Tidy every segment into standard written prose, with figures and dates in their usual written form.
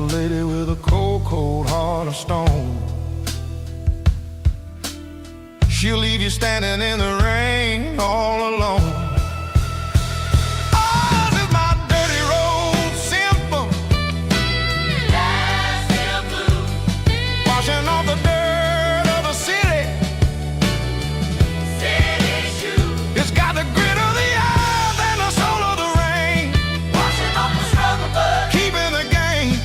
lady with a cold, cold heart of stone. She'll leave you standing in the rain all alone. Oh, this is my dirty road symphony. Nashville blues. Washing off the dirt of the city. City shoes. It's got the grit of the earth and the soul of the rain. Washing off the struggle, but keeping the game.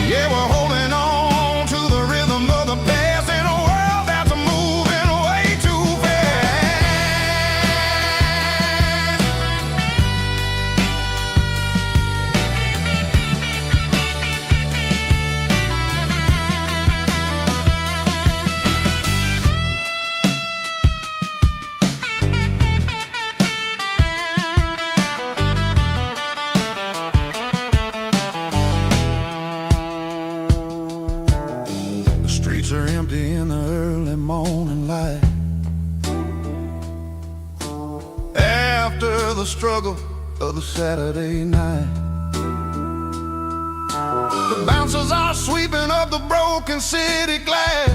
Yeah, we're holding on to the rhythm of the past in a world that's moving way too fast. The streets are empty in the early morning light. After the struggle of the Saturday night, the bouncers are sweeping up the broken city glass,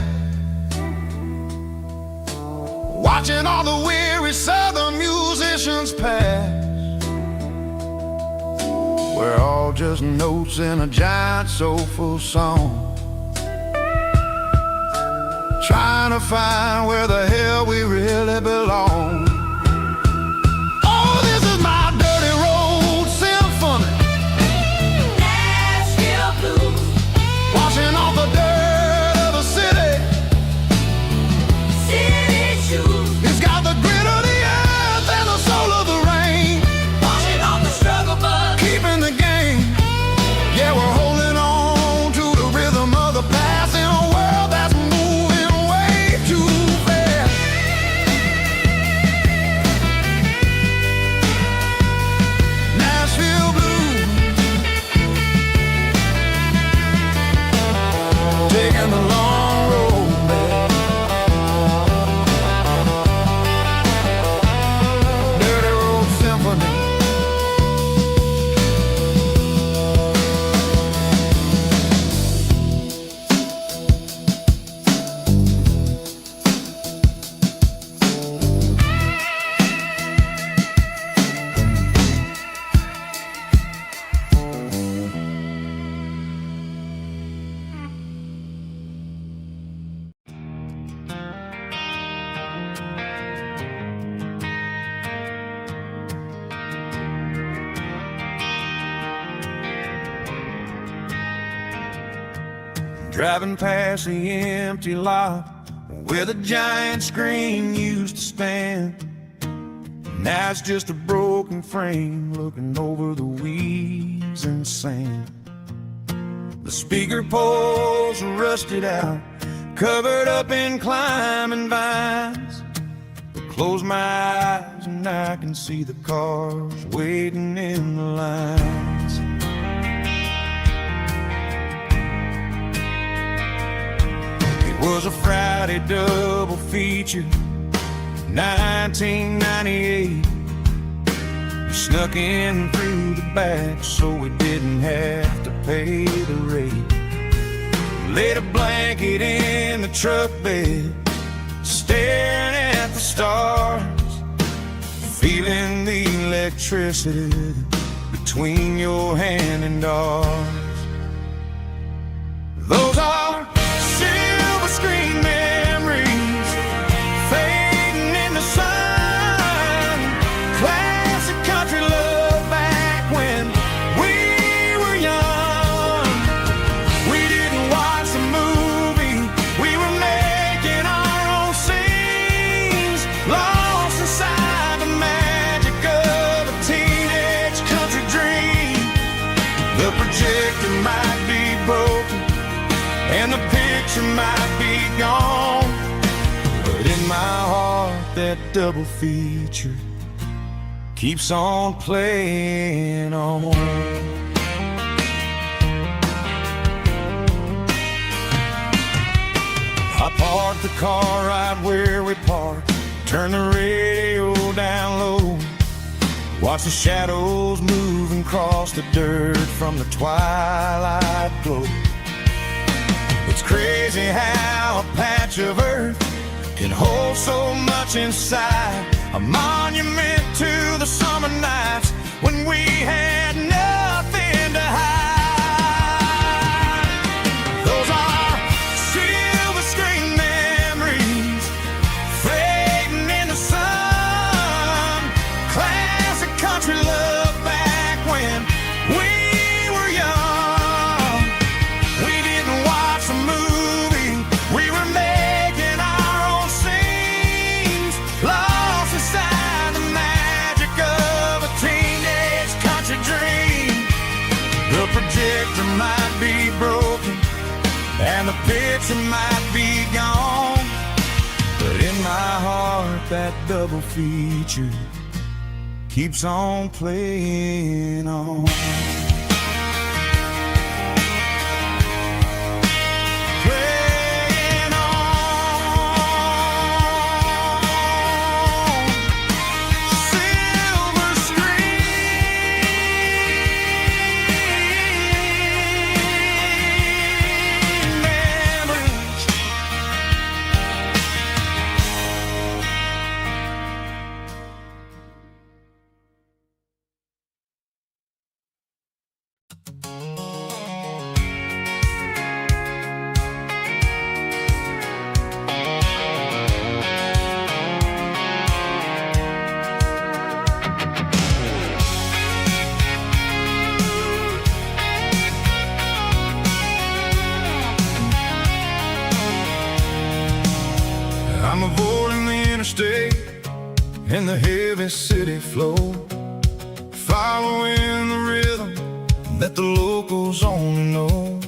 watching all the weary southern musicians pass. We're all just notes in a giant soulful song, trying to find where the hell we really belong. Oh, this is my dirty road symphony. Nashville blues. Washing off the dirt of the city. City shoes. It's got the grit of the earth and the soul of the rain. Washing off the struggle, but keeping the game. Yeah, we're holding on to the rhythm of the past in a world that's moving way too fast. Nashville blues. Taking the long road back. Dirty road symphony. Driving past the empty lot where the giant screen used to stand. Now it's just a broken frame looking over the weeds and sand. The speaker poles are rusted out, covered up in climbing vines. I close my eyes and I can see the cars waiting in the lines. It was a Friday double feature, 1998. We snuck in through the back so we didn't have to pay the rate. Laid a blanket in the truck bed, staring at the stars, feeling the electricity between your hand and ours. Those are silver screen memories fading in the sun. Classic country love back when we were young. We didn't watch the movie, we were making our own scenes, lost inside the magic of a teenage country dream. The projector might be broken and the picture might be gone, but in my heart that double feature keeps on playing on. I parked the car right where we parked, turned the radio down low, watched the shadows moving across the dirt from the twilight glow. It's crazy how a patch of earth can hold so much inside, a monument to the summer nights when we had nothing to hide. Those are silver screen memories fading in the sun, classic country love back when we were young. We didn't watch a movie, we were making our own scenes, lost inside the magic of a teenage country dream. The projector might be broken and the picture might be gone, but in my heart that double feature keeps on playing on. Playing on. Silver screen memories. I'm avoiding the interstate and the heavy city flow, following the rhythm that the locals only know.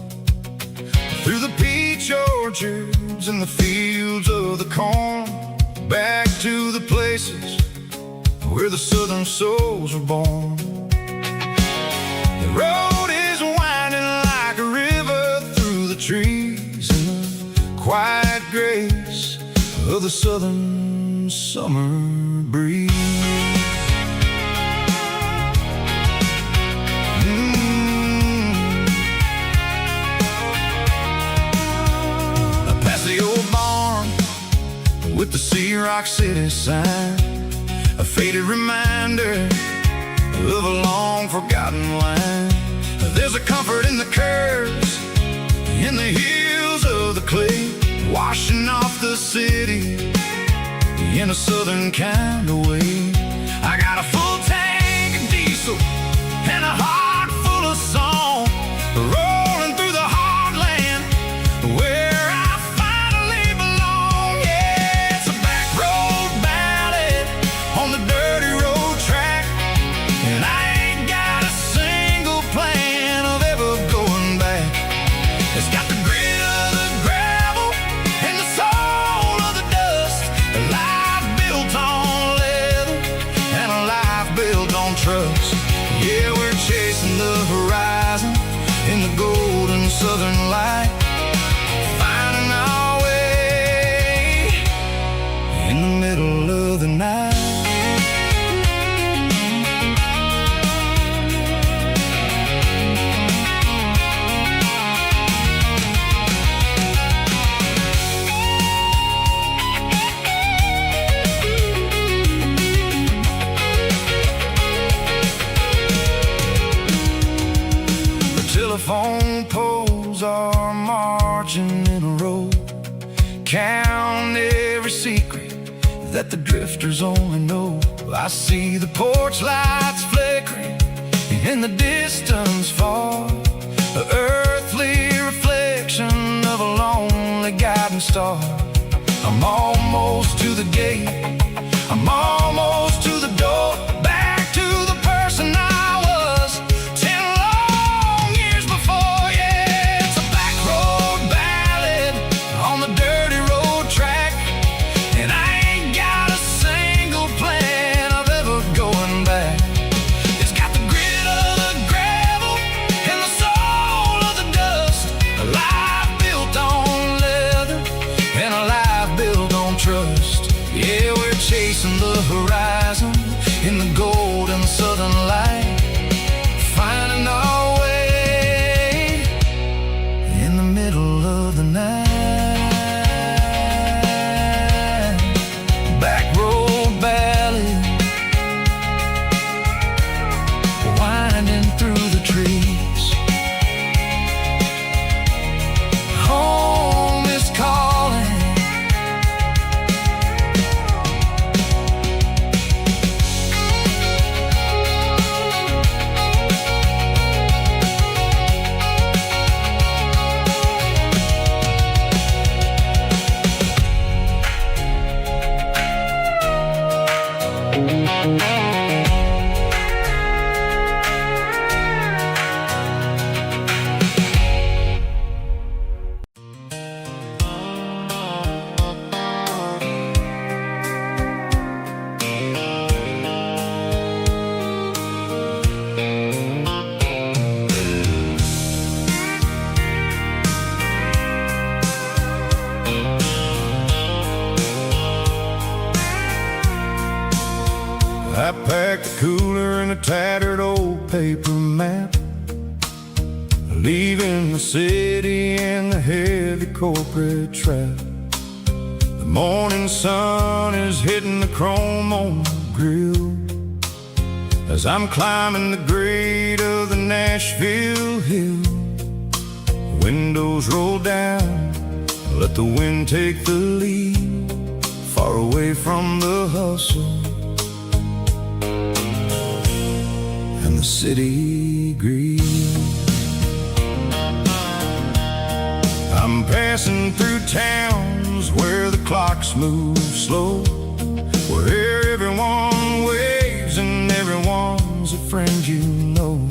Through the peach orchards and the fields of the corn, back to the places where the southern souls were born. The road is winding like a river through the trees in the quiet grace of the southern summer breeze. Past the old barn with the Sea Rock City sign, a faded reminder of a long forgotten line. There's a comfort in the curves, in the hills of the clay, washing off the city in a southern kind of way. I got a full tank of diesel and a heart full of song, rolling through the heartland where I finally belong. Yeah, it's a back road ballad on the dirty road track, and I ain't got a single plan of ever going back. It's got the grit of the gravel and the soul of the dust, a life built on leather and a life built on trust. Yeah, we're chasing the horizon in the golden southern light, finding our way in the middle of the night. Telephone poles are marching in a row, count every secret that the drifters only know. I see the porch lights flickering in the distance far, the earthly reflection of a lonely guiding star. I'm almost to the gate, I'm almost to the door, back to the person I was 10 long years before. Yeah, it's a back road ballad on the dirty road track, and I ain't got a single plan of ever going back. It's got the grit of the gravel and the soul of the dust, a life built on leather and a life built on trust. Yeah, we're chasing the horizon in the golden southern light, finding our way tattered old paper map, leaving the city in the heavy corporate trap. The morning sun is hitting the chrome on the grill as I'm climbing the grade of the Nashville hill. Windows roll down, let the wind take the lead, far away from the hustle and the city greed. I'm passing through towns where the clocks move slow, where everyone waves and everyone's a friend you know.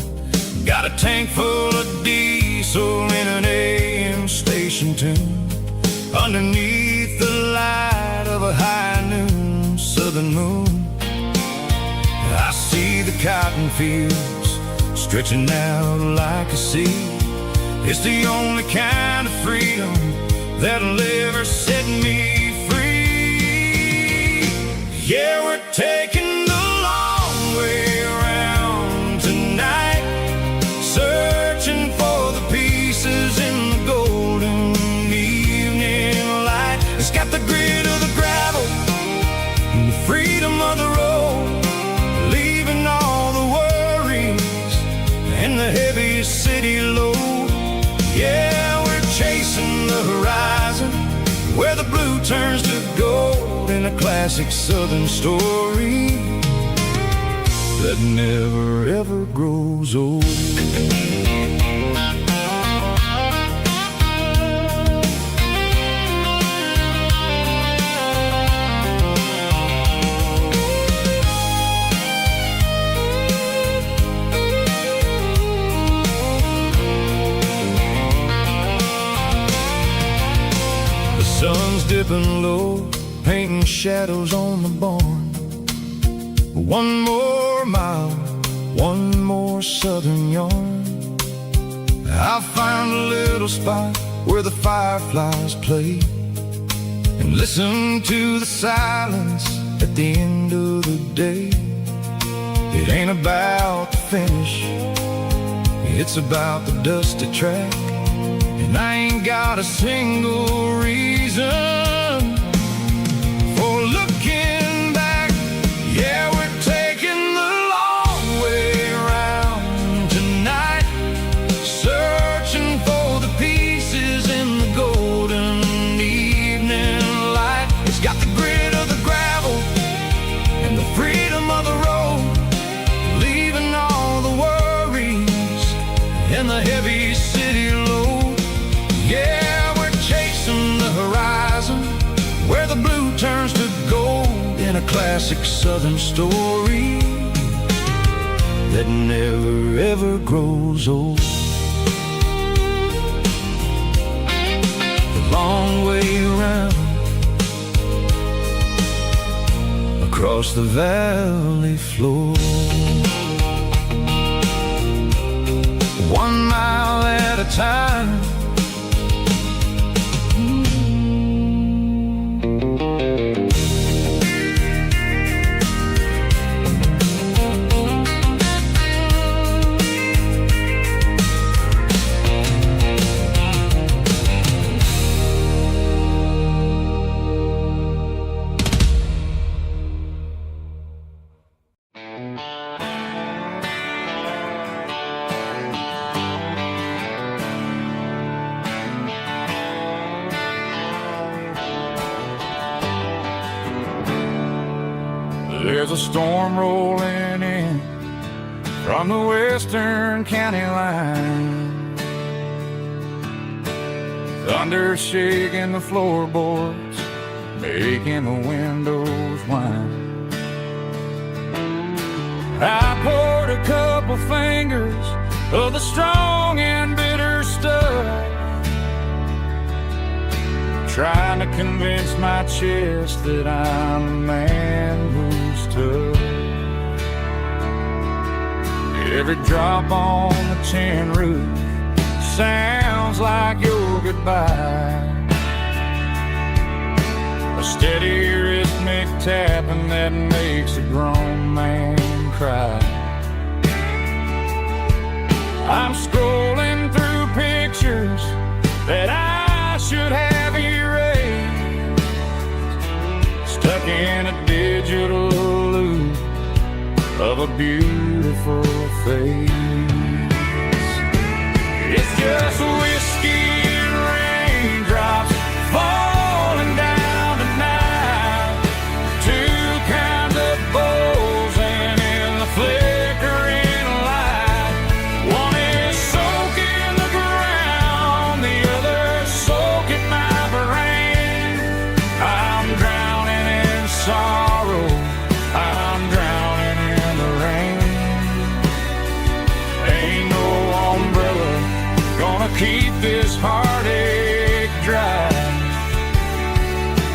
Got a tank full of diesel in an AM station tune, underneath the light of a high noon southern moon. I see the cotton fields stretching out like a sea. It's the only kind of freedom that'll ever set me free. Yeah, we're taking the long way around tonight, searching for the pieces in the golden evening light. It's got the grit of the gravel and the freedom of the road, leaving all the worries and the heavy city load. Yeah, we're chasing the horizon, where the blue turns to gold, in a classic southern story that never ever grows old. Sun's dipping low, painting shadows on the barn. One more mile, one more southern yarn. I'll find a little spot where the fireflies play, and listen to the silence at the end of the day. It ain't about the finish, it's about the dusty track. And I ain't got a single reason for looking back. Yeah, we're taking the long way around tonight, searching for the pieces in the golden evening light. It's got the grit of the gravel and the freedom of the road, leaving all the worries and the heavy city load. Yeah, we're chasing the horizon, where the blue turns to gold, in a classic southern story that never ever grows old. The long way around, across the valley floor, 1 mile at a time. There's a storm rolling in from the western county line, thunder shaking the floorboards, making the windows whine. I poured a couple fingers of the strong and bitter stuff, trying to convince my chest that I'm a man who's tough. Every drop on the tin roof sounds like your goodbye, a steady rhythmic tapping that makes a grown man cry. I'm scrolling through pictures that I should have erased, stuck in a digital loop of a beautiful face. It's just whiskey and raindrops falling down tonight. Two kinds of bowls and in the flickering light. One is soaking the ground, the other soaking my brain. I'm drowning in sorrow, I'm drowning in the rain. Ain't no umbrella gonna keep this heartache dry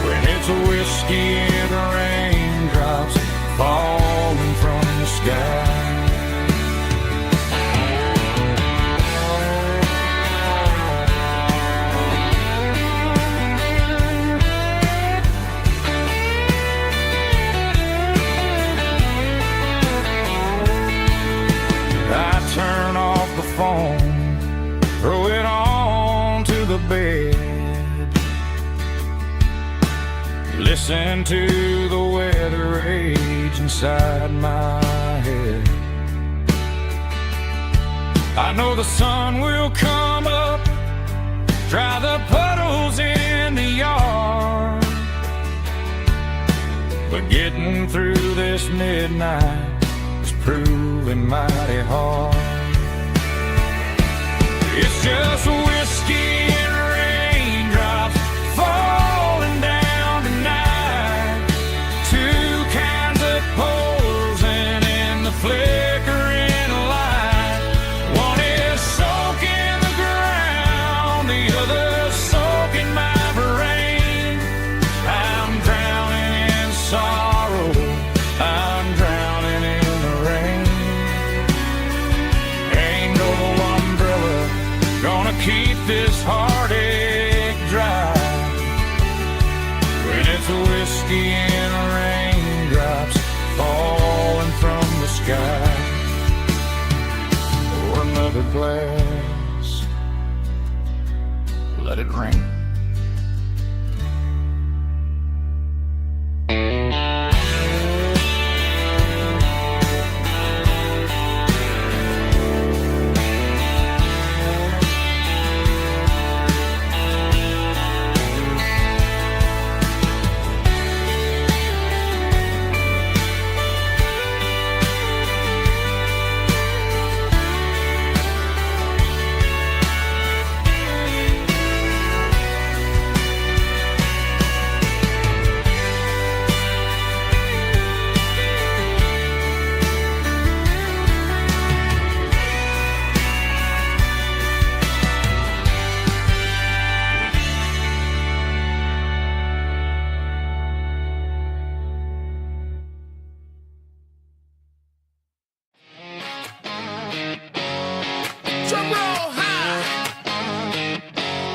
when it's a whiskey and raindrops falling from the sky. I turn off the phone, throw it on to the bed, listen to the weather rage inside my head. I know the sun will come up, dry the puddles in the yard, but getting through this midnight is proving mighty hard. It's just whiskey and raindrops falling down tonight. Two kinds of poles and in the flickering light. One is soaking the ground, the other soaking my brain. I'm drowning in sorrow, I'm drowning in the rain. Ain't no umbrella gonna keep this heartache dry when it's a whiskey and raindrops falling from the sky. Pour another glass, let it rain. Drum roll high.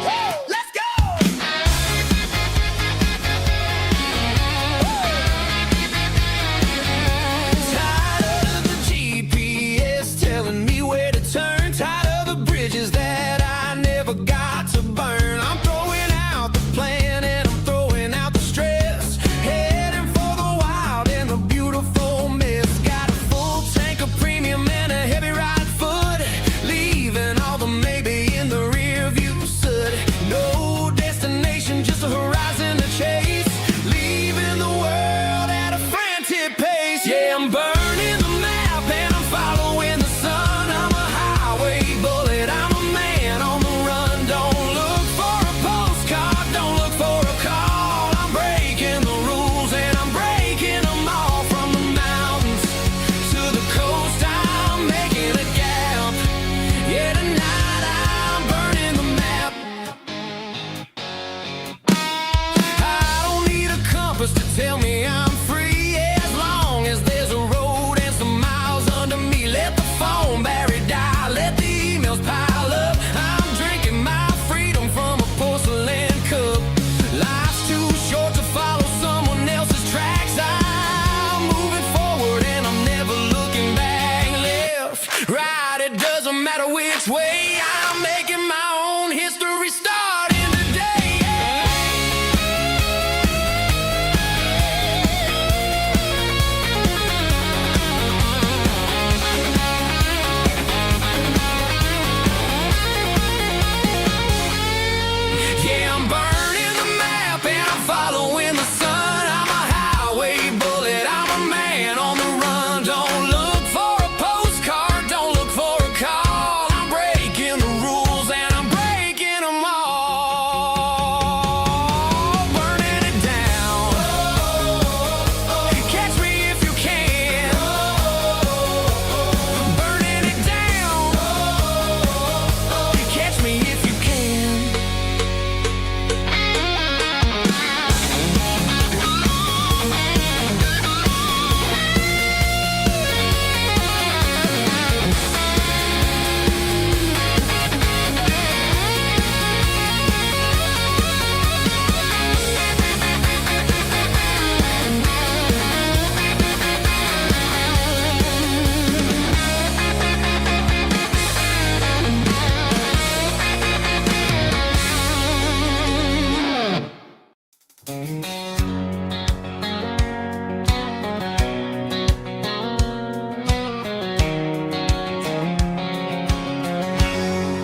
Woo, let's go. Tired of the GPS telling me where to turn. Tired of the bridges that I never got to burn. I'm throwing out the plan and I'm throwing out the stress. Heading for the wild and the beautiful mist. Got a full tank of premium and a heavy ride foot. Leaving all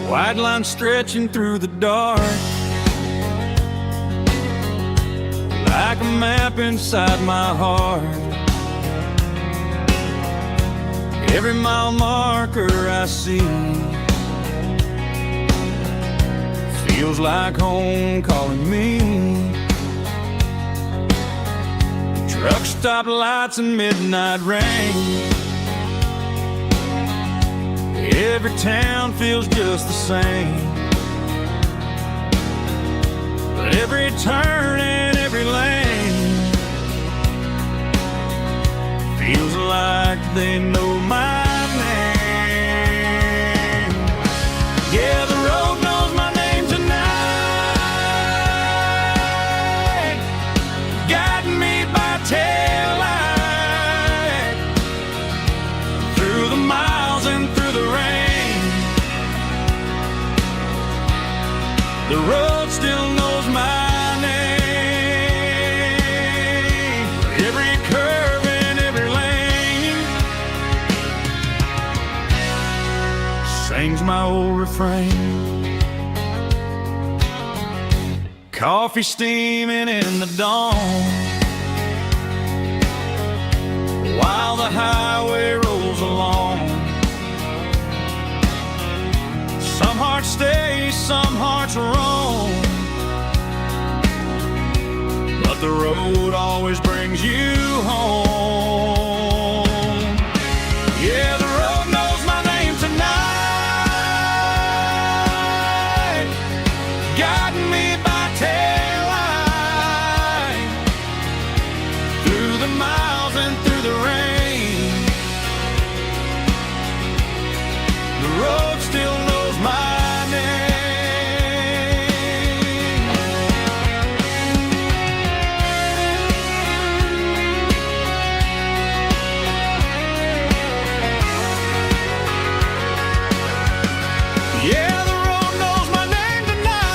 White lines stretching through the dark, like a map inside my heart. Every mile marker I see feels like home calling me. Truck stop lights and midnight rain, every town feels just the same. But every turn and every lane feels like they know my name. Yeah, the road knows my name tonight, guiding me by taillight through the miles and through the rain. The road still knows my name. Every curve and every lane sings my old refrain. Coffee steaming in the dawn, while the highway rolls along. Some hearts stay, some hearts roam, but the road always brings you home. Yeah, the road knows my name tonight, guiding me by taillight through the miles and through the rain. The road still knows my name. Yeah, the road knows my name tonight,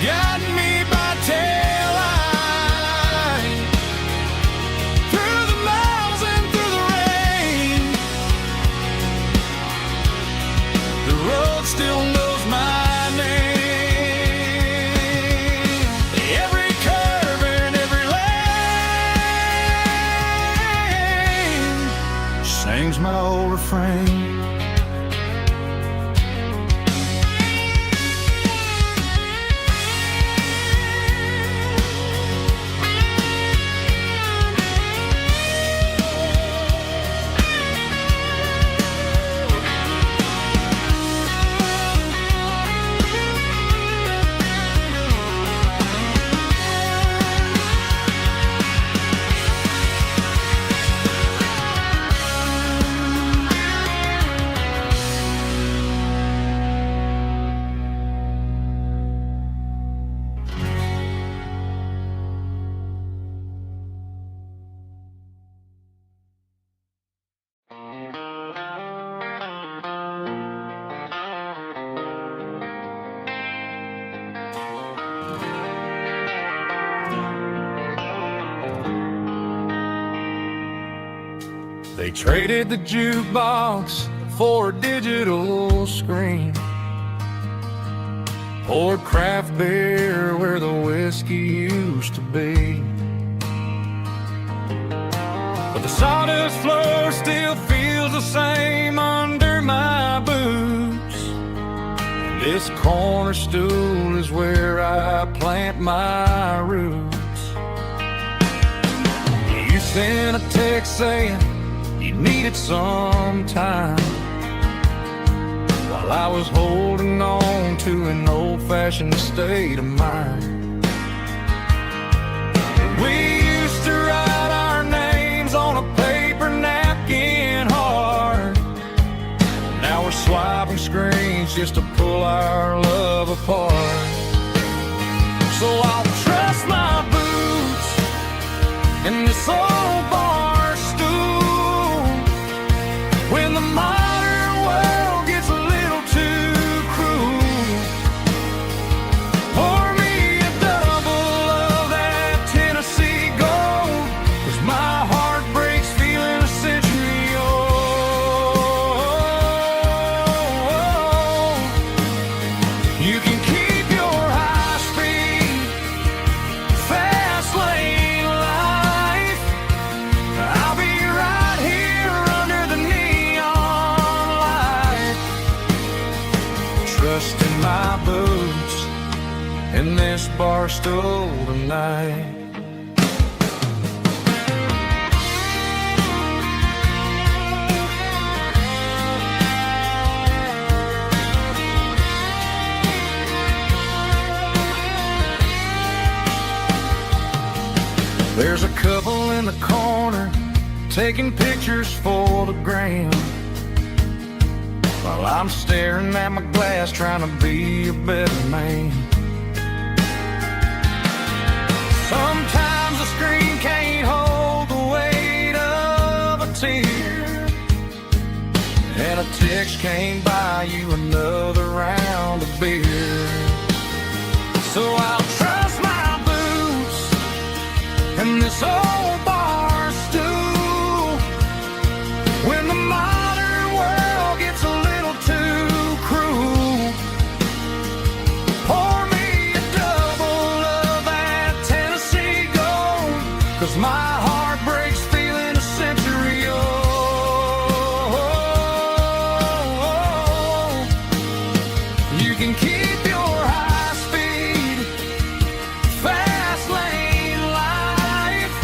guiding me by taillight through the miles and through the rain. The road still knows my name. Every curve and every lane sings my old refrain. They traded the jukebox for a digital screen, poured craft beer where the whiskey used to be. But the sawdust floor still feels the same under my boots. This corner stool is where I plant my roots. You sent a text saying you needed some time, while I was holding on to an old-fashioned state of mind. We used to write our names on a paper napkin hard. Now we're swiping screens just to pull our love apart. So I'll trust my boots in this old bar stool when the modern world gets a little too cruel. in this bar stool tonight. There's a couple in the corner taking pictures for the gram, while I'm staring at my glass trying to be a better man. Sometimes the screen can't hold the weight of a tear, and a text can't buy you another round of beer. So I'll trust my boots and this old bar stool when the modern world gets a little too cruel. Pour me a double of that Tennessee Gold, 'cause my heart breaks feeling a century old. You can keep your high speed fast lane life.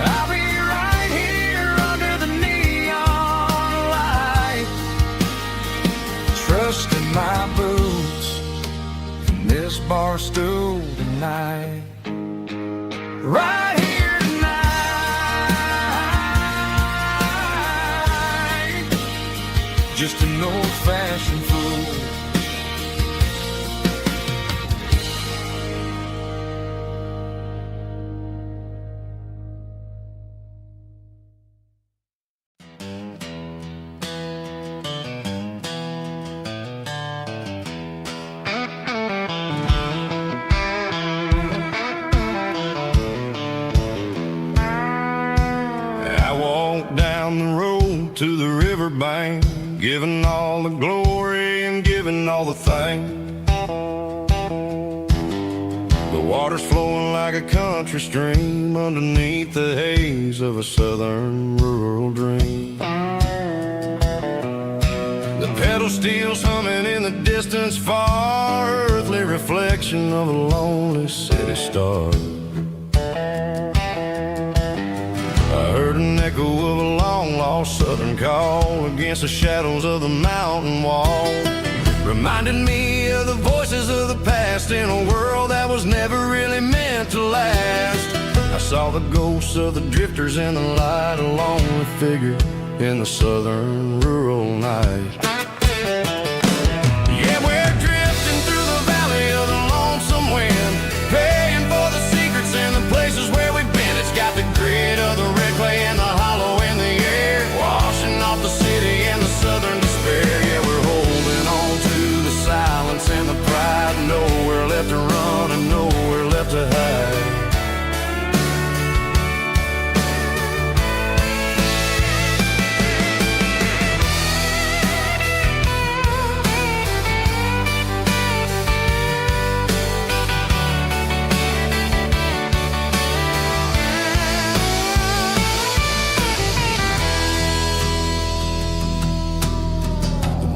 I'll be right here under the neon light, trusting my boots in this bar stool tonight. Right here tonight, just an old-fashioned fool. I walked down the road to the riverbank, giving all the glory and giving all the thanks. The water's flowing like a country stream underneath the haze of a southern rural dream. The pedal steel's humming in the distance far, earthly reflection of a lonely city star. I heard an echo of a long-lost southern call against the shadows of the mountain wall, reminding me of the voices of the past in a world that was never really meant to last. I saw the ghosts of the drifters in the light, a lonely figure in the southern rural night. Yeah, we're drifting through the valley of the lonesome wind, paying for the secrets and the places where we've been. It's got the grit of the red clay and the hollow in the air, washing off the city and the southern despair. Yeah, we're holding on to the silence and the pride, nowhere left to run and nowhere left to hide.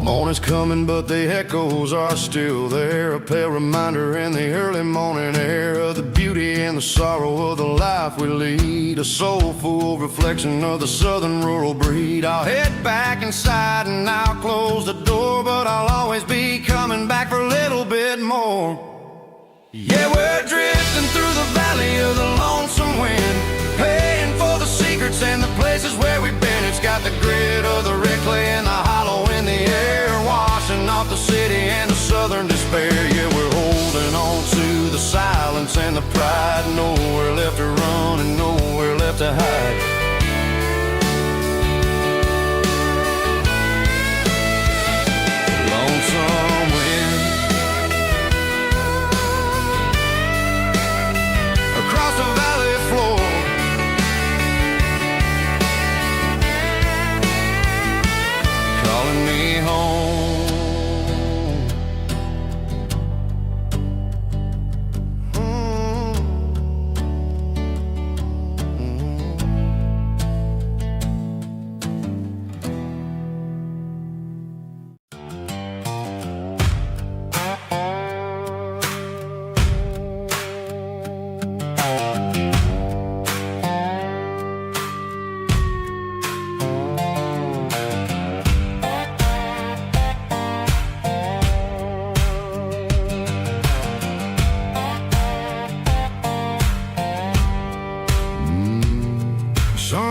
Morning's coming, but the echoes are still there, a pale reminder in the early morning air of the beauty and the sorrow of the life we lead, a soulful reflection of the southern rural breed. I'll head back inside and I'll close the door, but I'll always be coming back for a little bit more. Yeah, we're drifting through the valley of the lonesome wind, paying for the secrets and the places where we've been. It's got the grit of the red clay and the hollow in the air, washing off the city and the southern despair. Yeah, we're holding on to the silence and the pride, nowhere left to run and nowhere left to hide. Lonesome wind across the valley floor, calling me home.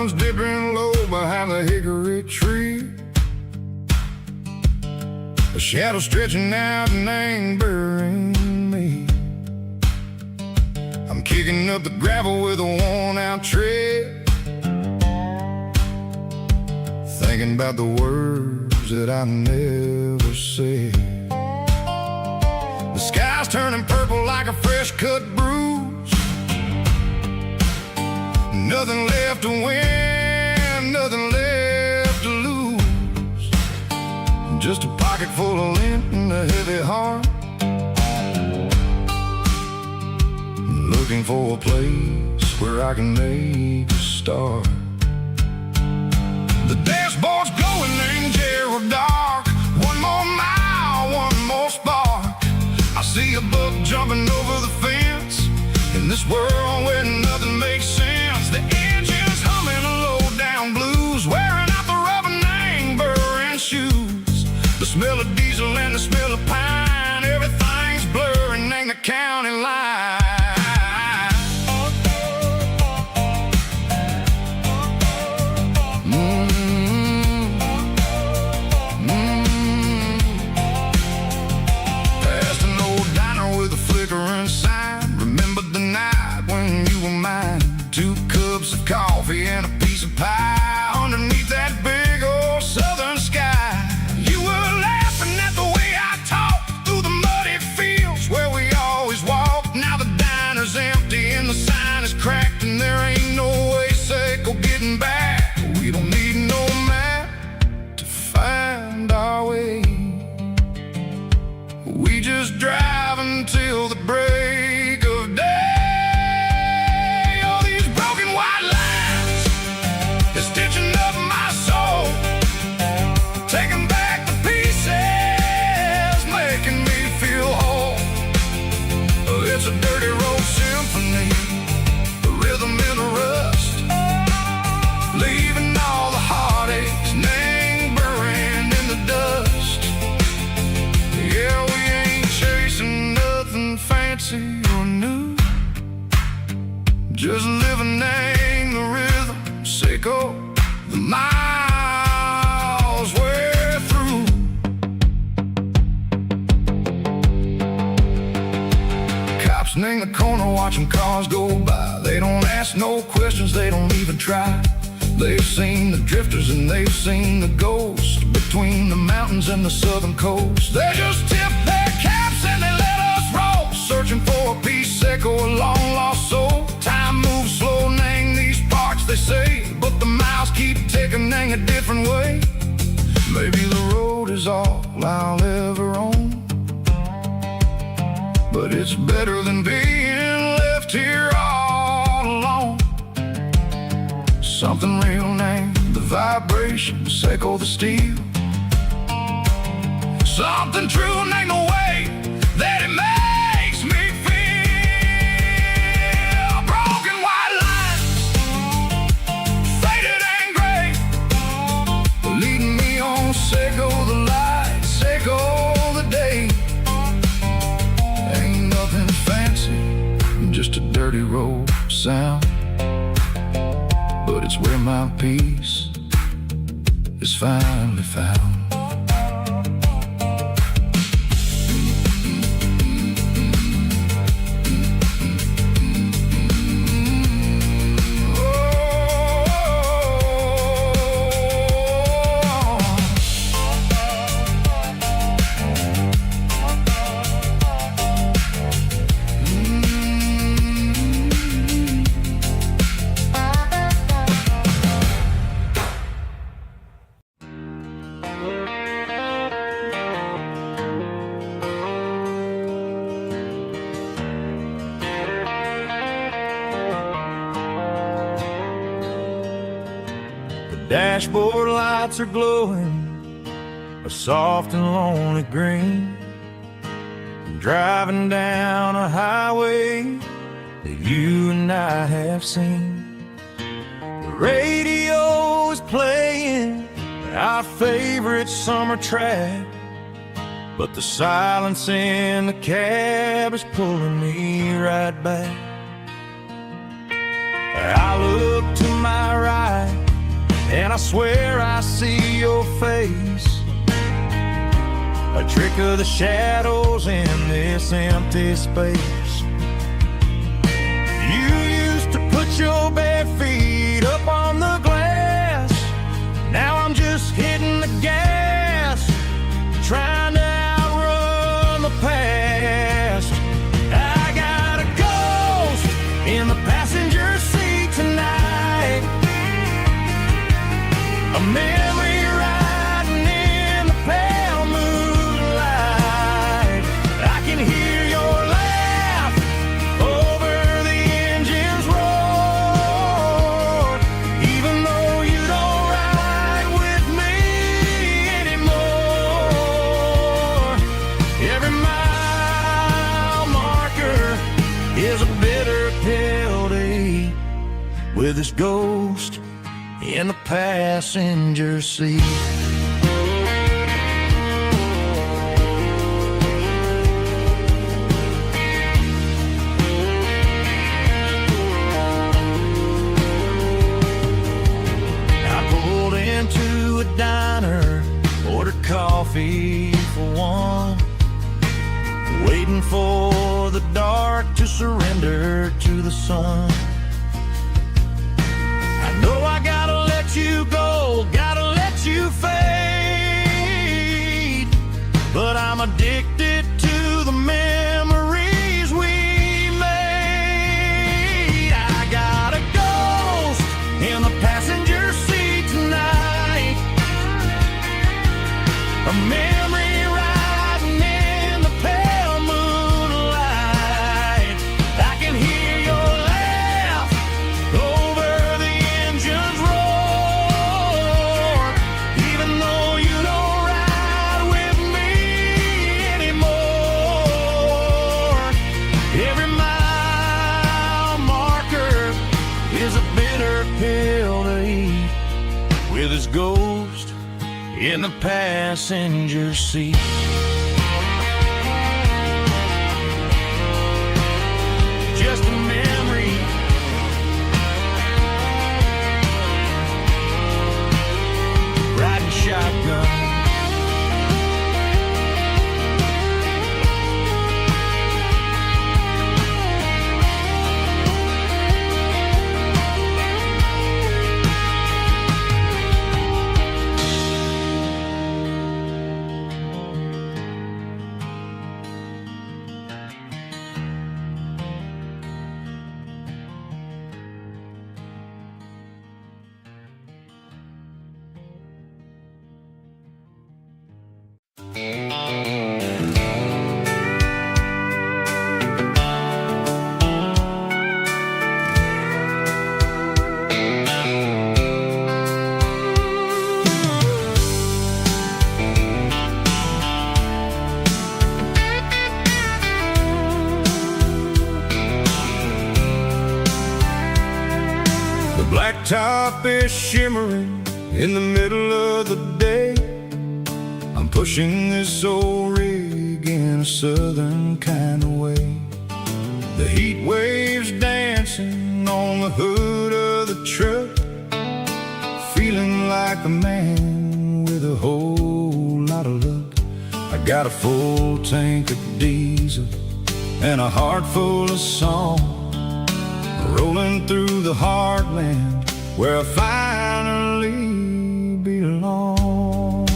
sun's dipping low behind the hickory tree. A shadow stretching out and angering me. I'm kicking up the gravel with a worn-out tread, thinking about the words that I never said. The sky's turning purple like a fresh-cut bruise. Nothing left to win, nothing left to lose. Just a pocket full of lint and a heavy heart, looking for a place where I can make a start. The dashboard's glowing, angel dark. One more mile, one more spark. I see a buck jumping over the fence in this world where nothing makes sense. The engine's humming a low-down blues, wearing out the rubber name burring shoes. The smell of diesel and the smell of pine, everything's blurring, ain't the county line. Coffee and a piece of pie underneath that big old southern sky. You were laughing at the way I talked through the muddy fields where we always walked. Now the diner's empty and the sign is cracked, and there ain't no way safe or getting back. We don't need no map to find our way. We just drive until the break of day. Stitching up my soul, taking back the pieces, making me feel whole. It's a dirty road symphony, the rhythm in the rust, leaving all the heartaches, name buried in the dust. Yeah, we ain't chasing nothing fancy or new, just living in the rhythm, sicko. The miles we're through. Cops in the corner watching cars go by. They don't ask no questions, they don't even try. They've seen the drifters and they've seen the ghosts between the mountains and the southern coast. They just tip their caps and they let us roll, searching for a piece sick or a long-lost soul. Time moves slow, nang these parts, they say, but the miles keep ticking in a different way. Maybe the road is all I'll ever own, but it's better than being left here all alone. Something real named the vibration, echo the steel. Something true named the way that it makes me feel. Broken white lines, faded and gray, leading me on, Seiko the light, Seiko the day. Ain't nothing fancy, just a dirty road sound, but it's where my peace is finally found. Dashboard lights are glowing a soft and lonely green. I'm driving down a highway that you and I have seen. The radio is playing our favorite summer track, but the silence in the cab is pulling me right back. I look to my right, and I swear I see your face, a trick of the shadows in this empty space. You used to put your bare feet up on the glass. Now I'm just hitting the gas, trying to outrun the past. I got a ghost in the passenger seat tonight, a memory riding in the pale moonlight. I can hear your laugh over the engine's roar, even though you don't ride with me anymore. Every mile marker is a bitter pill to eat, with this ghost in the passenger seat. I pulled into a diner, ordered coffee for one, waiting for the dark to surrender to the sun. I know I gotta let you go, gotta let you fade, but I'm addicted to the memories we made. I got a ghost in the passenger seat tonight, a memory riding in the pale moonlight. I can hear your laugh over the engine's roar, even though you don't ride with me anymore. Every mile marker is a bitter pill to eat, with his ghost in the passenger seat. Just a memory, riding shotgun. The blacktop is shimmering in the middle of the day. I'm pushing this old rig in a southern kind of way. The heat waves dancing on the hood of the truck, feeling like a man with a whole lot of luck. I got a full tank of diesel and a heart full of song, rolling through the heartland where I finally belong.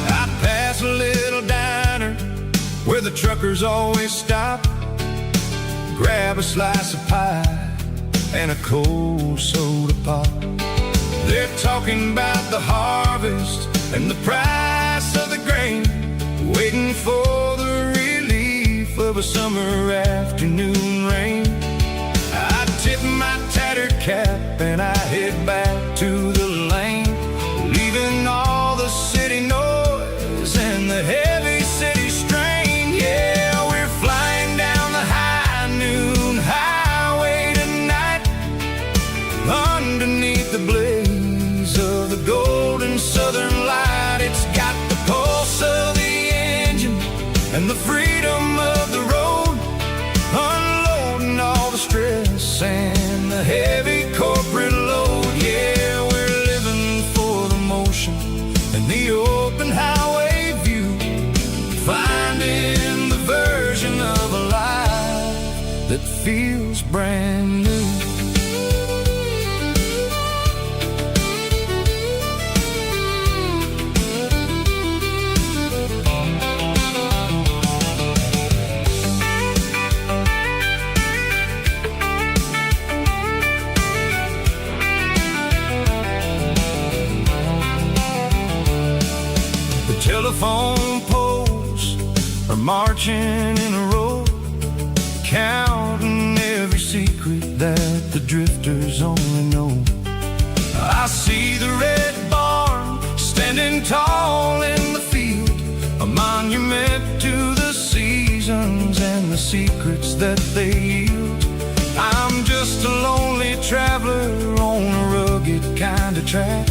I pass a little diner where the truckers always stop, grab a slice of pie and a cold soda pop. They're talking about the harvest and the price of the grain, waiting for the relief of a summer afternoon rain. I tip my tattered cap and I head back to the lane, leaving all the city noise and the heavy city strain. Yeah, we're flying down the high noon highway tonight, underneath the blaze of the golden southern light. It's got the pulse of the engine and the freedom of the road, unloading all the stress and that feels brand new. The telephone poles are marching in a row, counting every secret that the drifters only know. I see the red barn standing tall in the field, a monument to the seasons and the secrets that they yield. I'm just a lonely traveler on a rugged kind of track,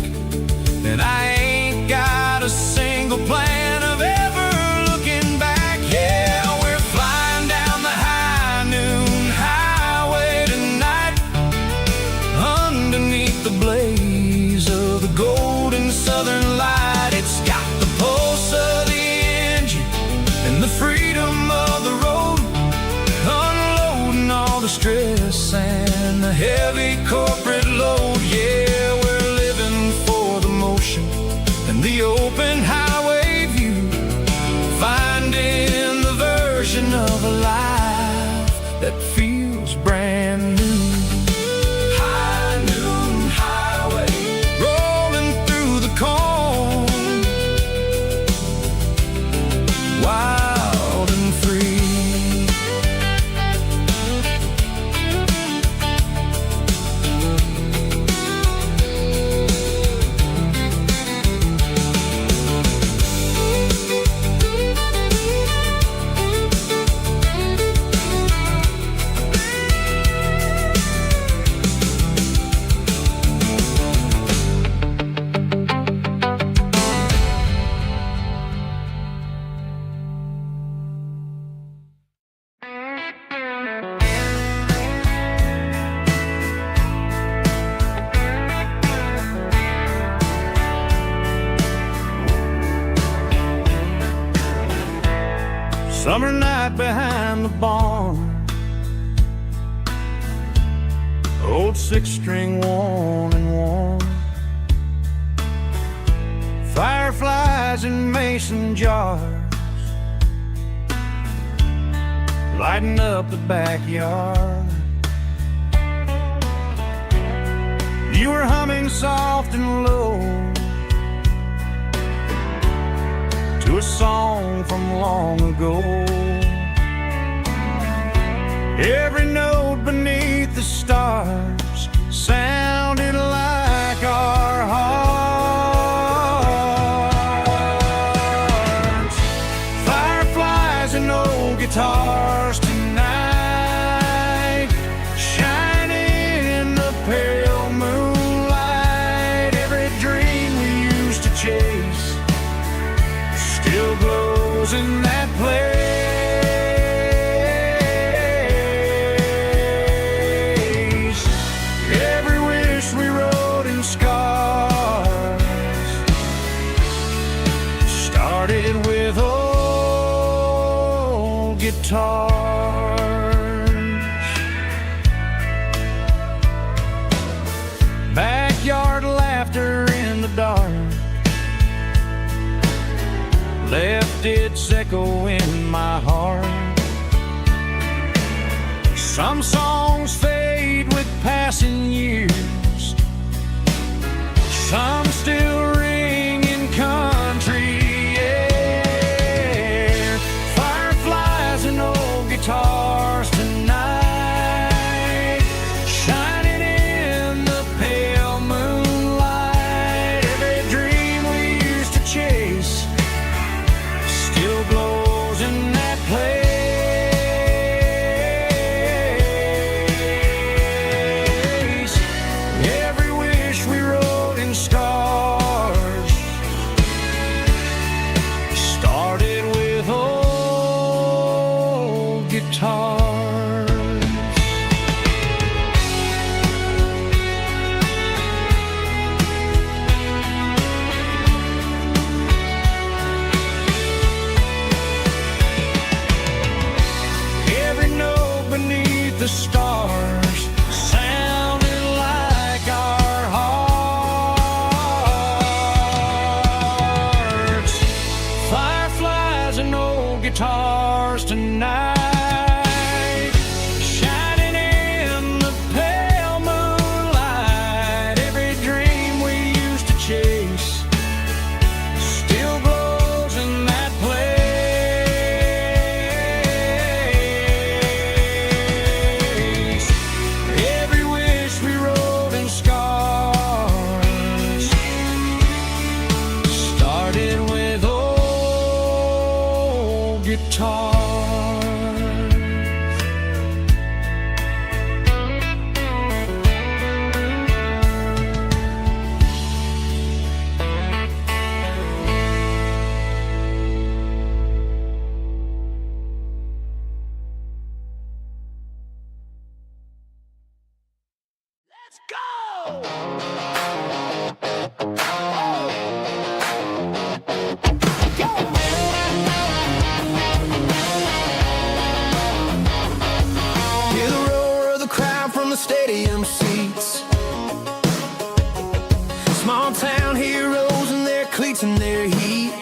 and I ain't got a single plan of ever looking back. Yeah, we're flying down the high noon highway tonight, underneath the blaze of the golden southern light. It's got the pulse of the engine and the freedom of the road, unloading all the stress and the heavy corporate load. Yeah, we're living for the motion and the open highway view, finding the version of a life that feels brand new. High noon highway, rolling through the corn, wild and free. Summer night behind the barn, old six-string worn and worn, fireflies in mason jars, lighting up the backyard. You were humming soft and low to a song from long ago. Every note beneath the stars sounded like our hearts. Fireflies and old guitars tonight, shining in the pale moonlight. Every dream we used to chase still glows in that place. Every wish we wrote in scars started with old guitars. Backyard laughter in the dark left its echo in my heart. Some songs fade with passing years, some still ring in country air. Fireflies and old guitars tonight, shining in the pale moonlight. Every dream we used to chase still glows in that place. guitars tonight, shining in the pale moonlight. Every dream we used to chase still glows in that place. Every wish we wrote in scars started with old guitars. Let's go! Hear the roar of the crowd from the stadium seats. Small town heroes in their cleats and their heat.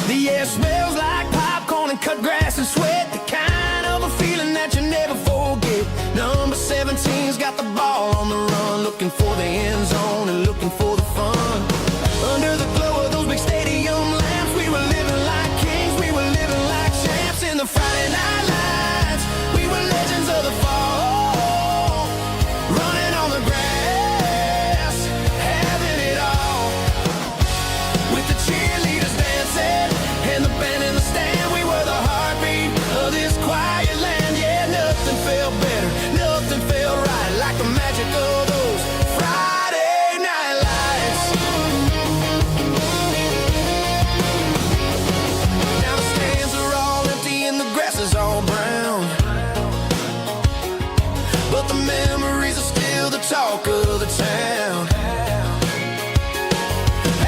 The air smells like popcorn and cut grass and sweat. The kind of a feeling that you never forget. Number 17's got the ball on the run, looking for the end zone and looking for the fun. Under the glow of those big stadium lamps, we were living like kings, we were living like champs. In the Friday night lights, we were legends of the fall, running on the grass, having it all. With the cheerleaders dancing and the band in the stand, we were the heartbeat of this quiet land. Yeah, nothing felt better, nothing felt right like the magic of those Friday night lights. Now the stands are all empty and the grass is all brown, but the memories are still the talk of the town.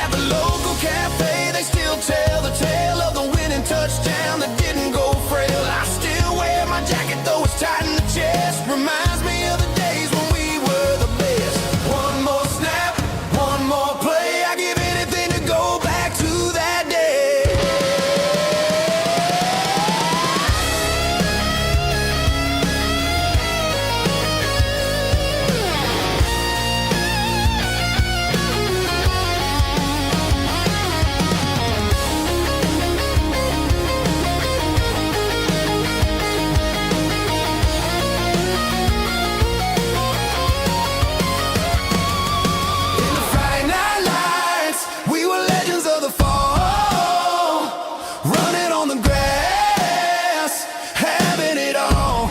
At the local cafe, they still tell the tale of the winning touchdown that didn't go frail. I still wear my jacket though it's tight in the chest. Reminds me of the days when we were the best. One more snap, one more play. I give anything to go back to that day. In the Friday night lights, we were legends of the fall, running on the grass, having it all.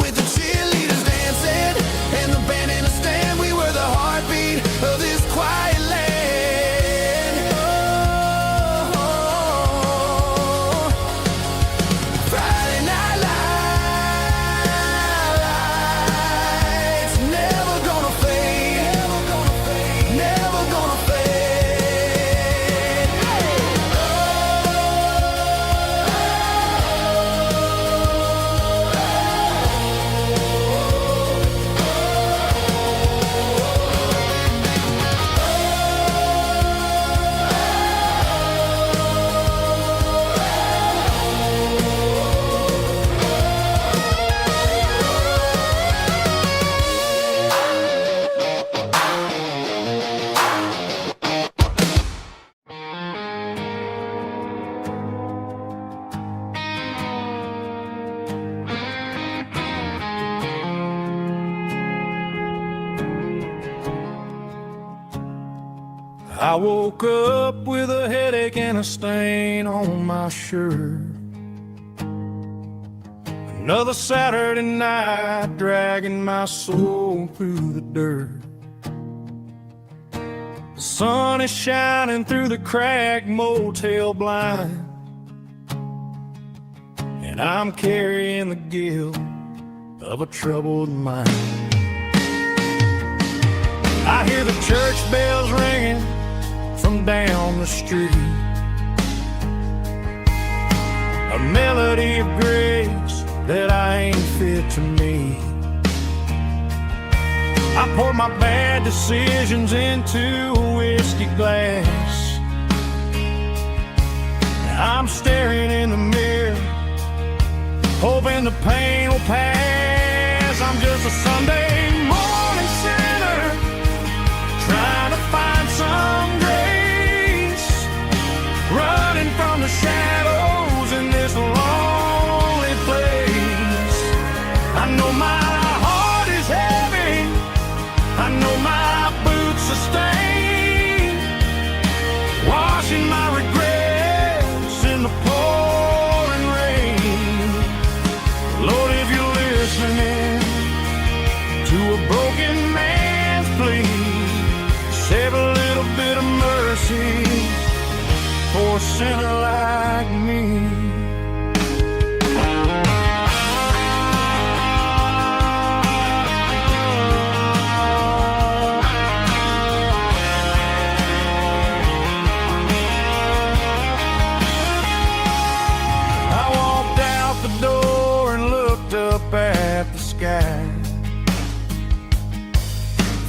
With the cheerleaders dancing and the band in the stand, we were the heartbeat of this quiet land. Oh, Friday night lights, never gonna fade, never gonna fade. I woke up with a headache and a stain on my shirt. Another Saturday night dragging my soul through the dirt. The sun is shining through the cracked motel blind, and I'm carrying the guilt of a troubled mind. I hear the church bells ringing from down the street, a melody of grace that I ain't fit to meet. I pour my bad decisions into a whiskey glass I'm staring in the mirror, hoping the pain will pass. I'm just a Sunday morning sinner, trying to find some grace, running from the shadows in this lonely place. I know my heart is heavy, I know my boots are stained, washing my regrets in the pouring rain. Lord, if you're listening to a broken man's plea, save a little bit of mercy for a sinner like me. At the sky,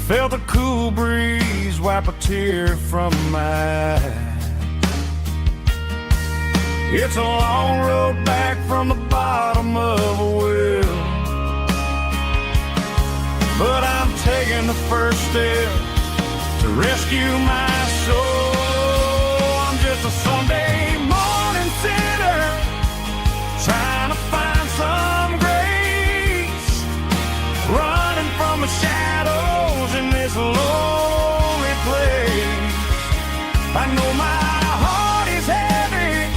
felt a cool breeze wipe a tear from my eye. It's a long road back from the bottom of a well, but I'm taking the first step to rescue my soul. I'm just a Sunday morning sinner, trying to find some grace, running from the shadows in this lonely place. I know my heart is heavy,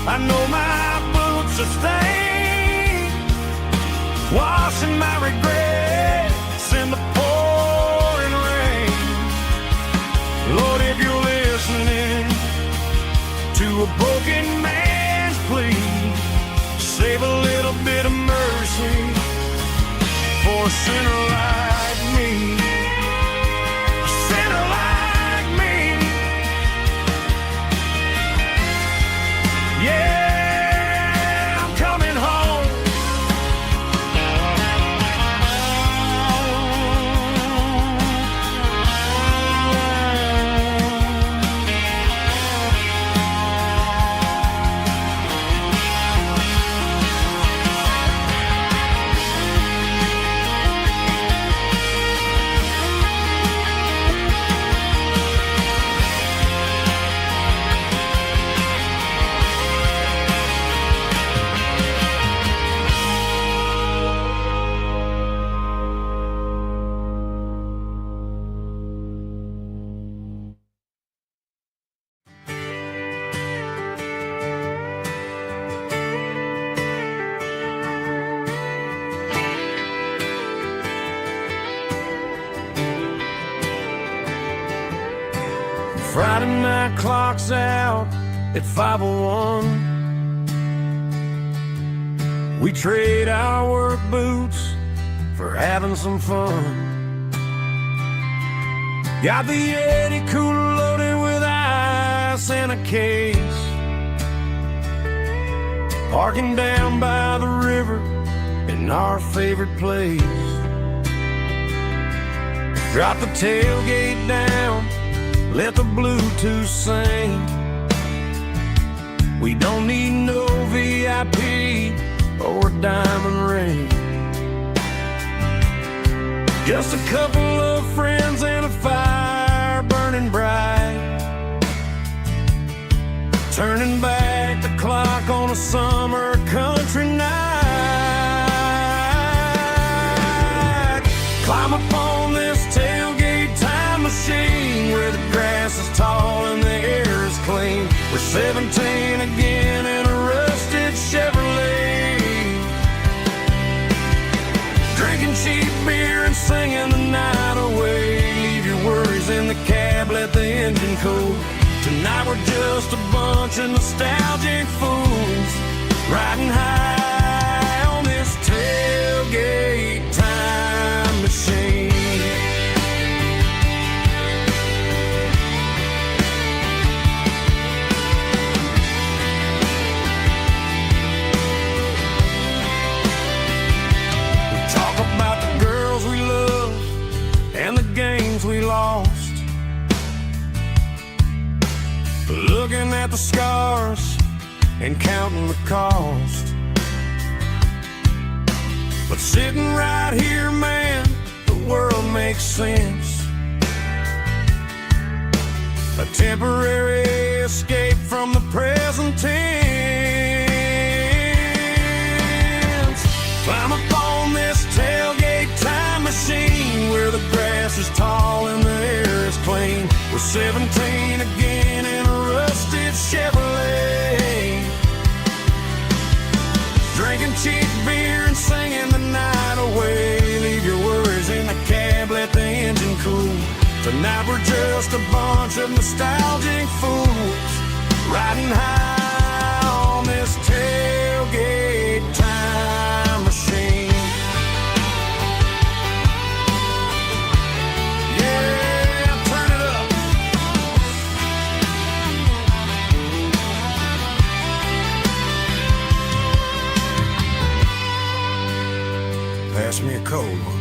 I know my boots are stained, washing my regrets in the pouring rain. Lord, if you're listening to a broken man's plea, save a little bit of mercy for a sinner like me. A sinner like me. Yeah, I'm coming home. Friday night clock's out at 5:01. We trade our work boots for having some fun. Got the Yeti cooler loaded with ice and a case, parking down by the river in our favorite place. Drop the tailgate down, let the Bluetooth sing. We don't need no VIP or a diamond ring. Just a couple of friends and a fire burning bright, turning back the clock on a summer country night. Climb up on this tailgate time machine where the grass is tall and the air is clean. We're 17 again in a rusted Chevrolet, drinking cheap beer and singing the night away. Leave your worries in the cab, let the engine cool. Tonight we're just a bunch of nostalgic fools, riding high on this tailgate time machine. We lost, looking at the scars and counting the cost. But sitting right here, man, the world makes sense. A temporary escape from the present tense. Climb up on this tailgate time machine where the grass is tall and the air is clean. We're 17 again in a rusted Chevrolet, drinking cheap beer and singing the night away. Leave your worries in the cab, let the engine cool. Tonight we're just a bunch of nostalgic fools riding high on this tailgate time machine. Yeah, turn it up. Pass me a cold one.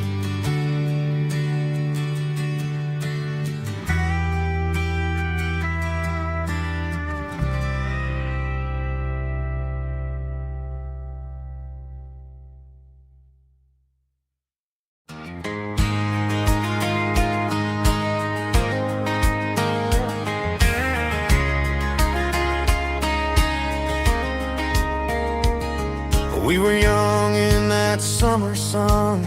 We were young in that summer sun,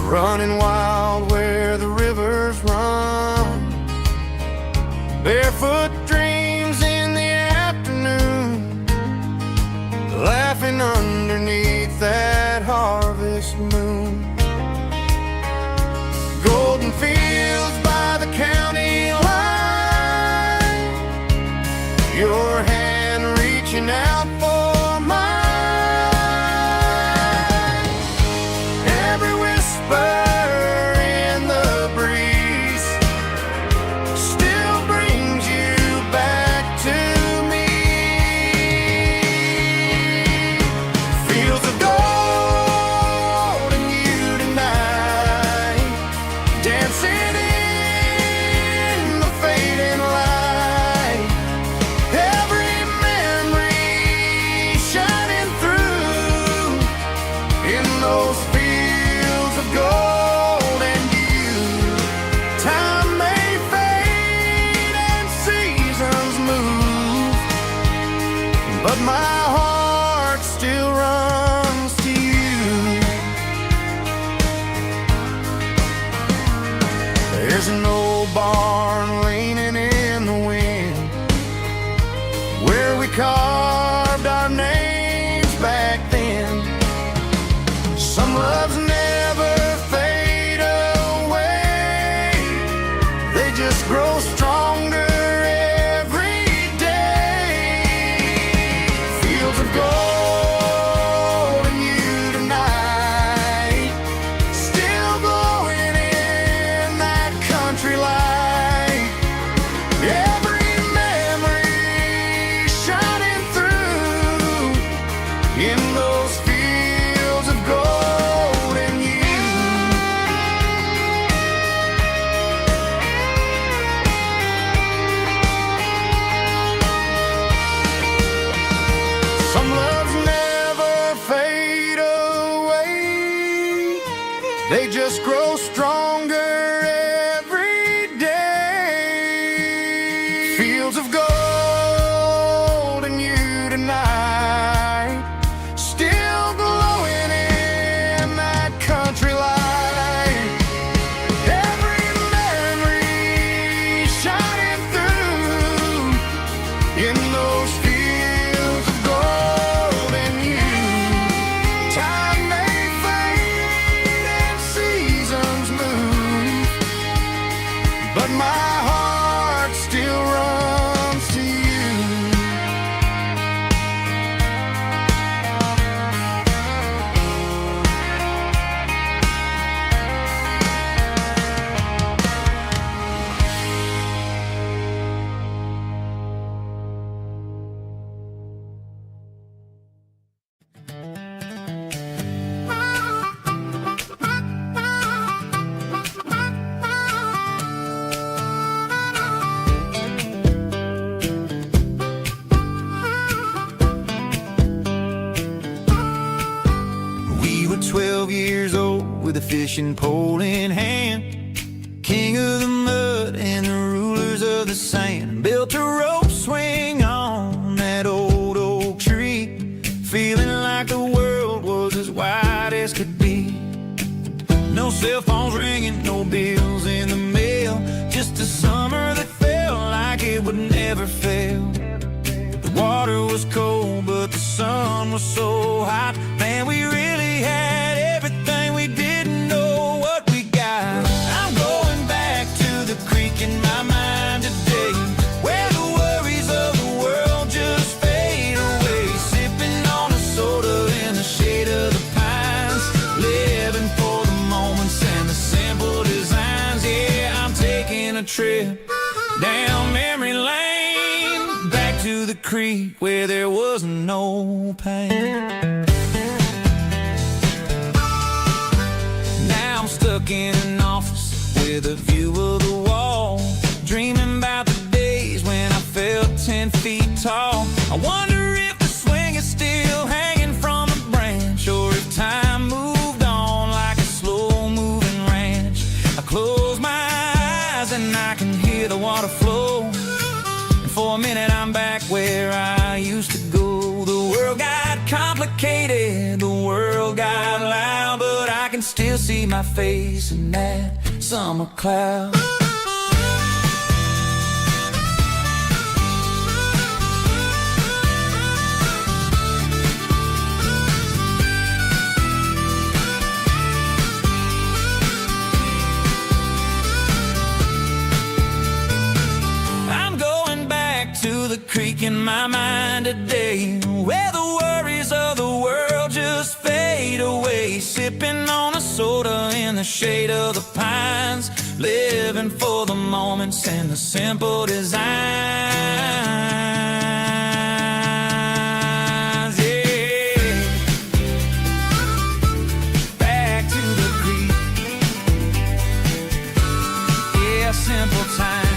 running wild where the rivers run. Barefoot dreams in the afternoon, laughing underneath that harvest moon. Golden fields by the county line, your hand reaching out for carved our names back then. Some loves never fade away, they just grow stronger every day. fishing pole in hand, king of the mud and the rulers of the sand. Built a rope swing on that old oak tree, feeling like the world was as wide as could be. No cell phones ringing, no bills in the mail, just a summer that felt like it would never fail. The water was cold, but the sun was so hot. Man, we really had everything, we didn't know what we got. I'm going back to the creek in my mind today, where the worries of the world just fade away. Sipping on a soda in the shade of the pines, living for the moments and the simple designs. Yeah, I'm taking a trip down memory lane, back to the creek where there was no pain. Now I'm stuck in an office with a view of the wall, dreaming about the days when I felt 10 feet tall. I wonder if the swing is still hanging from a branch, or if time moved on like a slow-moving ranch. I close my eyes and I can hear the water flow, and for a minute I'm back where I used to go. The world got complicated, the world got loud, but I can still see my face in that summer cloud. I'm going back to the creek in my mind today, where the worries of the world just fade away. Sipping on a soda in the shade of the pines, living for the moments and the simple designs. Yeah, back to the creek. Yeah, simple times.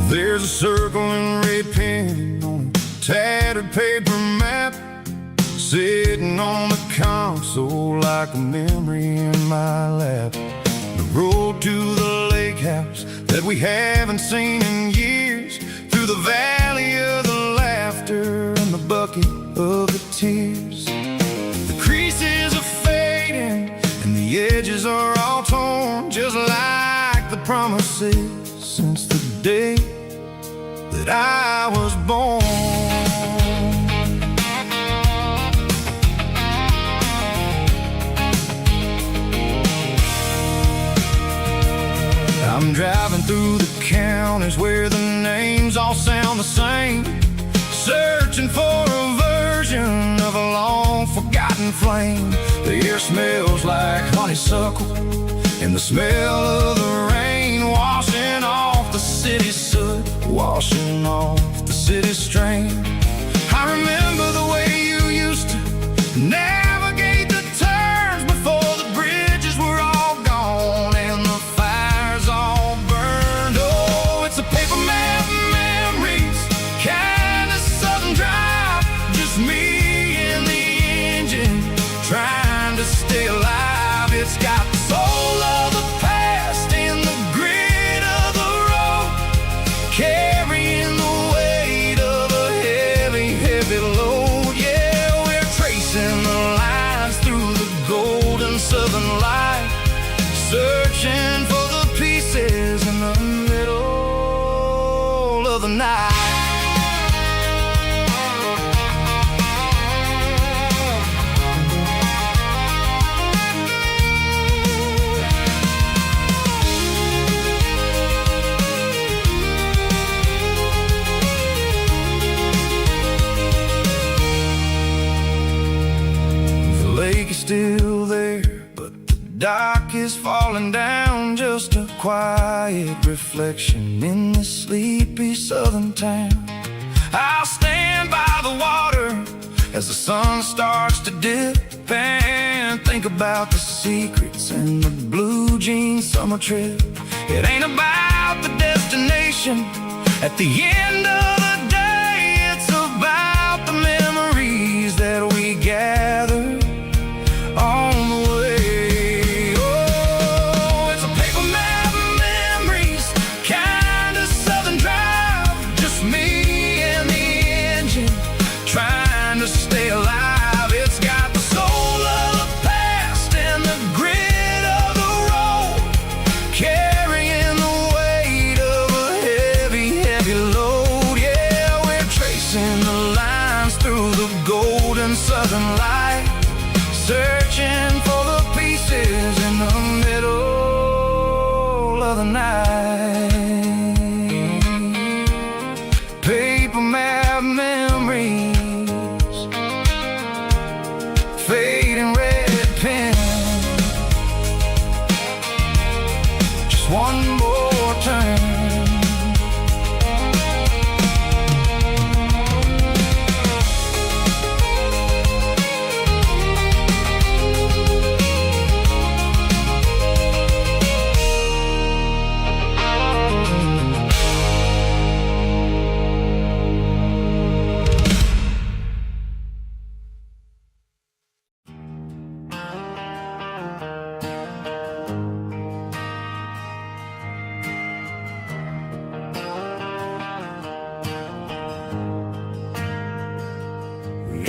There's a circle and red pen on a tattered paper map, sitting on the console like a memory in my lap. The road to the lake house that we haven't seen in years, through the valley of the laughter and the bucket of the tears. The creases are fading and the edges are all torn, just like the promises since the day that I was born. I'm driving through the counties where the names all sound the same, searching for a version of a long-forgotten flame. The air smells like honeysuckle, and the smell of the rain washing off the city soot, washing off the city strain. I remember the way you used to navigate the turns before the bridges were all gone and the fires all burned. Oh, it's a paper map memories, kind of southern drive, just me and the engine trying to stay alive. It's got the soul of the past and the grit of the road, carrying the weight of a heavy, heavy load. Yeah, we're tracing the lines through the golden southern light, searching for the pieces in the middle of the night. The lake is still there, but the dock is falling down, just a quiet reflection in this sleepy southern town. I'll stand by the water as the sun starts to dip and think about the secrets and the blue jean summer trip. It ain't about the destination at the end of the day, it's about the memories that we gather on the way. Oh, it's a paper map of memories, kind of southern drive, just me and the engine trying to stay alive. It's got the soul of the past and the grit of the road, carrying the weight of a heavy, heavy load. Yeah, we're tracing the lines through the golden southern light, searching for the pieces in the middle of the night. Paper map memories, fading red pen, just one more turn.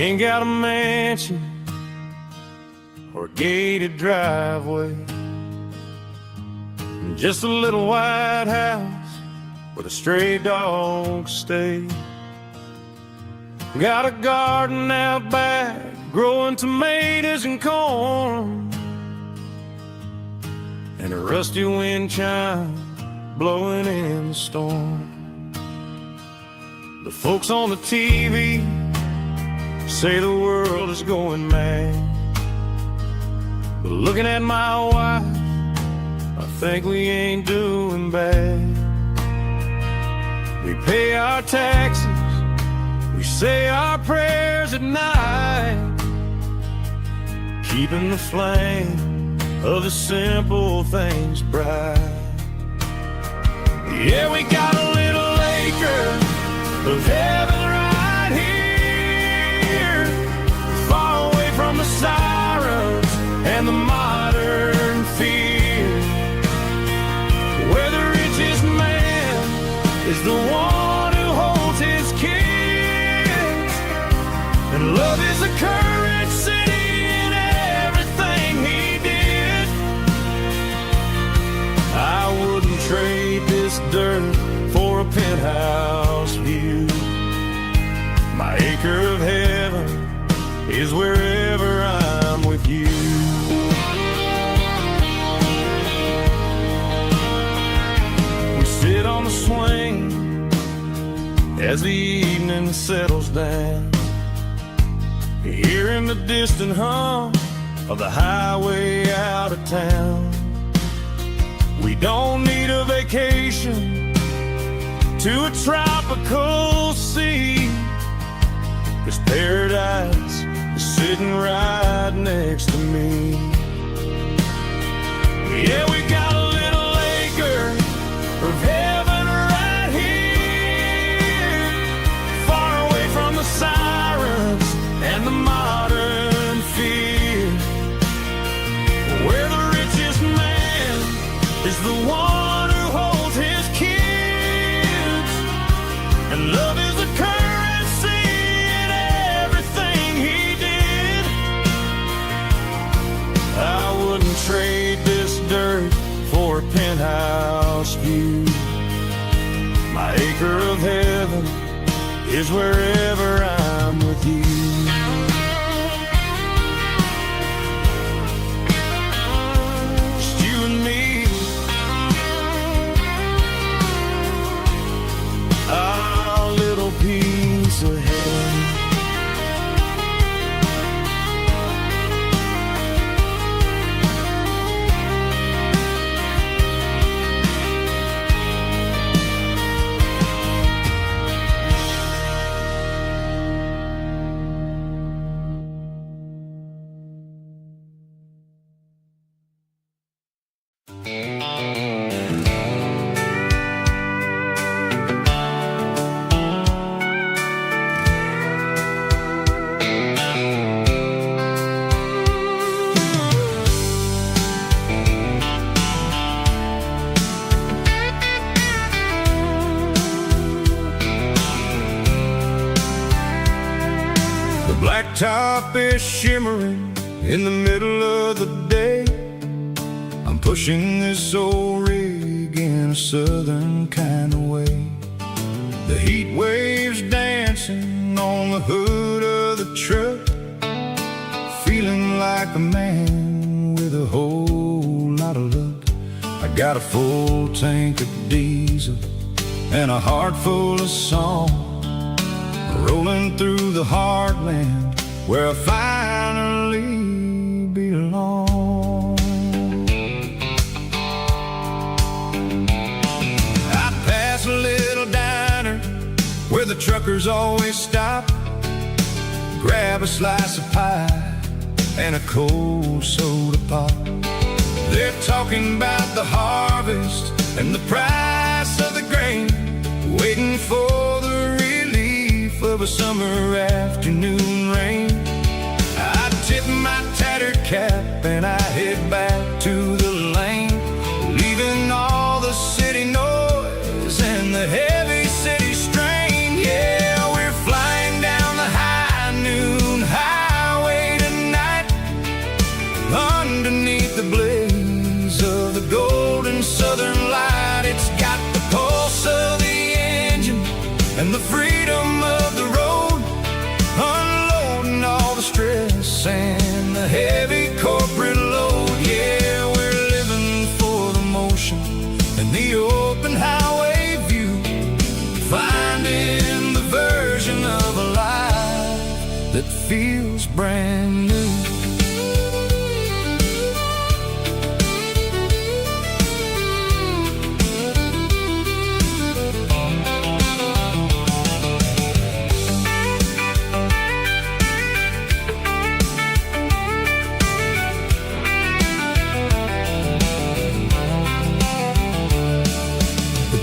Ain't got a mansion or a gated driveway, just a little white house where the stray dogs stay. Got a garden out back, growing tomatoes and corn, and a rusty wind chime blowing in the storm. The folks on the TV say the world is going mad, but looking at my wife, I think we ain't doing bad. We pay our taxes, we say our prayers at night, keeping the flame of the simple things bright. Yeah, we got a little acre of heaven right here, far away from the sirens and the modern fear, where the richest man is the one who holds his kids, and love is a currency in everything he did. I wouldn't trade this dirt for a penthouse view. My acre of heaven is wherever I'm with you. We sit on the swing as the evening settles down, hearing the distant hum of the highway out of town. We don't need a vacation to a tropical sea, 'cause paradise is sitting right next to me. Yeah, we got a little acre of heaven right here, far away from the sirens and the modern fear, where the richest man is the one who holds his kids, and love is a currency in everything he did. I wouldn't trade this dirt for a penthouse view. My acre of heaven is wherever I'm with you. Just you and me, our little piece of heaven. blacktop is shimmering in the middle of the day. I'm pushing this old rig in a southern kind of way. The heat waves dancing on the hood of the truck, feeling like a man with a whole lot of luck. I got a full tank of diesel and a heart full of song, rolling through the heartland where I finally belong. I pass a little diner where the truckers always stop, grab a slice of pie and a cold soda pop. They're talking about the harvest and the price of the grain, waiting for the relief of a summer afternoon rain. I tip my tattered cap and I head back to the lane, leaving all the city noise and the heavy city strain. Yeah, we're flying down the high noon highway tonight, underneath the blaze of the golden southern light. It's got the pulse of the engine and the freedom of the road, unloading all the stress and the heavy corporate load. Yeah, we're living for the motion and the open highway view, finding the version of a life that feels brand new.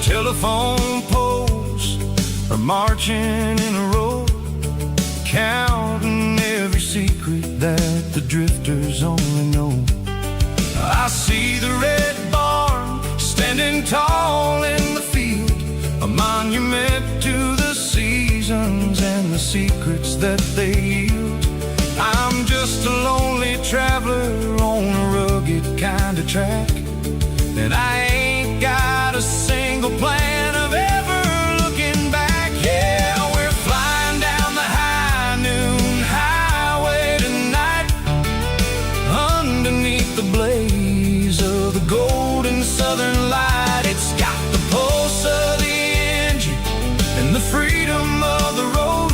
Telephone poles are marching in a row, counting every secret that the drifters only know. I see the red barn standing tall in the field, a monument to the seasons and the secrets that they yield. I'm just a lonely traveler on a rugged kind of track, and I ain't got a single plan of ever looking back. Yeah, we're flying down the high noon highway tonight, underneath the blaze of the golden southern light. It's got the pulse of the engine and the freedom of the road,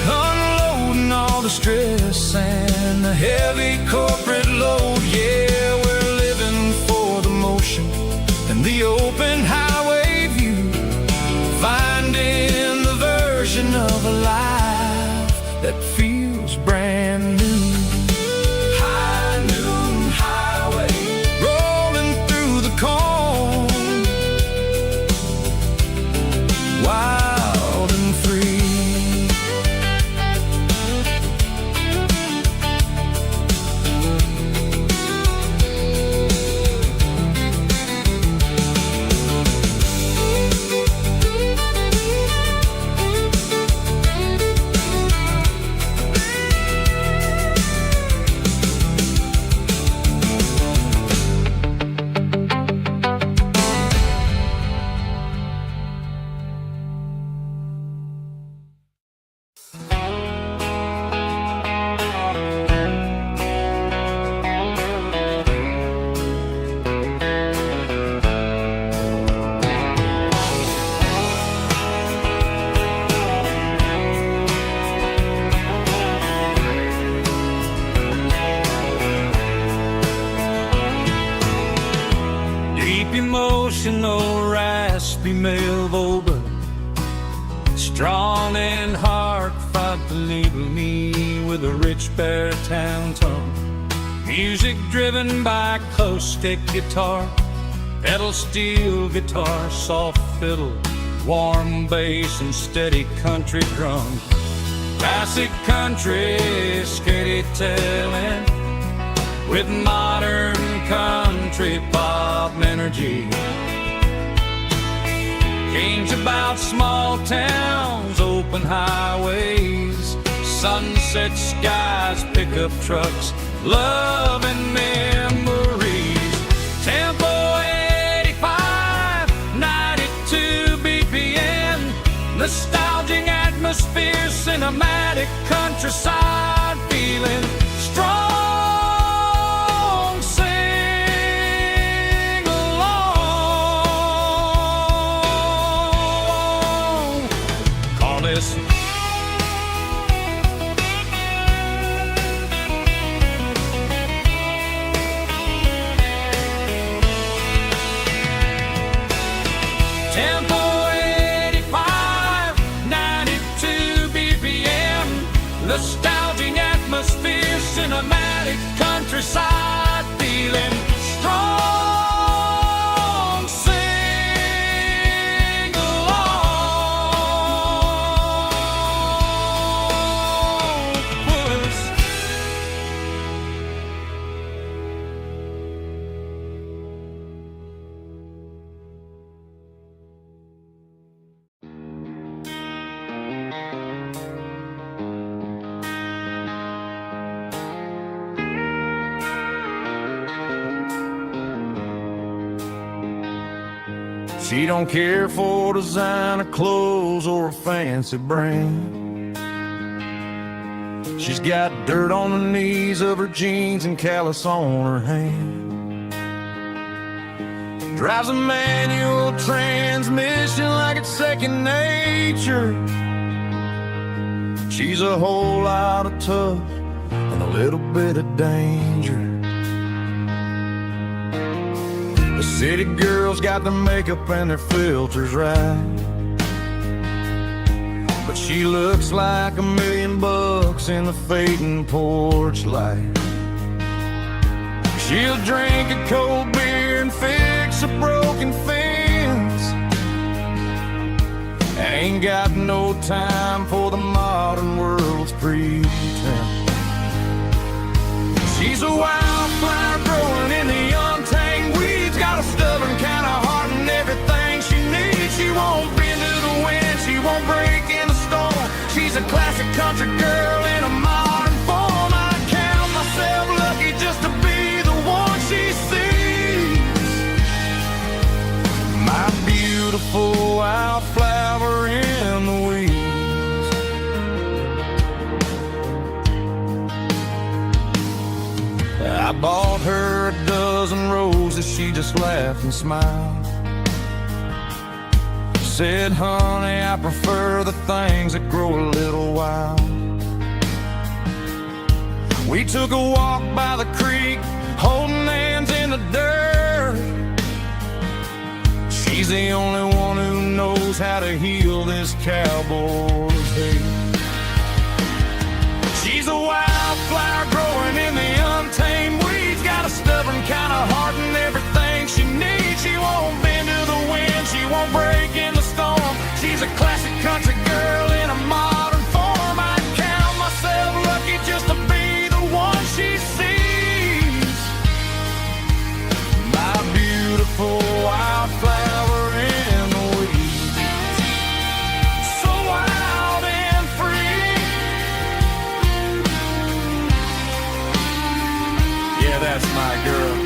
unloading all the stress and the heavy corporate load. Yeah, we're living for the motion and the open highway view, finding the version of a life that feels brand new. High noon highway, rolling through the corn, wild and free. Emotional, raspy male vocal, strong and heartfelt, leaving me with a rich baritone tone. Music driven by acoustic guitar, pedal steel guitar, soft fiddle, warm bass and steady country drum. Classic country storytelling with modern country pop energy. Games about small towns, open highways, sunset skies, pickup trucks, love and memories. Tempo 85, 92 BPM, nostalgic atmosphere, cinematic countryside feeling strong. Sing along. Call this Tempo 85, 92 BPM, nostalgic atmosphere, cinematic countryside feeling strong. Sing along. Puss. She don't care for designer clothes or a fancy brand. She's got dirt on the knees of her jeans and callus on her hand. Drives a manual transmission like it's second nature. She's a whole lot of tough and a little bit of danger. The city girls got their makeup and their filters right, but she looks like $1,000,000 in the fading porch light. She'll drink a cold beer and fix a broken fence. Ain't got no time for the modern world's pretense. She's a wildflower growing in the untamed weeds, got a stubborn kind of heart and everything she needs. She won't bend to the wind, she won't break in the storm. She's a classic country girl in a modern form. I count myself lucky just to be the one she sees. My beautiful wildflower in the weeds. I bought her a dozen roses, she just laughed and smiled. Said, honey, I prefer the things that grow a little wild. We took a walk by the creek, holding hands in the dirt. She's the only one who knows how to heal this cowboy's hate. She's a wildflower growing in the untamed weeds, got a stubborn kind of heart and everything she needs. She won't bend to the wind, she won't break in the storm. She's a classic country girl in a modern form. I count myself lucky just to be the one she sees. My beautiful wildflower in the weeds, so wild and free. Yeah, that's my girl.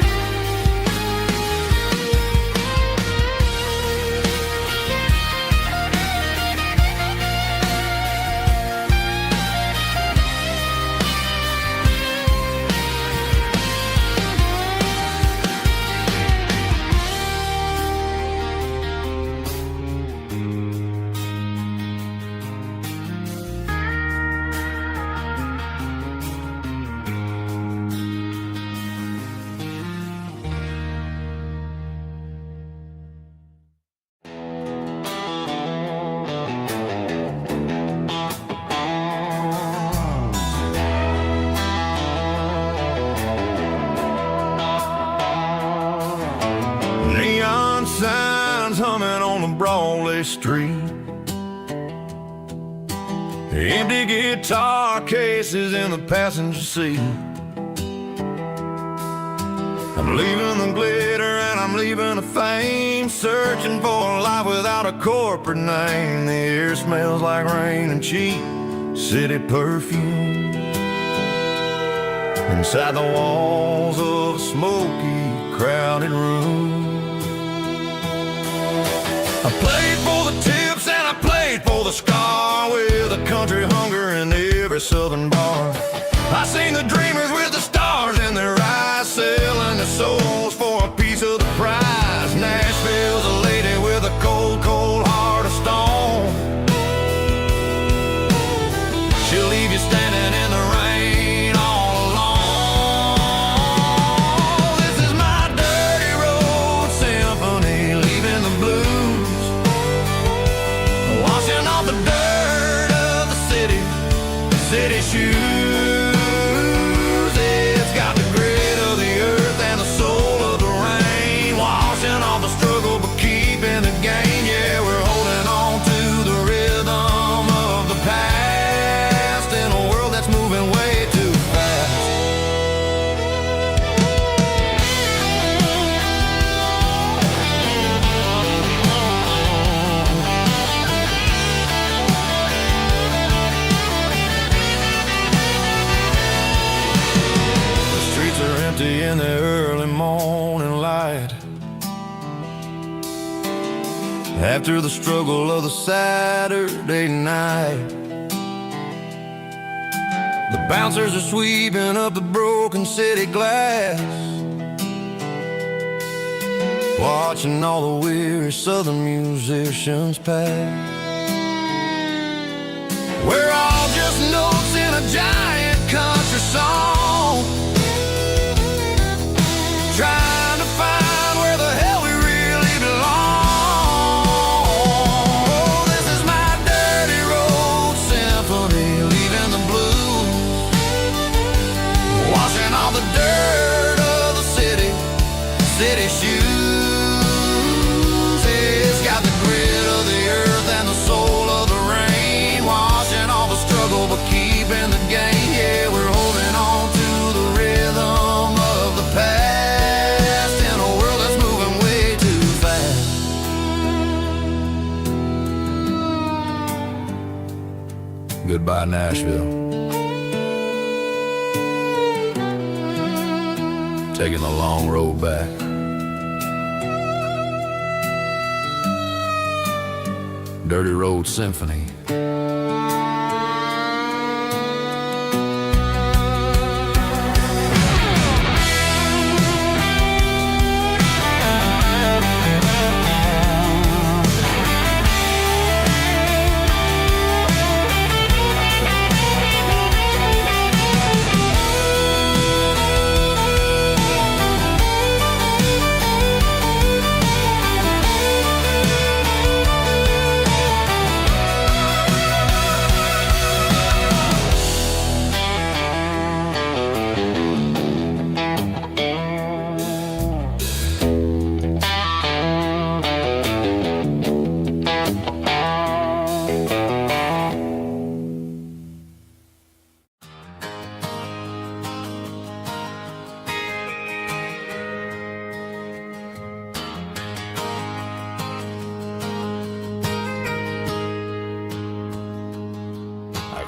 Neon signs humming on the Broadway street, empty guitar cases in the passenger seat. I'm leaving the glitter and I'm leaving the fame, searching for a life without a corporate name. The air smells like rain and cheap city perfume inside the walls of a smoky, crowded room. I played for the tips and I played for the scar, with a country hunger in every southern bar. I seen the dreamers with the stars in their eyes, selling their souls for a piece of the prize. Nashville's a lady with a cold, cold heart of stone. She'll leave you standing in the rain all alone. This is my dirty road symphony, leaving the blues, washing off the dirt of the city shoes. It's got the grit of the earth and the soul of the rain, washing off the struggle but keeping the gain. Yeah, we're holding on to the rhythm of the past in a world that's moving way too fast. The streets are empty in the early morning light, after the struggle of the Saturday night. The bouncers are sweeping up the broken city glass, watching all the weary southern musicians pass. We're all just notes in a giant country song, trying to find where the hell we really belong. Oh, this is my dirty road symphony, leaving the blues, washing all the dirt of the city shoes. It's got the grit of the earth and the soul of the rain, washing all the struggle but keeping the gain. Yeah, we're holding on to the rhythm of the past in a world that's moving way too fast. Goodbye, Nashville. Taking the long road back. Dirty Road Symphony.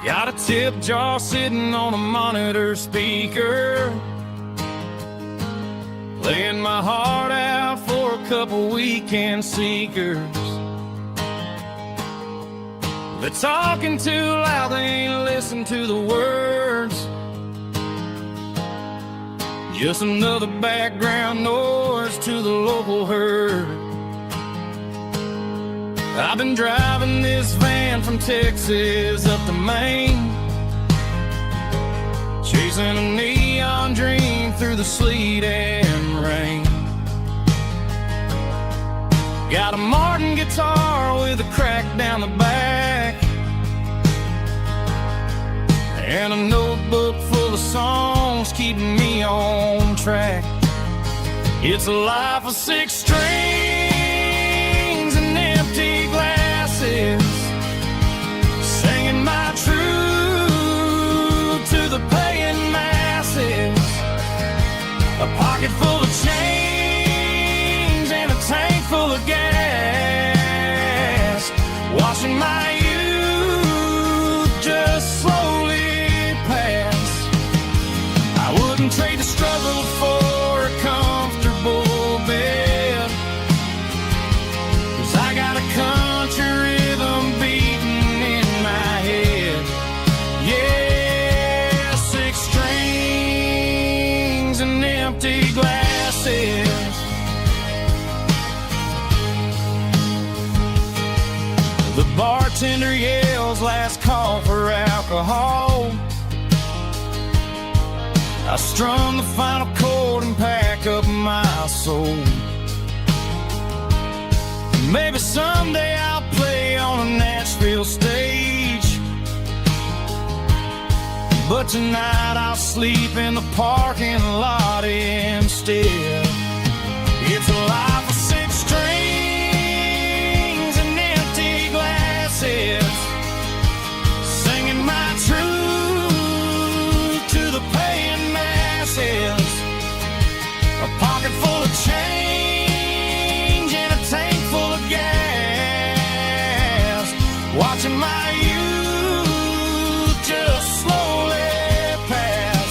Got a tip jar sitting on a monitor speaker, laying my heart out for a couple weekend seekers. They're talking too loud, they ain't listen to the words. Just another background noise to the local herd. I've been driving this van from Texas up to Maine, chasing a neon dream through the sleet and rain. Got a Martin guitar with a crack down the back, and a notebook full of songs keeping me on track. It's a life of 6 strings and empty glasses, singing my truth to the paying masses. A pocket full of change and a tank full of gas, watching my youth just empty glasses. The bartender yells last call for alcohol. I strum the final chord and pack up my soul. Maybe someday I'll play on a Nashville stage, but tonight I'll sleep in the parking lot instead. It's a life of six strings and empty glasses, singing my truth to the paying masses. A pocket full of change and a tank full of gas, watching my youth just slowly pass.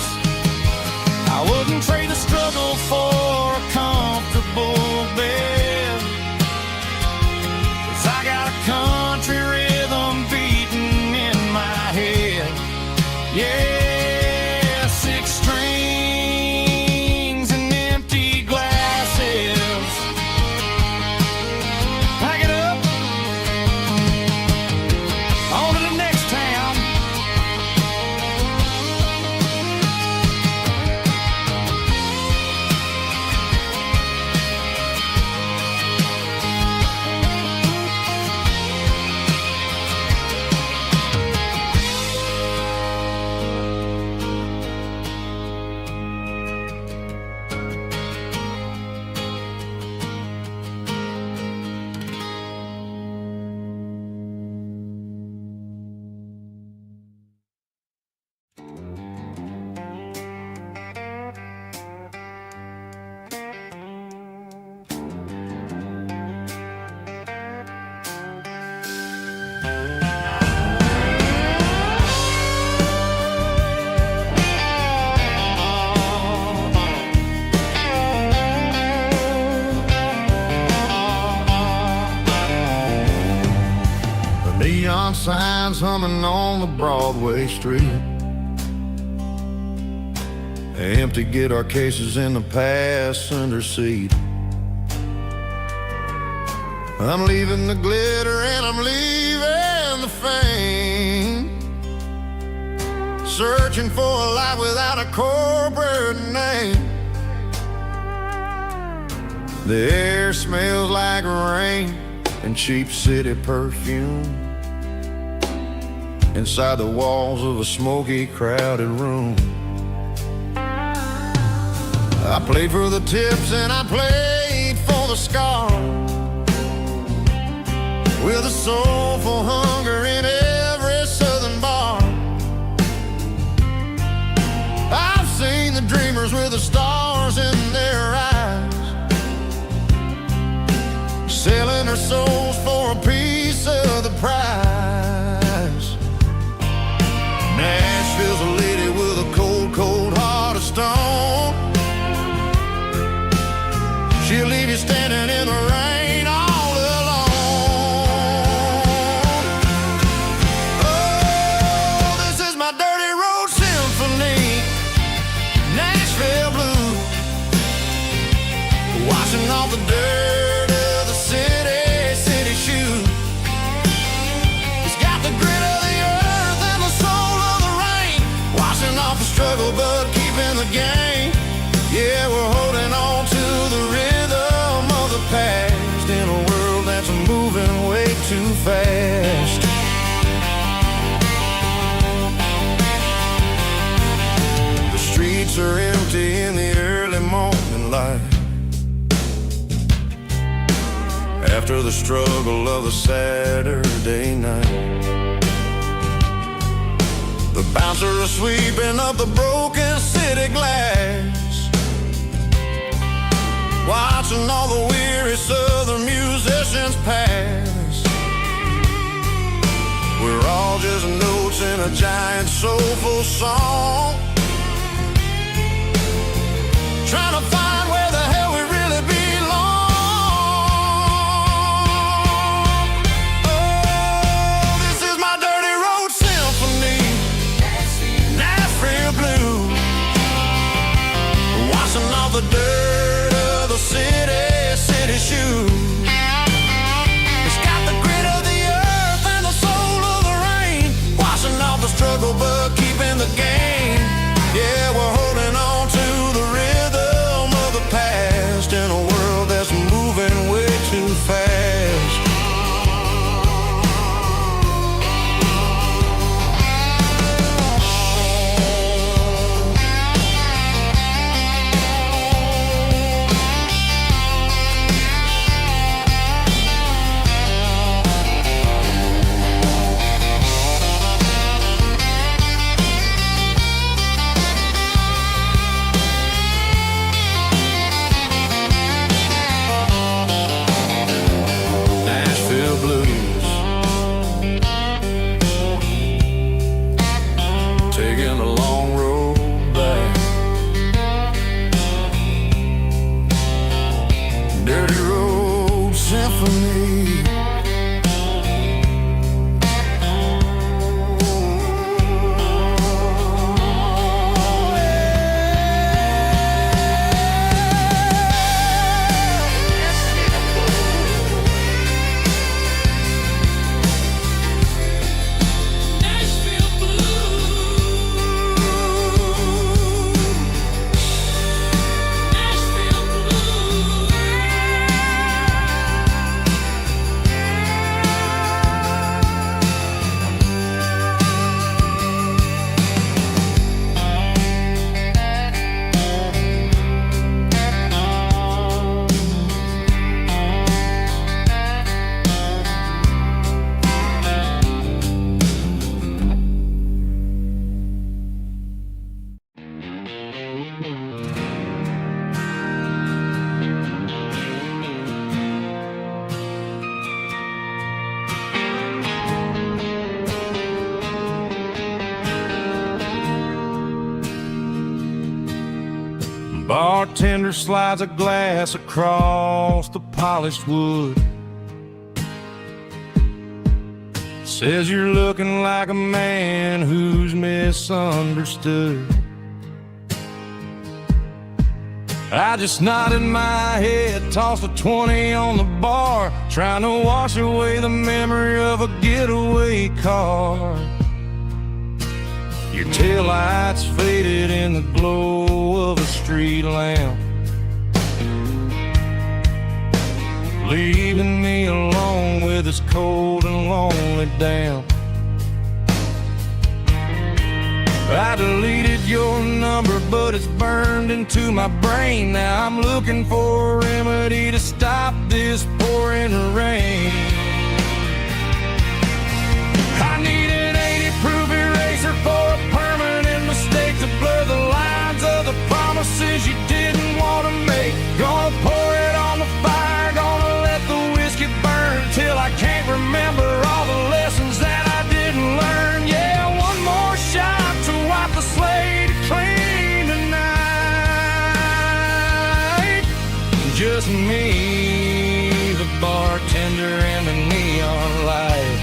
I wouldn't trade the struggle for a comfortable bed, 'cause I got a country rhythm beating in my head. Yeah, six strings and empty glasses. Pack it up, on to the next town. Neon signs humming on the Broadway street, empty guitar cases in the passenger seat. I'm leaving the glitter and I'm leaving the fame, searching for a life without a corporate name. The air smells like rain and cheap city perfume inside the walls of a smoky, crowded room. I played for the tips and I played for the scars, with a soulful hunger in every southern bar. I've seen the dreamers with the stars in their eyes, selling their souls for a piece of the prize. Nashville's a lady with a cold, cold heart of stone. She'll leave you standing in the rain all alone. Oh, this is my dirty road symphony, Nashville blues, washing off the dirt of the city shoes. It's got the grit of the earth and the soul of the rain, washing off the struggle but keeping the game. Yeah, we're holding on to the rhythm of the past in a world that's moving way too fast. The streets are empty in the early morning light, after the struggle of the Saturday night. The bouncer is sweeping up the broken city glass, watching all the weary southern musicians pass. We're all just notes in a giant soulful song, trying to find where the hell we really belong. Oh, this is my dirty road symphony, Nashville blues, washing off the Bartender slides a glass across the polished wood. Says you're looking like a man who's misunderstood. I just nodded my head, tossed a 20 on the bar, trying to wash away the memory of a getaway car. Your taillights faded in the glow of a street lamp, leaving me alone with this cold and lonely damp. I deleted your number, but it's burned into my brain. Now I'm looking for a remedy to stop this pouring rain. I need an 80-proof eraser for a permanent mistake, to blur the lines of the promises you didn't want to make. Gonna pour it on the fire, gonna let the whiskey burn till I can't remember all the lessons that I didn't learn. Yeah, one more shot to wipe the slate clean tonight. Just me, the bartender, and the neon light.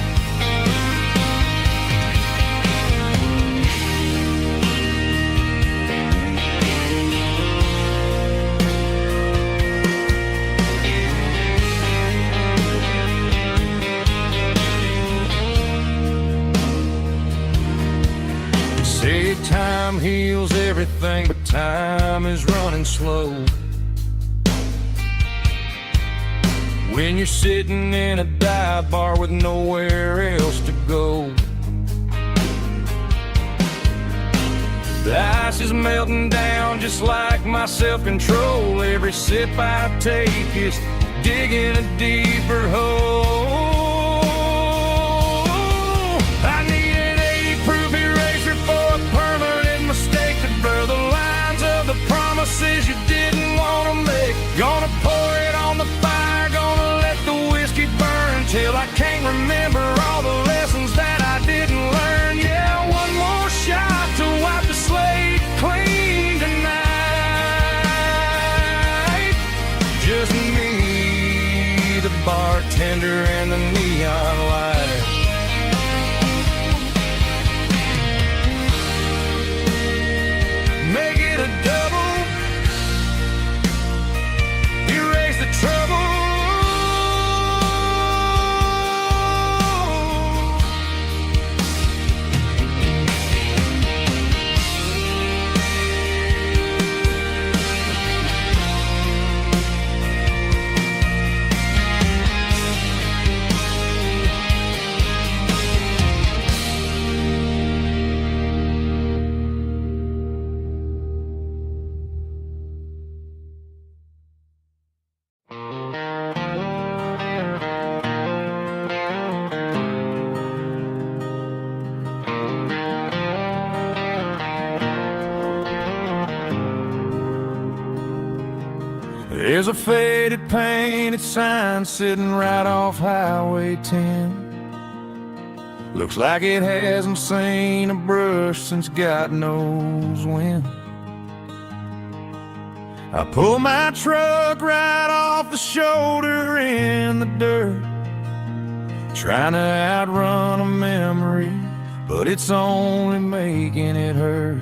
Say time heals everything, but time is running slow. When you're sitting in a dive bar with nowhere else to go, the ice is melting down just like my self-control. Every sip I take is digging a deeper hole. I need an 80-proof eraser for a permanent mistake, to blur the lines of the promises you didn't want to make. Gonna pour it on the fire, gonna let the whiskey burn till I can't remember all the lessons that I didn't learn. Yeah, one more shot to wipe the slate clean tonight. Just me, the bartender, and the neon light. Make it a double, erase the trouble. There's a faded painted sign sitting right off Highway 10. Looks like it hasn't seen a brush since God knows when. I pull my truck right off the shoulder in the dirt, trying to outrun a memory, but it's only making it hurt.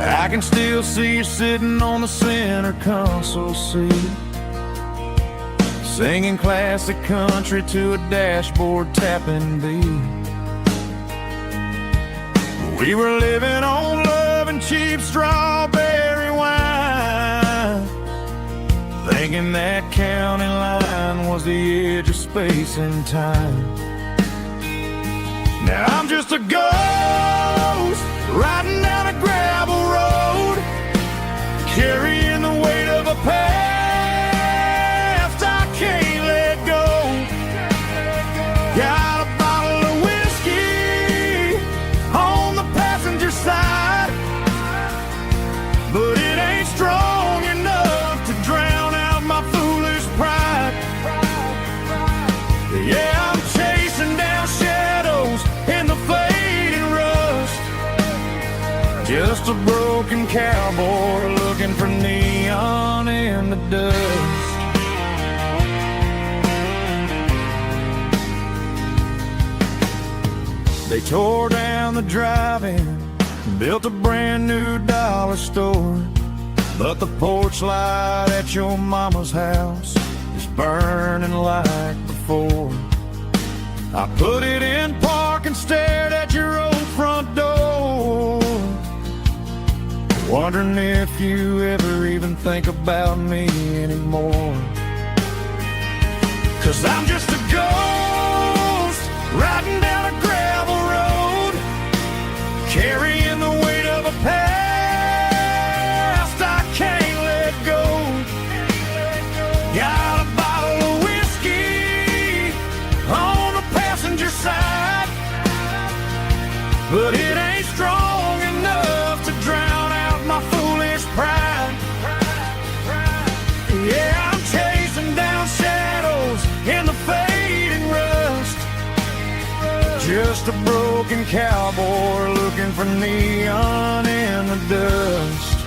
I can still see you sitting on the center console seat, singing classic country to a dashboard tapping beat. We were living on love and cheap strawberry wine, thinking that county line was the edge of space and time. Now I'm just a ghost riding down a gravel road, carrying the weight of a past I can't let go. Got a bottle of whiskey on the passenger side, but it ain't strong enough to drown out my foolish pride. Yeah, I'm chasing down shadows in the fading rust, Just a broken cowboy looking for neon in the dust. They tore down the drive-in, built a brand new dollar store, but the porch light at your mama's house is burning like before. I put it in park and stared at your old front door, wondering if you ever even think about me anymore. 'Cause I'm just a ghost riding down a gravel road, carrying the weight of a past I can't let go. Got a bottle of whiskey on the passenger side, but it ain't strong enough to drown out my foolish pride. Yeah, I'm chasing down shadows in the fading rust, just a broken cowboy looking for neon in the dust.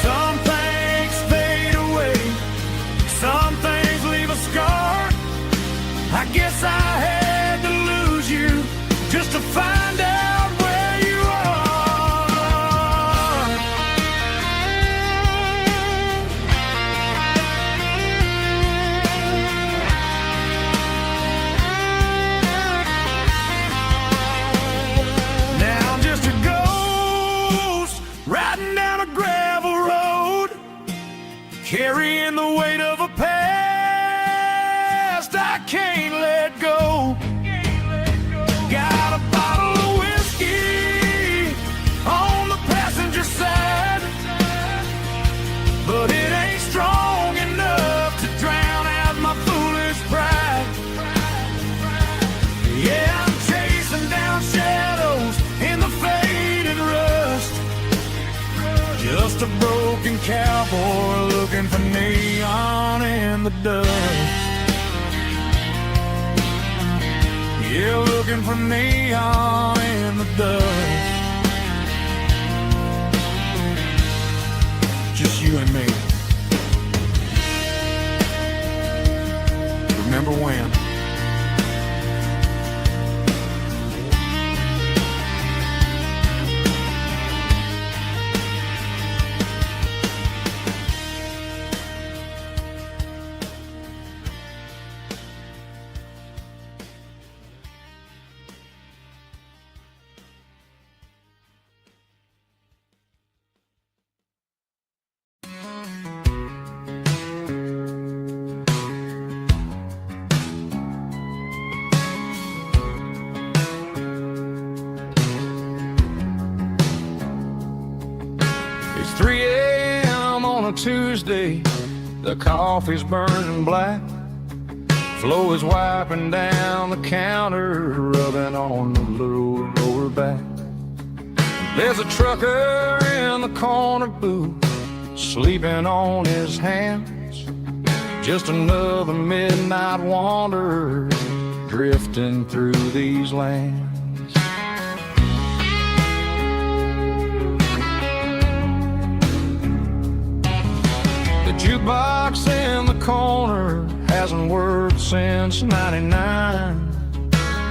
Some things fade away, some things leave a scar. I guess I had to lose you just to find out where you are. Now I'm just a ghost riding down a gravel road, carrying the weight of a past I can't let go. Got a bottle of whiskey on the passenger side, but it ain't strong enough to drown out my foolish pride. Yeah, I'm chasing down shadows in the faded rust, just a broken cowboy looking for neon in the dust. Yeah, looking for neon in the dust. Just you and me. Remember when? It's 3 a.m. on a Tuesday, the coffee's burning black. Flo is wiping down the counter, rubbing on the lower back. There's a trucker in the corner booth, sleeping on his hands. Just another midnight wanderer, drifting through these lands. The jukebox in the corner hasn't worked since '99,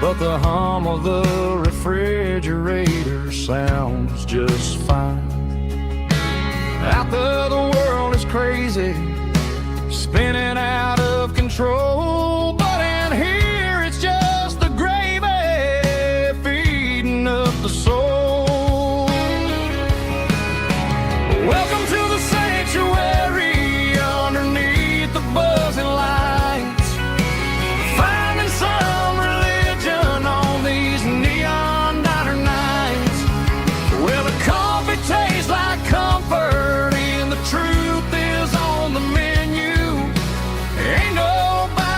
but the hum of the refrigerator sounds just fine. Out there the world is crazy, spinning out of control, but in here it's just the gravy feeding up the soul. Welcome to the sanctuary underneath the buzzing lights, finding some religion on these neon diner nights, where the coffee tastes like comfort and the truth is on the menu. Ain't nobody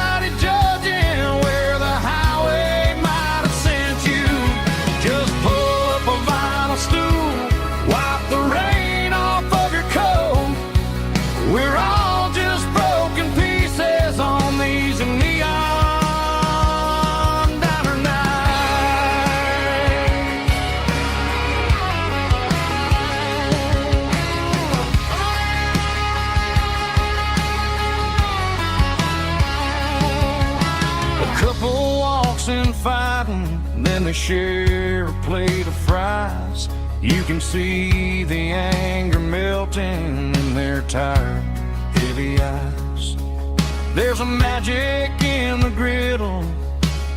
then they share a plate of fries. You can see the anger melting in their tired, heavy eyes. There's a magic in the griddle,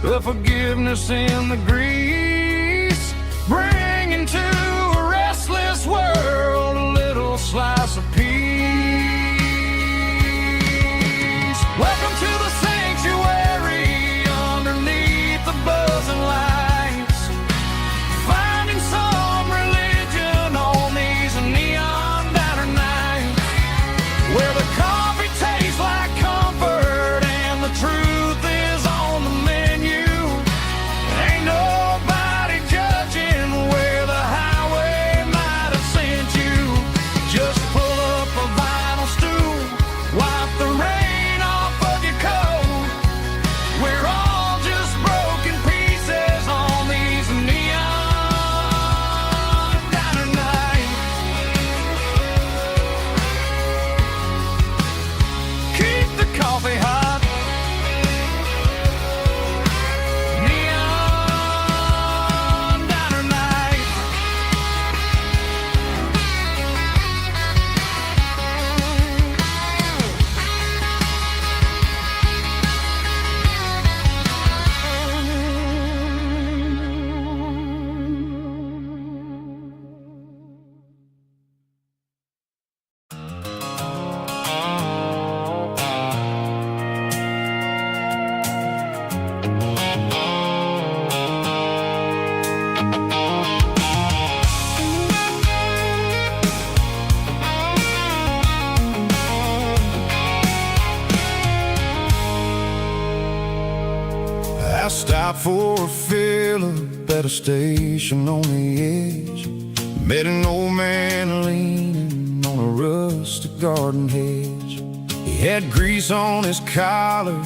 a forgiveness in the grease, bringing to a restless world a little slice of peace. Welcome to the sanctuary underneath the buzzing lights, finding some religion on these neon diner nights, where the coffee tastes like comfort and the truth is on the menu. Ain't nobody judging where the highway might have sent you. Just pull up a vinyl stool, wipe the rain off of your coat. We're all just broken pieces on these neon diner nights. Keep the coffee hot. Neon diner night. I stopped for a fill-up at a station on the edge. Met an old man leaning on a rustic garden hedge. He had grease on his collar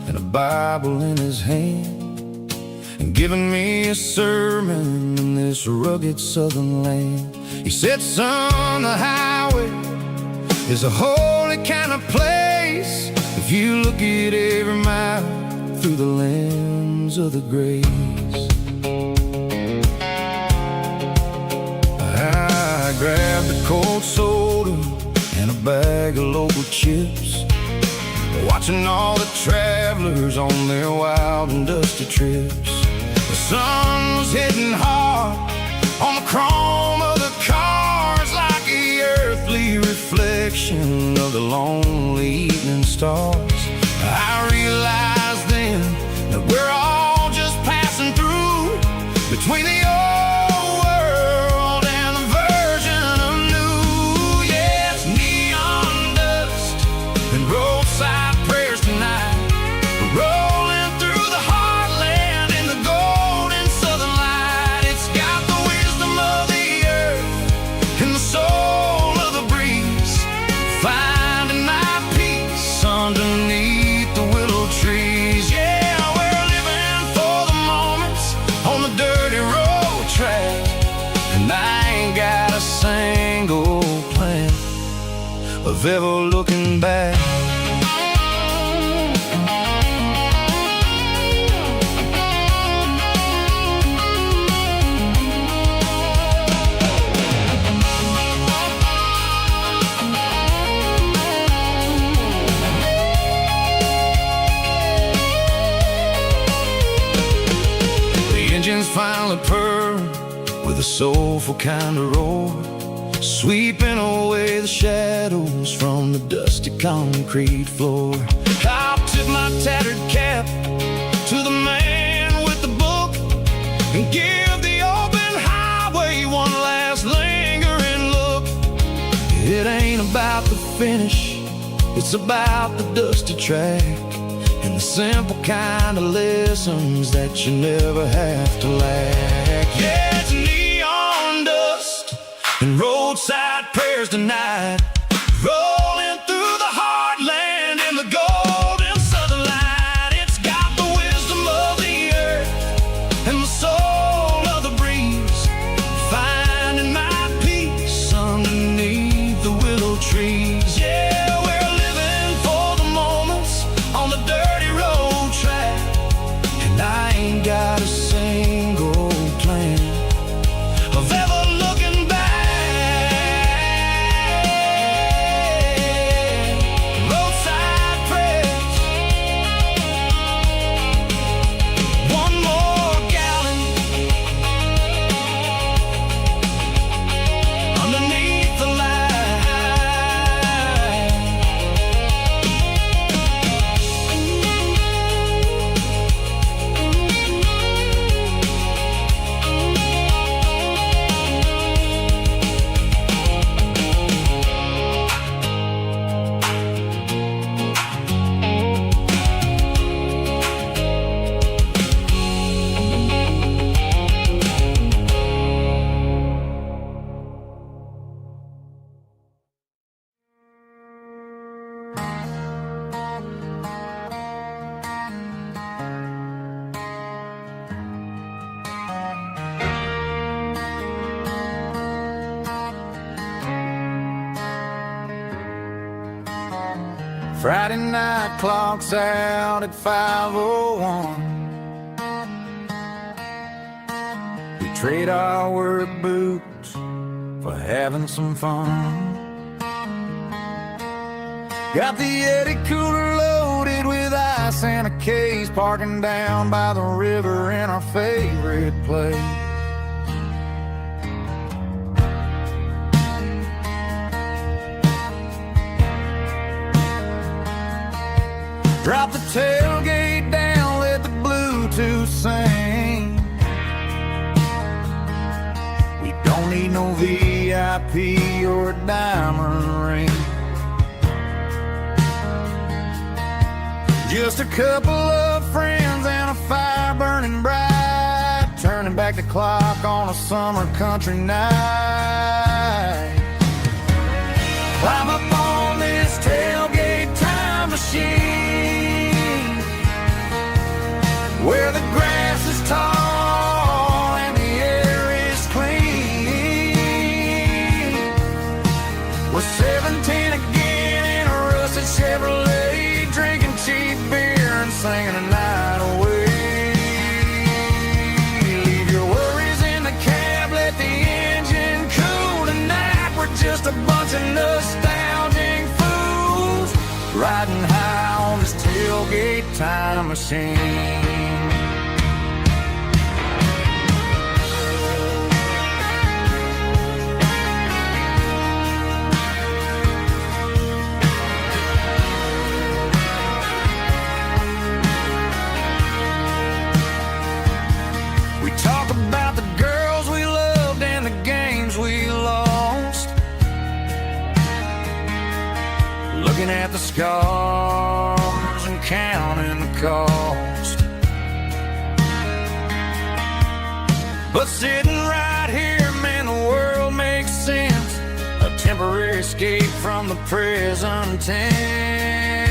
and a Bible in his hand, and giving me a sermon in this rugged southern land. He said, son, the highway is a holy kind of place if you look at every mile through the lens of the grace. I grabbed a cold soda and a bag of local chips, watching all the travelers on their wild and dusty trips. The sun was hitting hard on the chrome of the cars, like the earthly reflection of the lonely evening stars. I realized then that we're all just passing through between the old world and the version of new. Yes, neon dust and roadside prayers tonight, rolling through the heartland in the golden southern light. It's got the wisdom of the earth and the soul of the breeze, finding my peace underneath the willow trees. Yeah, we're living for the moments on the dirty road track, and I ain't got a single plan of ever looking back. Engines finally purr with a soulful kind of roar, sweeping away the shadows from the dusty concrete floor. I'll tip my tattered cap to the man with the book and give the open highway one last lingering look. It ain't about the finish, it's about the dusty track and the simple kind of lessons that you never have to lack. Yeah, it's neon dust and roadside prayers tonight, rolling through the heartland in the golden southern light. It's got the wisdom of the earth and the soul of the breeze, finding my peace underneath the willow trees. Yeah, we're living for the moments on the dirty road track, and I ain't got a single Friday night clocks out at 5:01. We trade our work boots for having some fun. Got the Yeti cooler loaded with ice and a case, parking down by the river in our favorite place. Drop the tailgate down, let the Bluetooth sing. We don't need no VIP or a diamond ring. Just a couple of friends and a fire burning bright, turning back the clock on a summer country night. Climb up on this tailgate time machine, where the grass is tall and the air is clean. We're 17 again in a rusted Chevrolet, drinking cheap beer and singing the night away. Leave your worries in the cab, let the engine cool tonight. We're just a bunch of nostalgic fools, riding high on this tailgate time machine. Talk about the girls we loved and the games we lost, looking at the scars and counting the cost. But sitting right here, man, the world makes sense, a temporary escape from the present tense.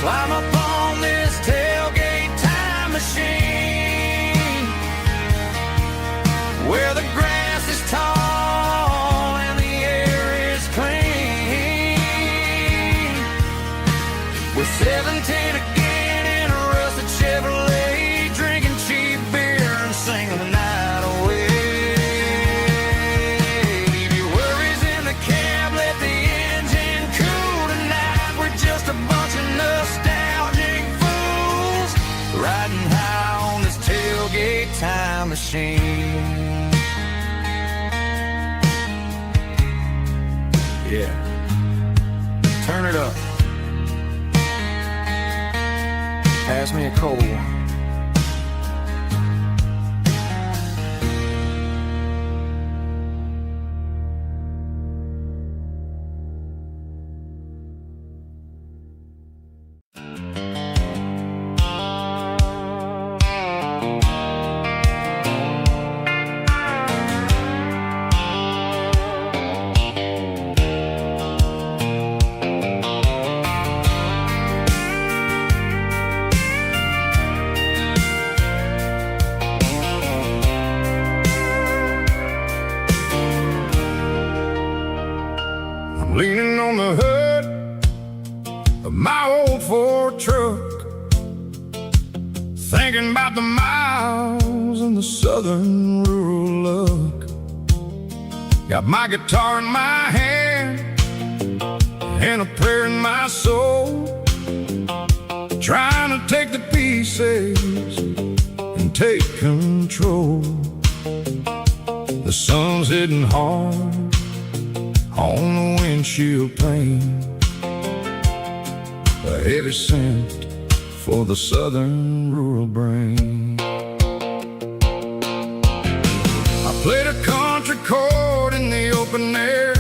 Climb up on this tailgate time machine, where the grass is tall and the air is clean. We're 17 again in a rusted Chevrolet, drinking cheap beer and singing the night away. Leave your worries in the cab, let the engine cool tonight. We're just a bunch of nostalgic fools, riding high on this tailgate time machine. Yeah, turn it up. Pass me a cold one. Leaning on the hood of my old Ford truck, thinking about the miles and the southern rural look. Got my guitar in my hand and a prayer in my soul, trying to take the pieces and take control. The sun's hitting hard on the windshield pane, a heavy scent for the southern rural brain. I played a country chord in the open air,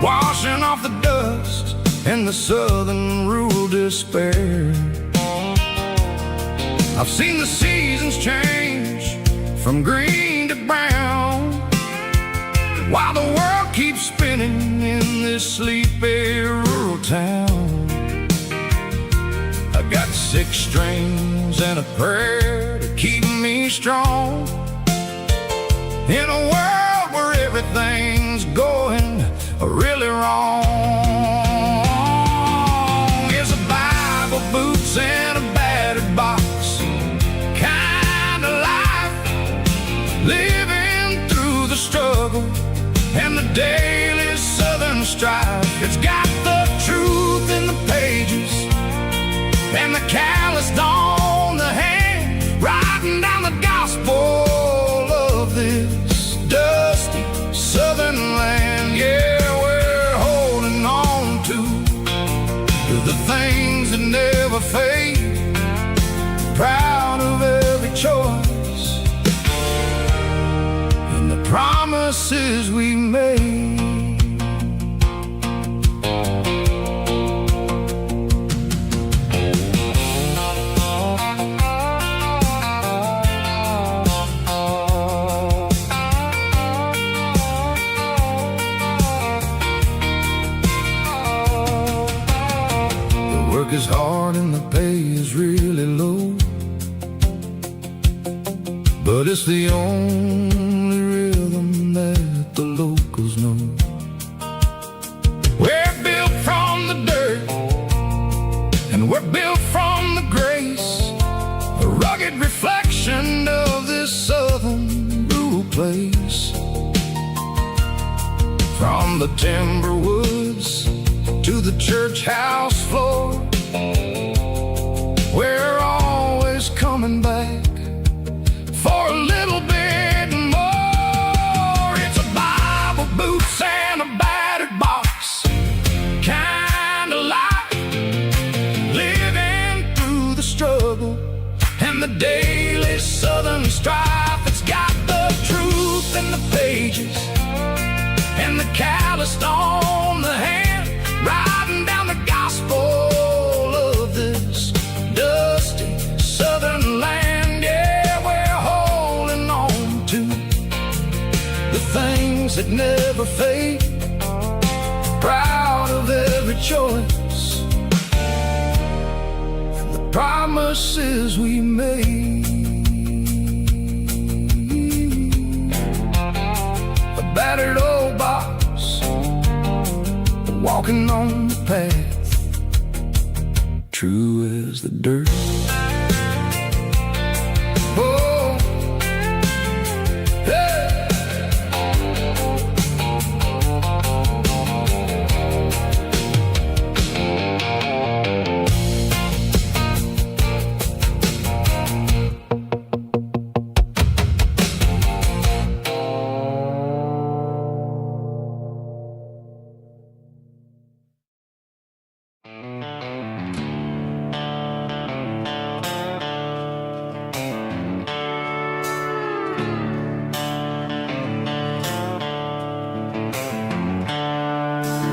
washing off the dust and the southern rural despair. I've seen the seasons change from green to brown, while the world keeps spinning in this sleepy rural town. I got 6 strings and a prayer to keep me strong, in a world where everything's going really wrong. daily southern strife. It's got the truth in the pages and the calloused on the hand, writing down the gospel of this dusty southern land. Yeah, we're holding on to the things that never fade, proud of every choice and the promises we made. Is hard and the pay is really low, but it's the only rhythm that the locals know. We're built from the dirt and we're built from the grace, a rugged reflection of this southern rural place. From the timber woods to the church house floor, we're always coming back for a little bit more. It's a Bible, boots, and a battered box kind of life, living through the struggle and the daily southern strife. It's got the truth in the pages and the calloused on the hand, writing down the gospel of this dusty southern land. Yeah, we're holding on to the things that never fade, proud of every choice and the promises we made. A battered old box, walking on the path, true as the dirt. Oh, hey.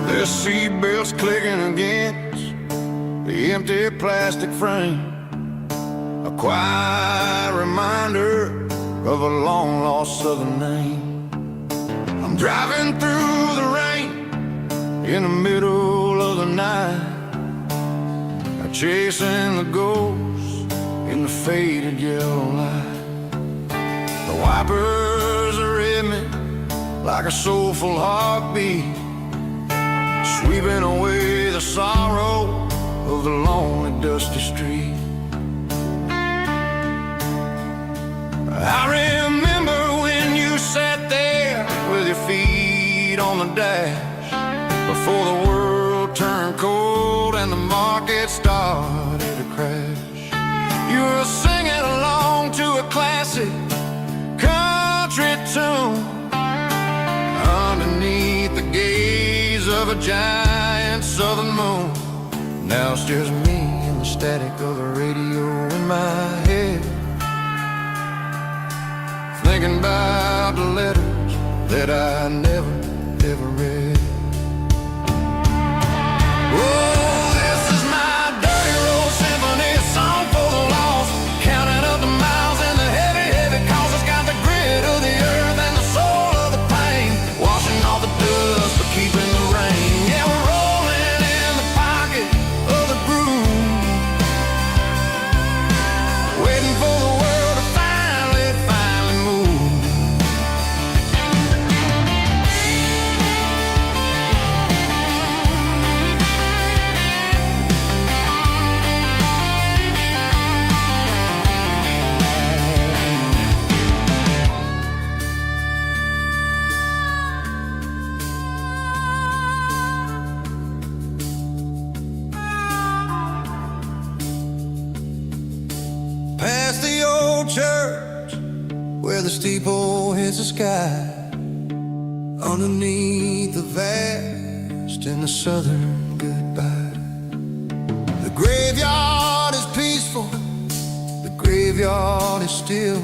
The seatbelt's clicking against the empty plastic frame, a quiet reminder of a long-lost southern name. I'm driving through the rain in the middle of the night, chasing the ghosts in the faded yellow light. The wipers are in me like a soulful heartbeat, sweeping away the sorrow of the lonely, dusty street. I remember when you sat there with your feet on the dash, before the world turned cold and the market started to crash. You were singing along to a classic country tune underneath the gaze of a giant southern moon. Now it's just me and the static of the radio in my head, thinking about the letters that I never, ever read. Oh, this is my dirty road symphony, song for the lost, counting up the miles and the heavy, heavy calls. It's got the grit of the earth and the soul of the pain, washing off the dust but keeping the rain. Yeah, we're rolling in the pocket of the groove, waiting for the world to finally move. old church where the steeple hits the sky, underneath the vast in the southern goodbye. The graveyard is peaceful, the graveyard is still,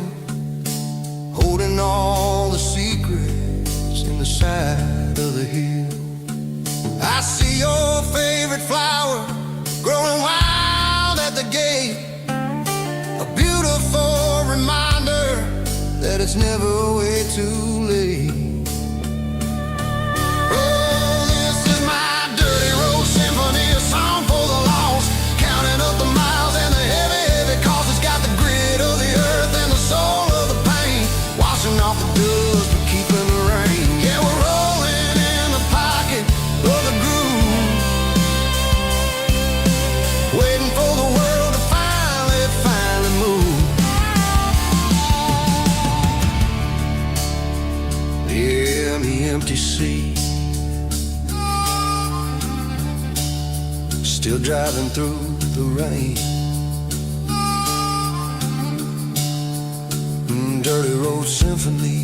holding all the secrets in the side of the hill. I see your favorite flower growing wild at the gate, a beautiful reminder that it's never way too late. Oh, this is my dirty road symphony, a song for the lost, counting up the miles and the heavy, heavy cost. It's got the grit of the earth and the soul of the pain, washing off the dust but keeping the rain. Yeah, we're rolling in the pocket of the groove, waiting for the world to finally move. Yeah, the empty sea, still driving through the rain. Dirty road symphony.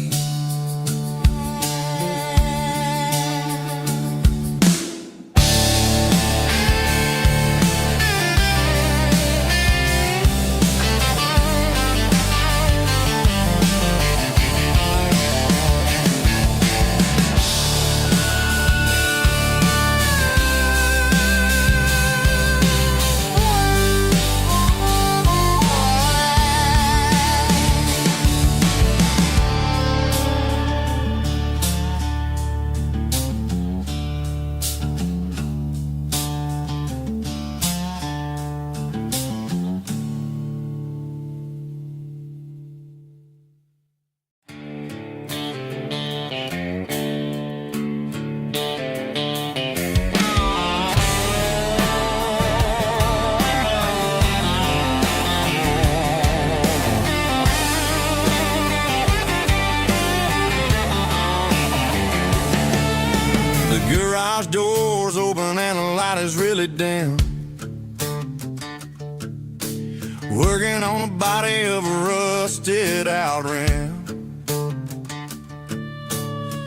Garage doors open and the light is really dim, working on the body of a rusted out rim,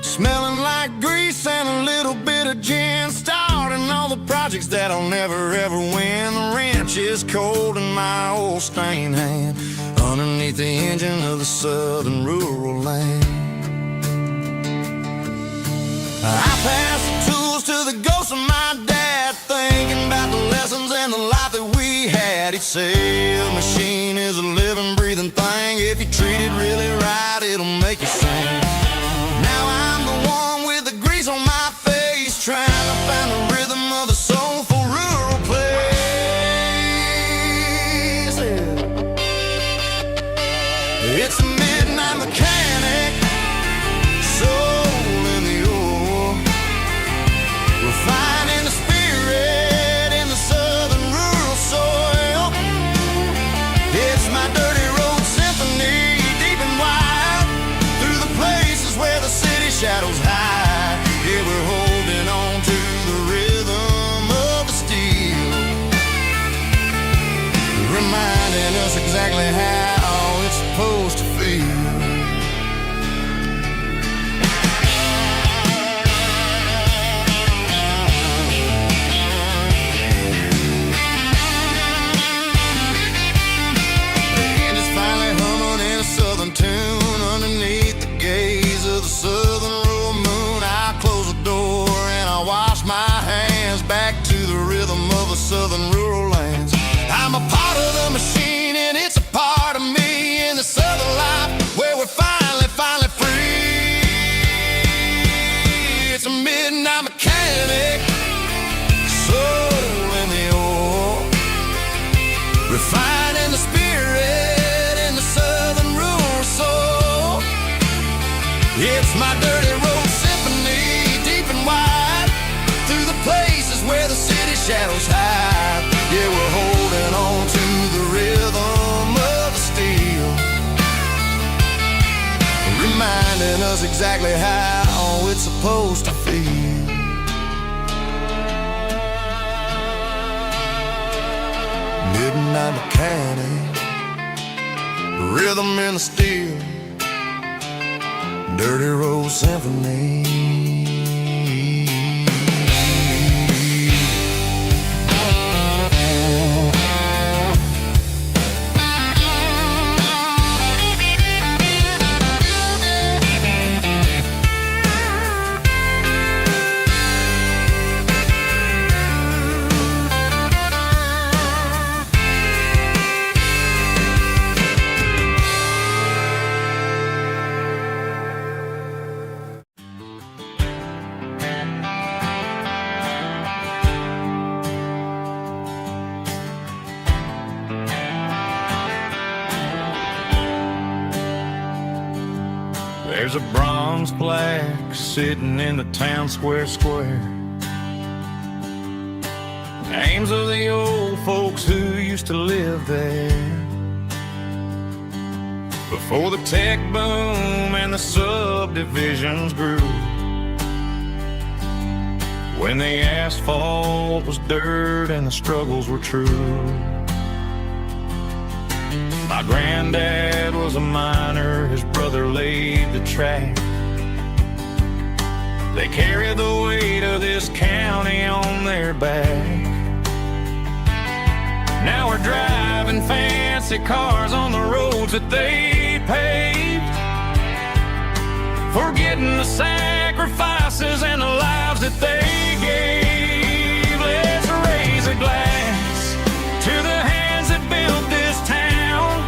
smelling like grease and a little bit of gin, starting all the projects that'll never ever win. The wrench is cold in my old stained hand, underneath the engine of the southern rural land. I pass the tools to the ghost of my dad, thinking about the lessons and the life that we had. He'd say a machine is a living, breathing thing. If you treat it really right, it'll make you sing. Now I'm the one with the grease on my face, trying to find the rhythm of the soulful rural place. It's a midnight mechanic, soul in the ore, refining the spirit in the southern rural soil. It's my dirty road symphony, deep and wide, through the places where the city shadows hide. Yeah, we're holding on to the rhythm of the steel, reminding us exactly how it's supposed to feel. Tune underneath the gaze of the southern rural moon. I close the door and I wash my hands, back to the rhythm of the southern rural lands. I'm a part of the machine and it's a part of me, in the southern life where we're finally free. It's a midnight mechanic, soul in the ore, refining the spirit in the southern rural soul. It's my dirty road symphony, deep and wide, through the places where the city shadows hide. Yeah, we're holding on to the rhythm of the steel, reminding us exactly how it's supposed to feel. Midnight mechanic, rhythm in the steel, dirty road symphony. There's a bronze plaque sitting in the town square. Names of the old folks who used to live there before the tech boom and the subdivisions grew, when the asphalt was dirt and the struggles were true. My granddad was a miner, his brother laid the track. They carried the weight of this county on their back. Now we're driving fancy cars on the roads that they paved, forgetting the sacrifices and the lives that they gave. Let's raise a glass to the hands that built this town,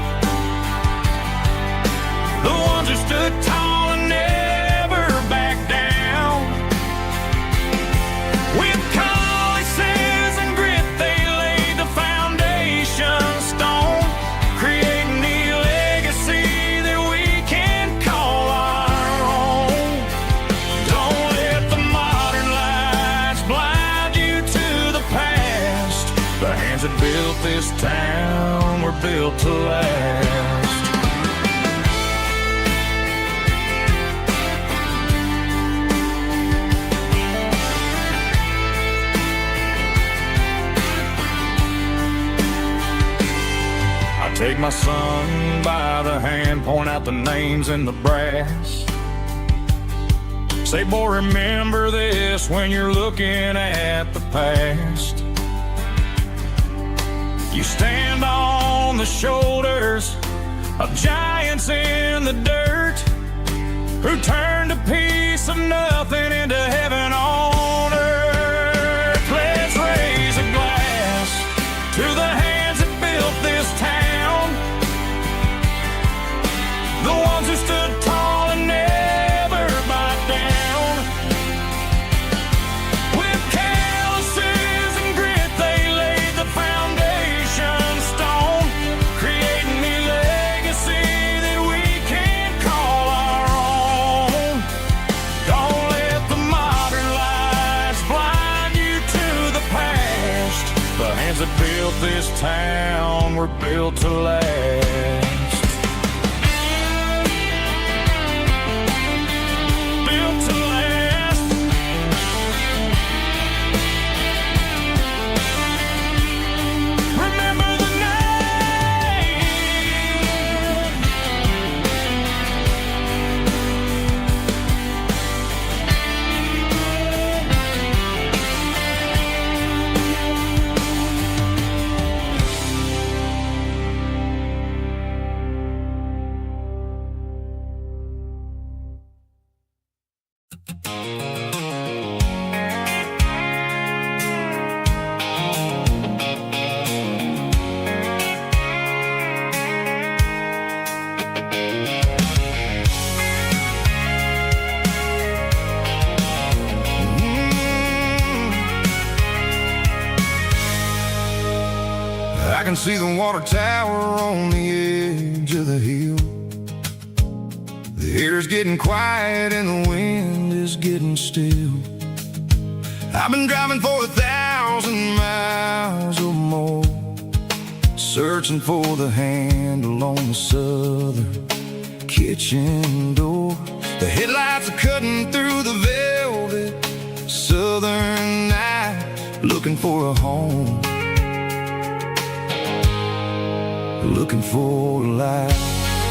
the ones who stood tall and never backed down. With calluses and grit, they laid the foundation stone, creating the legacy that we can call our own. Don't let the modern lights blind you to the past. The hands that built this town were built to last. Take my son by the hand, point out the names in the brass. Say, boy, remember this when you're looking at the past. You stand on the shoulders of giants in the dirt, who turned a piece of nothing into heaven on earth. Let's raise a glass to the hands that built this town, the ones who stood tall and never backed down. With calluses and grit, they laid the foundation stone, creating the legacy that we can call our own. Don't let the modern lights blind you to the past. The hands that built this town were built to last. I can see the water tower on the edge of the hill. The air's getting quiet and the wind is getting still. I've been driving for 1,000 miles or more, searching for the handle on the southern kitchen door. The headlights are cutting through the velvet southern night, looking for a home, looking for a life.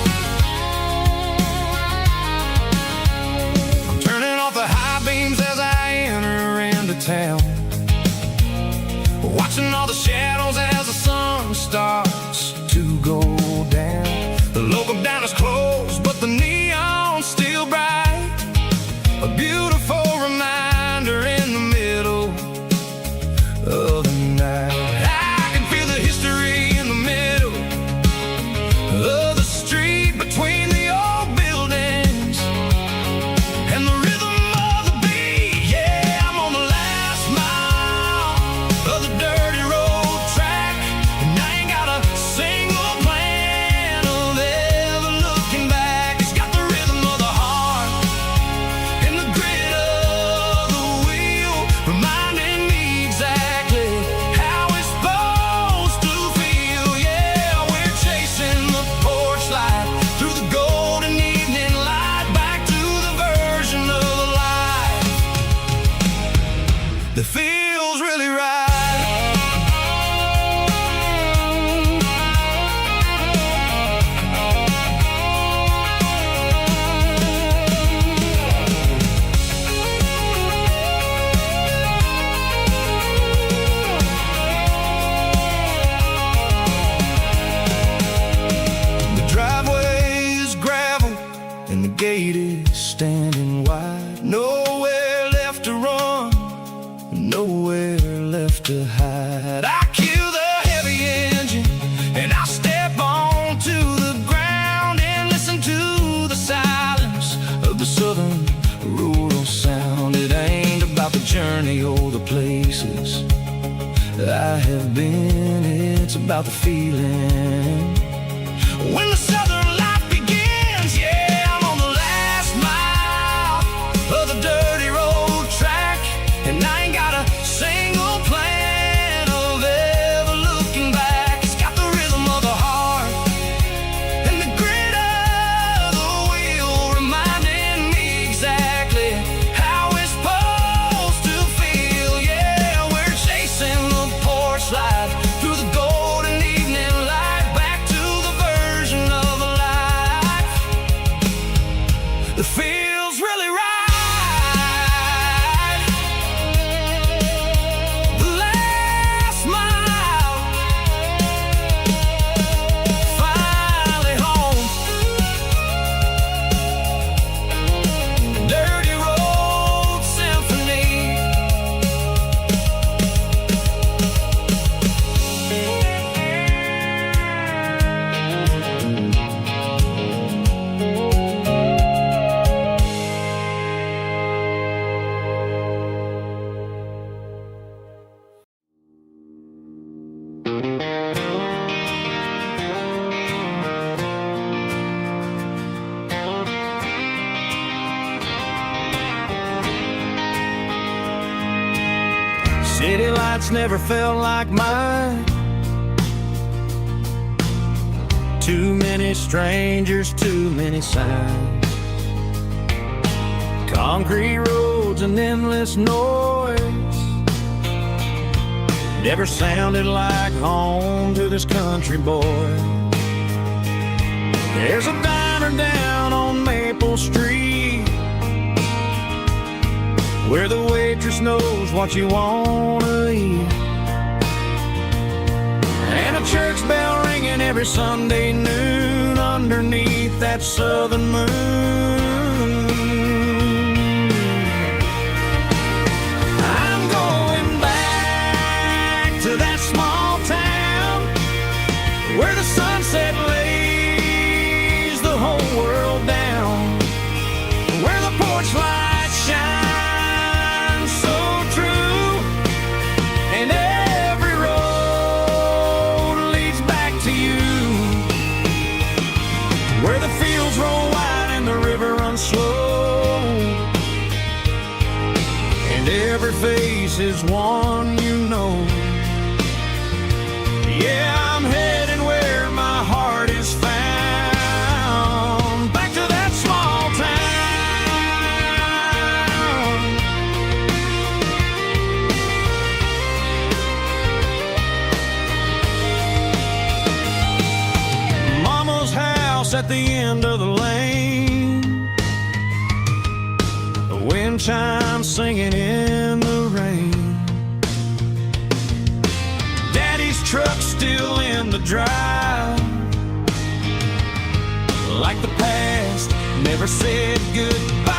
and the gate is standing wide. Nowhere left to run, nowhere left to hide. I kill the heavy engine and I step onto the ground and listen to the silence of the southern rural sound. It ain't about the journey or the places I have been, it's about the feeling. When the southern life begins, yeah, I'm on the last mile of the dirty road track, and I ain't got a single plan of ever looking back. It's got the rhythm of the heart and the grit of the wheel, reminding me exactly how it's supposed to feel. Yeah, we're chasing the porch light through the golden evening light, back to the version of a life that feels really right. The last mile, finally home. Dirty road symphony. City lights never felt like mine. Too many strangers, too many signs. Concrete roads and endless noise never sounded like home to this country boy. There's a diner down on Maple Street where the waitress knows what you wanna eat, and a church bell ringing every Sunday noon underneath that southern moon. I'm going back to that small town where the sunset lays the whole world down, where the porch lights shine so true, and every road leads back to you, where the fields roll wide and the river runs slow, and every face is one you know. Yeah, I'm heading where my heart is found, back to that small town. Mama's house at the end of the lane, the wind chimes singing in the rain, Daddy's truck still in the drive, like the past never said goodbye.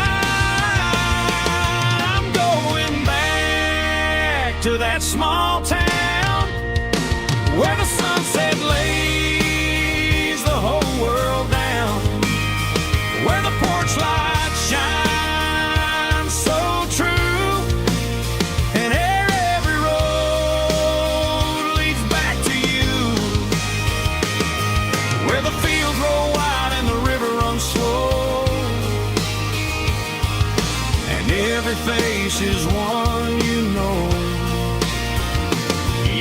I'm going back to that small town where the sunset lays the whole world down, where the porch lights shine so true, and every road leads back to you, where the fields roll wide and the river runs slow, and every face is one you know.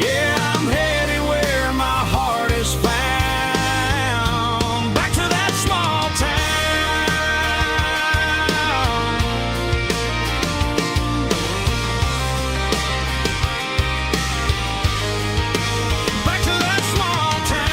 Yeah, I'm heading where my heart is found, back to that small town. Back to that small town.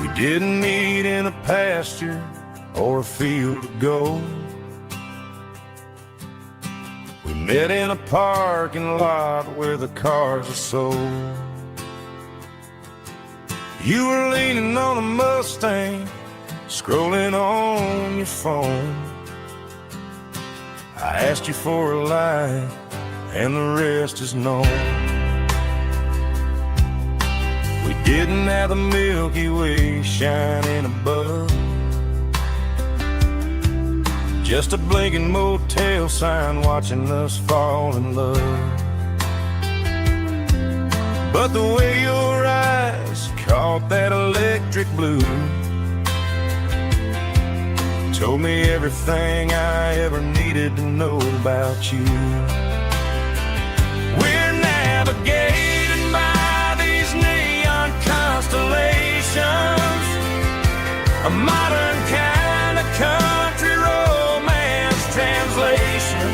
We didn't meet in a pasture or a field of gold. We met in a parking lot where the cars are sold. You were leaning on a Mustang, scrolling on your phone. I asked you for a light, and the rest is known. We didn't have the Milky Way shining above, just a blinking motel sign watching us fall in love. But the way your eyes caught that electric blue told me everything I ever needed to know about you. We're navigated by these neon constellations, a modern kind of country romance translation.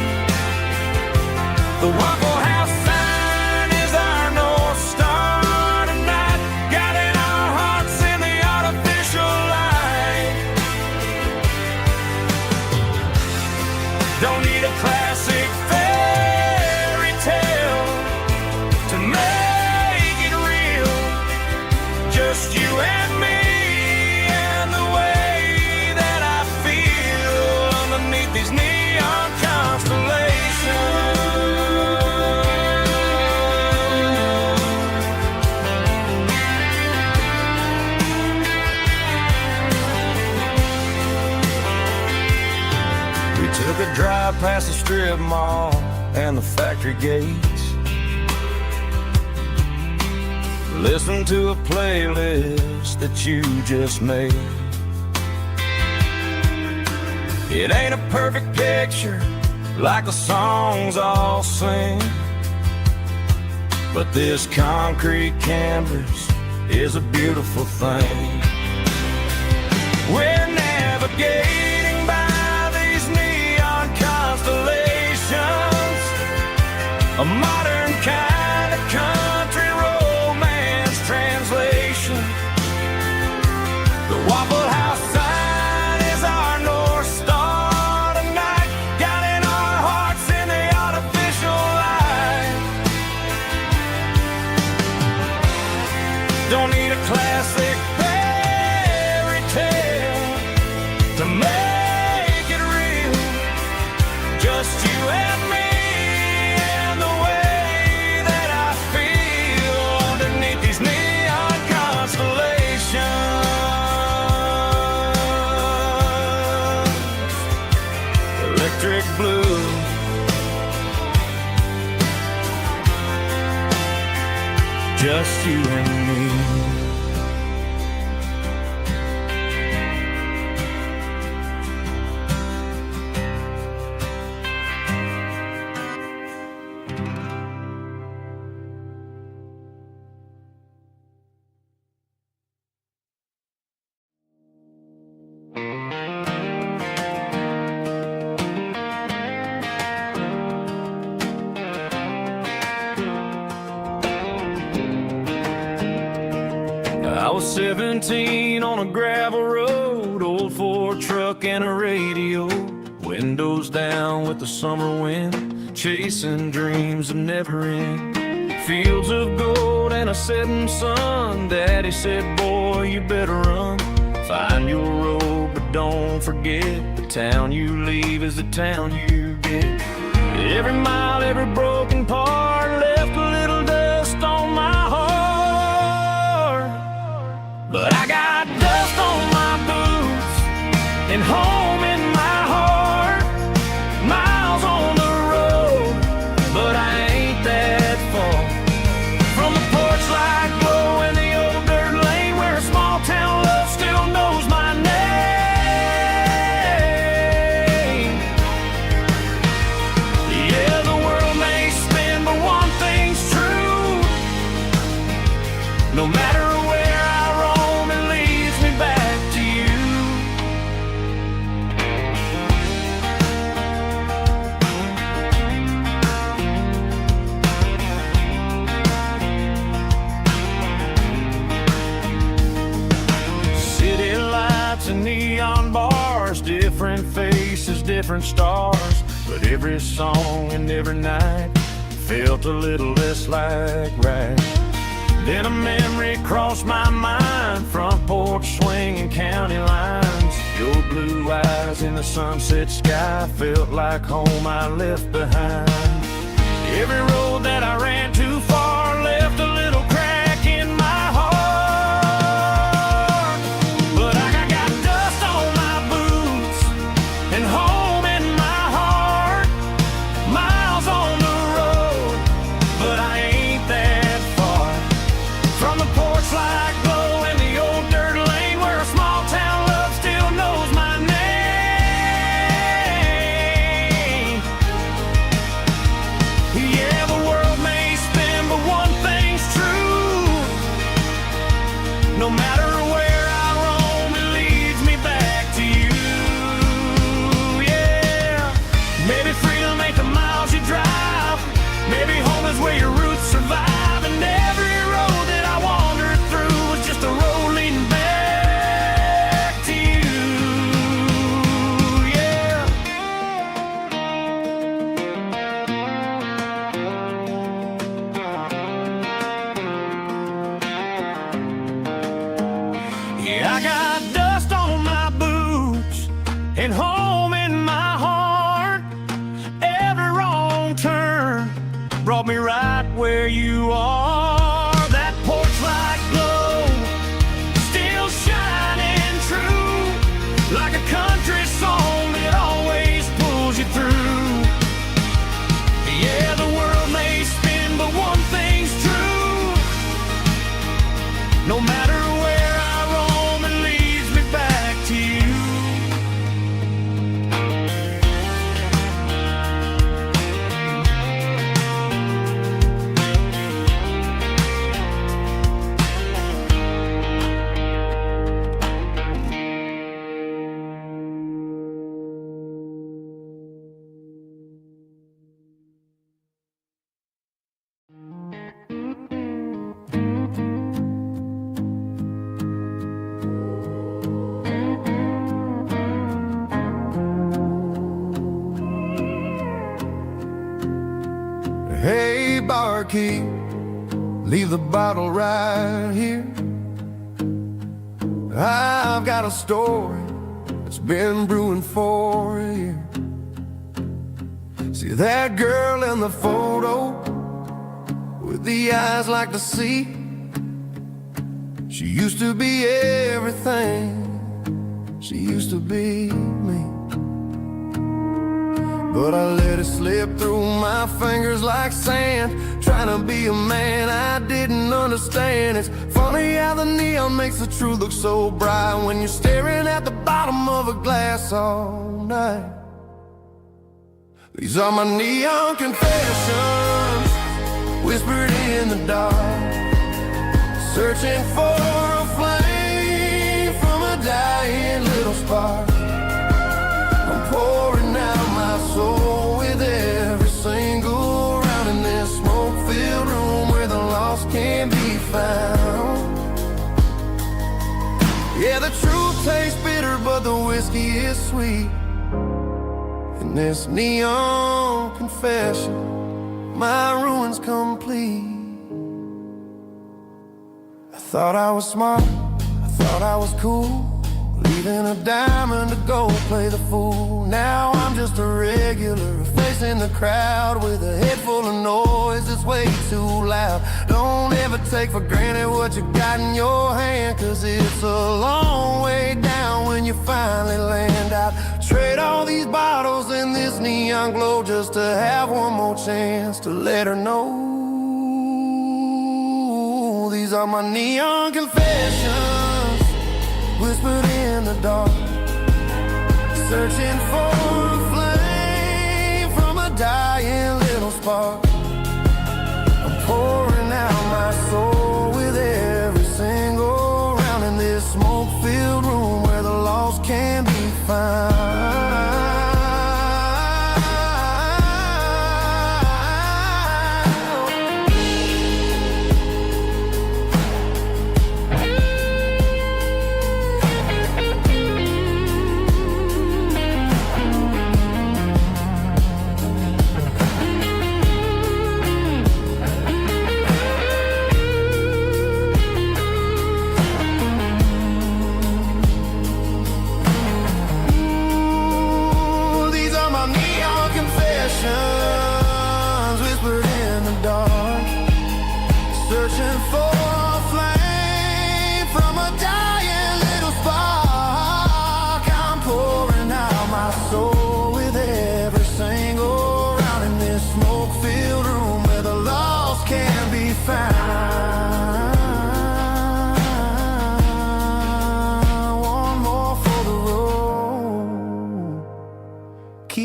The Waffle House sign is our North Star tonight, guiding our hearts in the artificial light. Don't need a classic fairy tale to make it real, just you and me and the way that I feel underneath these neon constellations. We took a drive past the strip mall and the factory gates, listened to a playlist that you just made. It ain't a perfect picture like the songs all sing, but this concrete canvas is a beautiful thing. We're navigating by these neon constellations, a modern kind of country romance translation. The Waffle House sign is our North Star tonight, guiding our hearts in the artificial light. Don't need a classic fairy tale to make it real, just you and me and the way that I feel underneath these neon constellations. Electric blue, just you and me. I was 17 on a gravel road, old Ford truck and a radio, windows down with the summer wind, chasing dreams of never end. Fields of gold and a setting sun, Daddy said, boy, you better run. Find your road, but don't forget, the town you leave is the town you get. Every mile, every broken part left a little dust on my heart, but I got dust on my boots and home in my heart. Miles on the road, but I ain't that far from the porch light glow in the old dirt lane where a small town love still knows my name. Yeah, the world may spin, but one thing's true. No matter where I roam, it leads me back to you. different stars, but every song and every night felt a little less like right. Then a memory crossed my mind, front porch swinging county lines. Your blue eyes in the sunset sky felt like home I left behind. Every road that I ran too far left a little crack in my heart. But I got dust on my boots and home in my heart. Miles on the road, but I ain't that far from the porch light glow in the old dirt lane where a small town love still knows my name. Yeah, the world may spin, but one thing's true. No matter where I roam, it leads me back to you. Yeah, maybe freedom ain't the miles you drive. Maybe home is where your roots survive. And every road that I wandered through was just a road leading back to you. Yeah. Yeah, I got dust on my boots and home in my heart. Every wrong turn brought me right where you are. That porch light glow still shining true, like a country song that always pulls you through. Yeah, the world may spin, but one thing's true. No matter where I roam, it leads me back to you. Hey, barkeep, leave the bottle right here. I've got a story that's been brewing for a year. See that girl in the photo with the eyes like the sea? She used to be everything. She used to be me. But I let it slip through my fingers like sand, trying to be a man I didn't understand. It's funny how the neon makes the truth look so bright when you're staring at the bottom of a glass all night. These are my neon confessions, whispered in the dark, searching for a flame from a dying little spark. I'm pouring out my soul with every single round in this smoke-filled room where the lost can be found. Yeah, the truth tastes bitter, but the whiskey is sweet. In this neon confession, my ruin's complete. I thought I was smart, I thought I was cool, leaving a diamond to go play the fool. Now I'm just a regular, facing the crowd with a head full of noise that's way too loud. Don't ever take for granted what you got in your hand, cause it's a long way down when you finally land out. Trade all these bottles and this neon glow just to have one more chance to let her know. These are my neon confessions, whispered in the dark, searching for a flame from a dying little spark. I'm pouring out my soul with every single round in this smoke-filled room where the lost can be found.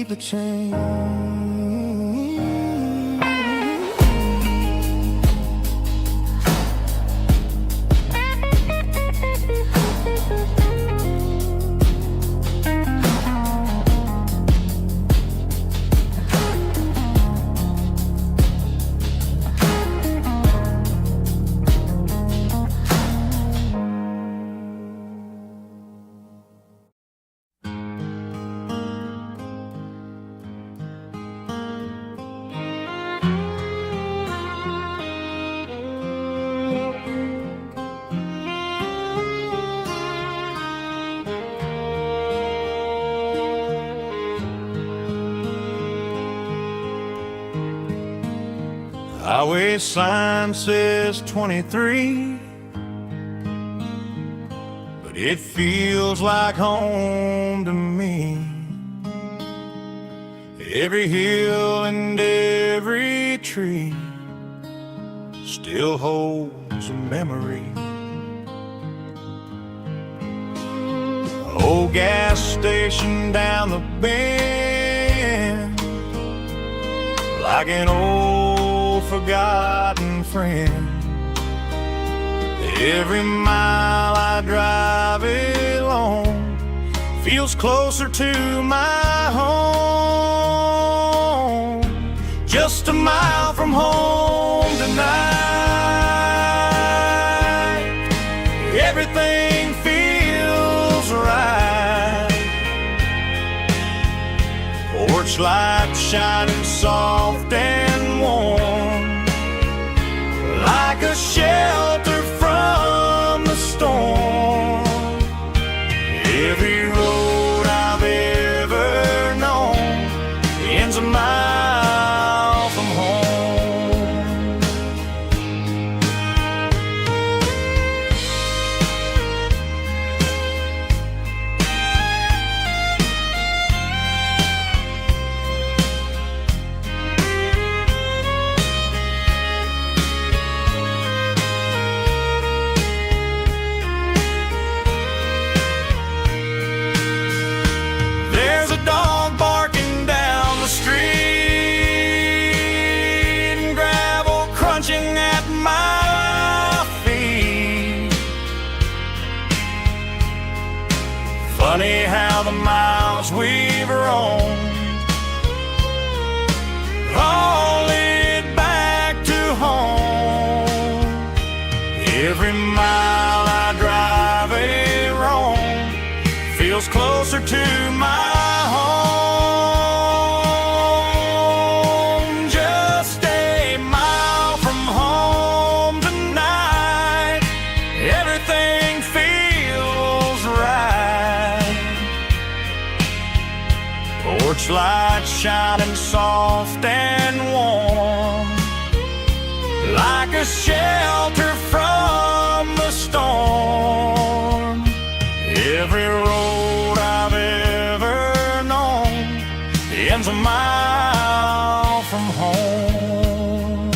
keep the change. Highway sign says 23, but it feels like home to me. Every hill and every tree still holds a memory. An old gas station down the bend, like an old forgotten friend. Every mile I drive it along feels closer to my home. Just a mile from home tonight, everything feels right. Porch light shining soft and warm, like a shelter from the storm. Every road I've ever known ends a mile from home. There's a dog barking down the street, and gravel crunching at my feet. Funny how the miles we've roamed all lead back to home. Every mile I drive it wrong feels closer to my home. Just a mile from home tonight, everything feels right. Porch light shining soft and warm, like a shelter from the storm. Every road I've ever known ends a mile from home.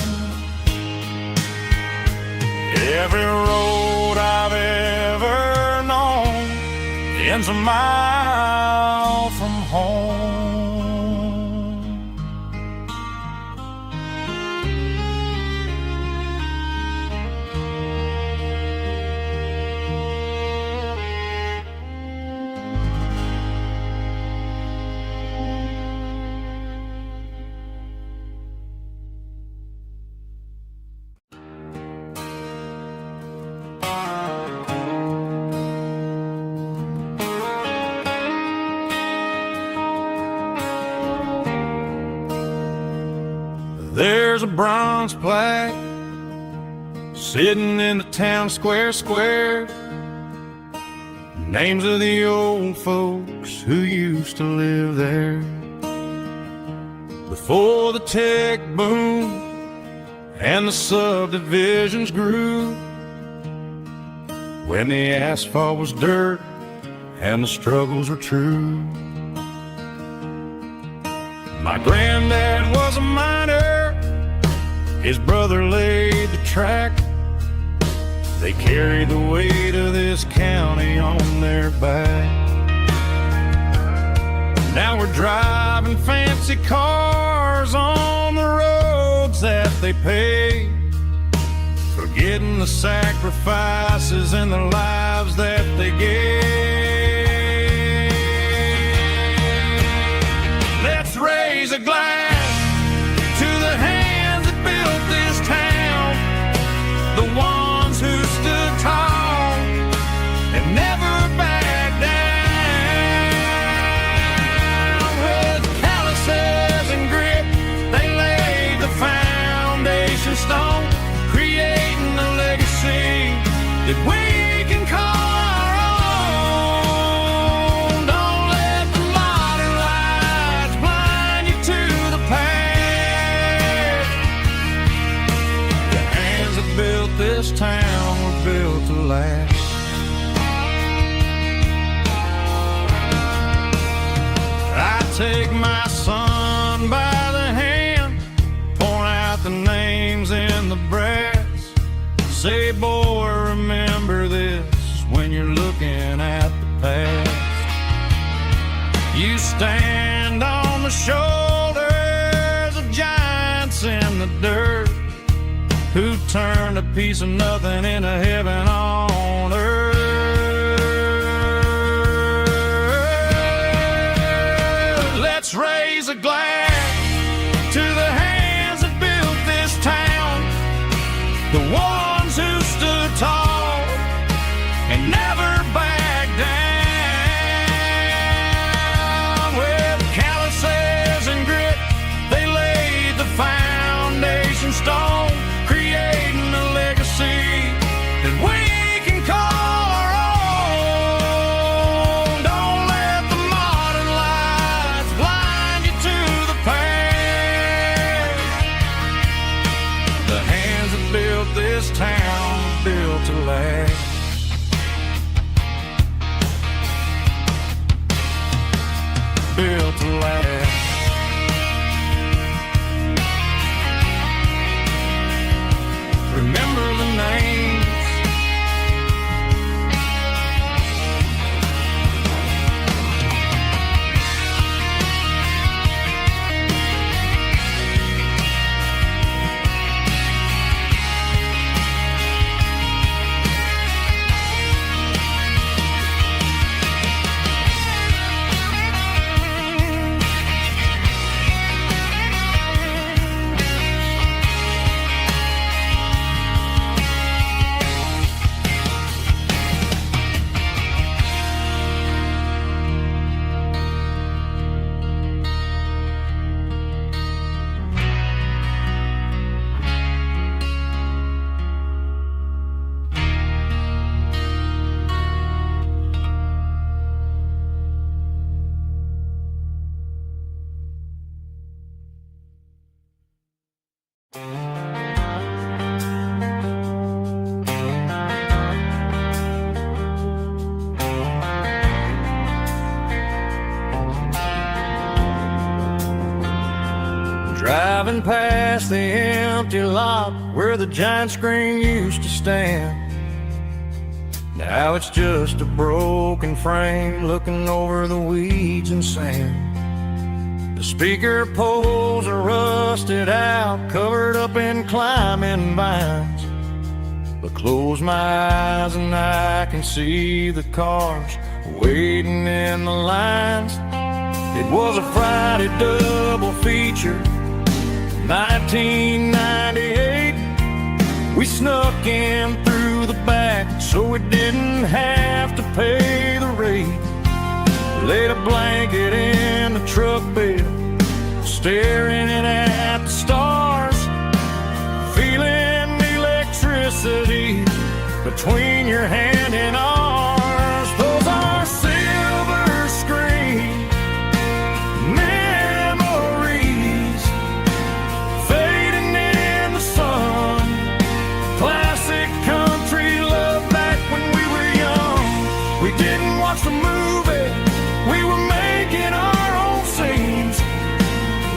Every road I've ever known ends a mile from home. There's a bronze plaque sitting in the town square. Names of the old folks who used to live there before the tech boom and the subdivisions grew, when the asphalt was dirt and the struggles were true. My granddad was a miner, his brother laid the track. They carried the weight of this county on their back. Now we're driving fancy cars on the roads that they paved, forgetting the sacrifices and the lives that they gave. Let's raise a glass to the hands that built this town, the ones who stood tall and never backed down. With calluses and grit, they laid the foundation stone, creating a legacy that we can call our own. Don't let the modern lights blind you to the past. The hands that built this town were built to last. I take my son by the hand, point out the names in the brass, say, boy, remember this when you're looking at the past. You stand on the shoulders of giants in the dirt, who turned a piece of nothing into heaven on earth. Let's raise a glass to the hands that built this town, the ones who stood tall and never backed down. With calluses and grit, they laid the foundation stone, creating a legacy that we can call our own. Don't let the modern lights blind you to the past. The hands that built this town were built to last. Built to last. Remember the names. Driving past the empty lot where the giant screen used to stand, now it's just a broken frame looking over the weeds and sand. The speaker poles are rusted out, covered up in climbing vines, but close my eyes and I can see the cars waiting in the lines. It was a Friday double feature, 1998. We snuck in through the back so we didn't have to pay the rate. Laid a blanket in the truck bed, staring at the stars, feeling the electricity between your hand and ours. Those are silver screen memories fading in the sun. Classic country love back when we were young. We didn't watch the movie, we were making our own scenes,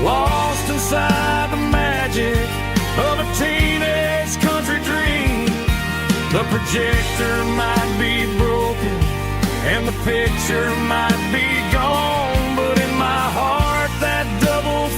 lost inside the magic of a teenage country dream. The projector might be broken and the picture might be gone, but in my heart that double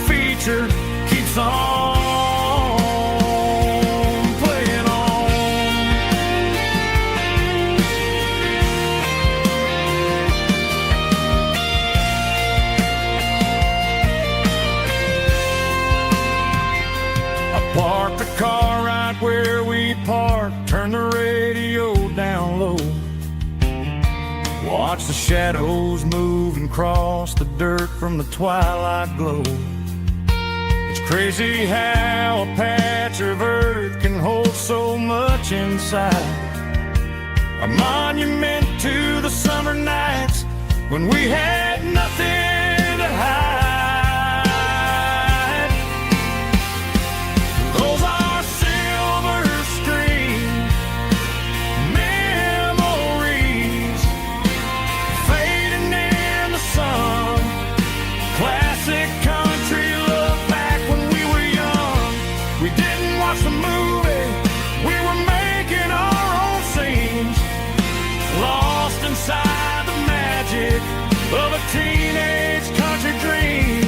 watch the shadows move and cross the dirt from the twilight glow. It's crazy how a patch of earth can hold so much inside. A monument to the summer nights when we had nothing to hide. Those are silver screen memories fading in the sun. Classic country look back when we were young. We didn't watch the movie, we were making our own scenes, lost inside the magic of a teenage country dream.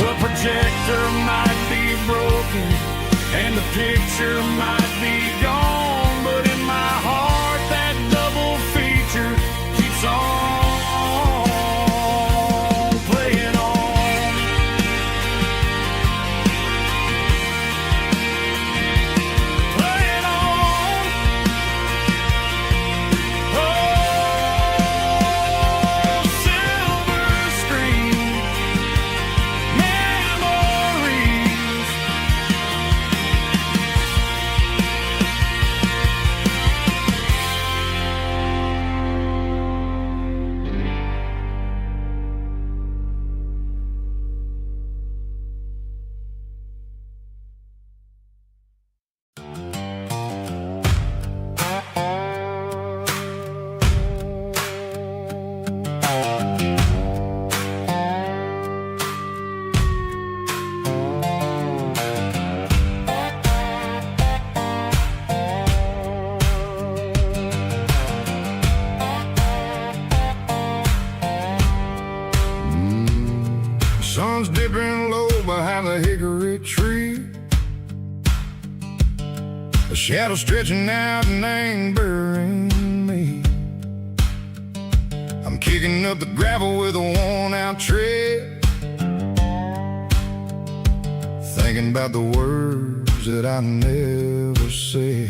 The projector might be broken and the picture might be gone, but in my heart that double feature keeps on playing on. Playing on. Oh, silver screen memories. Sun's dipping low behind the hickory tree. A shadow stretching out and angering me. I'm kicking up the gravel with a worn-out tread, thinking about the words that I never said.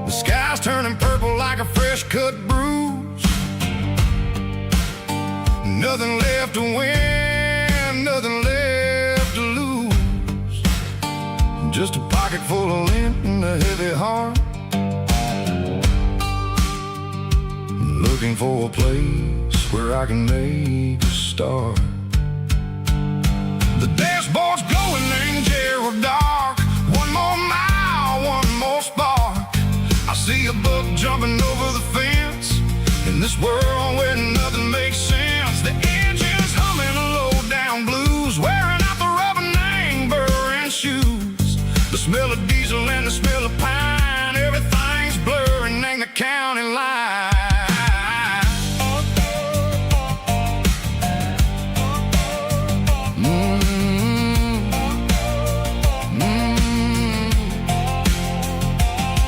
The sky's turning purple like a fresh-cut bruise. Nothing left to win, nothing left to lose. Just a pocket full of lint and a heavy heart, looking for a place where I can make a start. The dashboard's glowing in Gerald dark. One more mile, one more spark. I see a buck jumping over the fence in this world where nothing makes sense. The engine's humming a low-down blues, wearing out the rubber name burring shoes. The smell of diesel and the smell of pine, everything's blurring in the county line.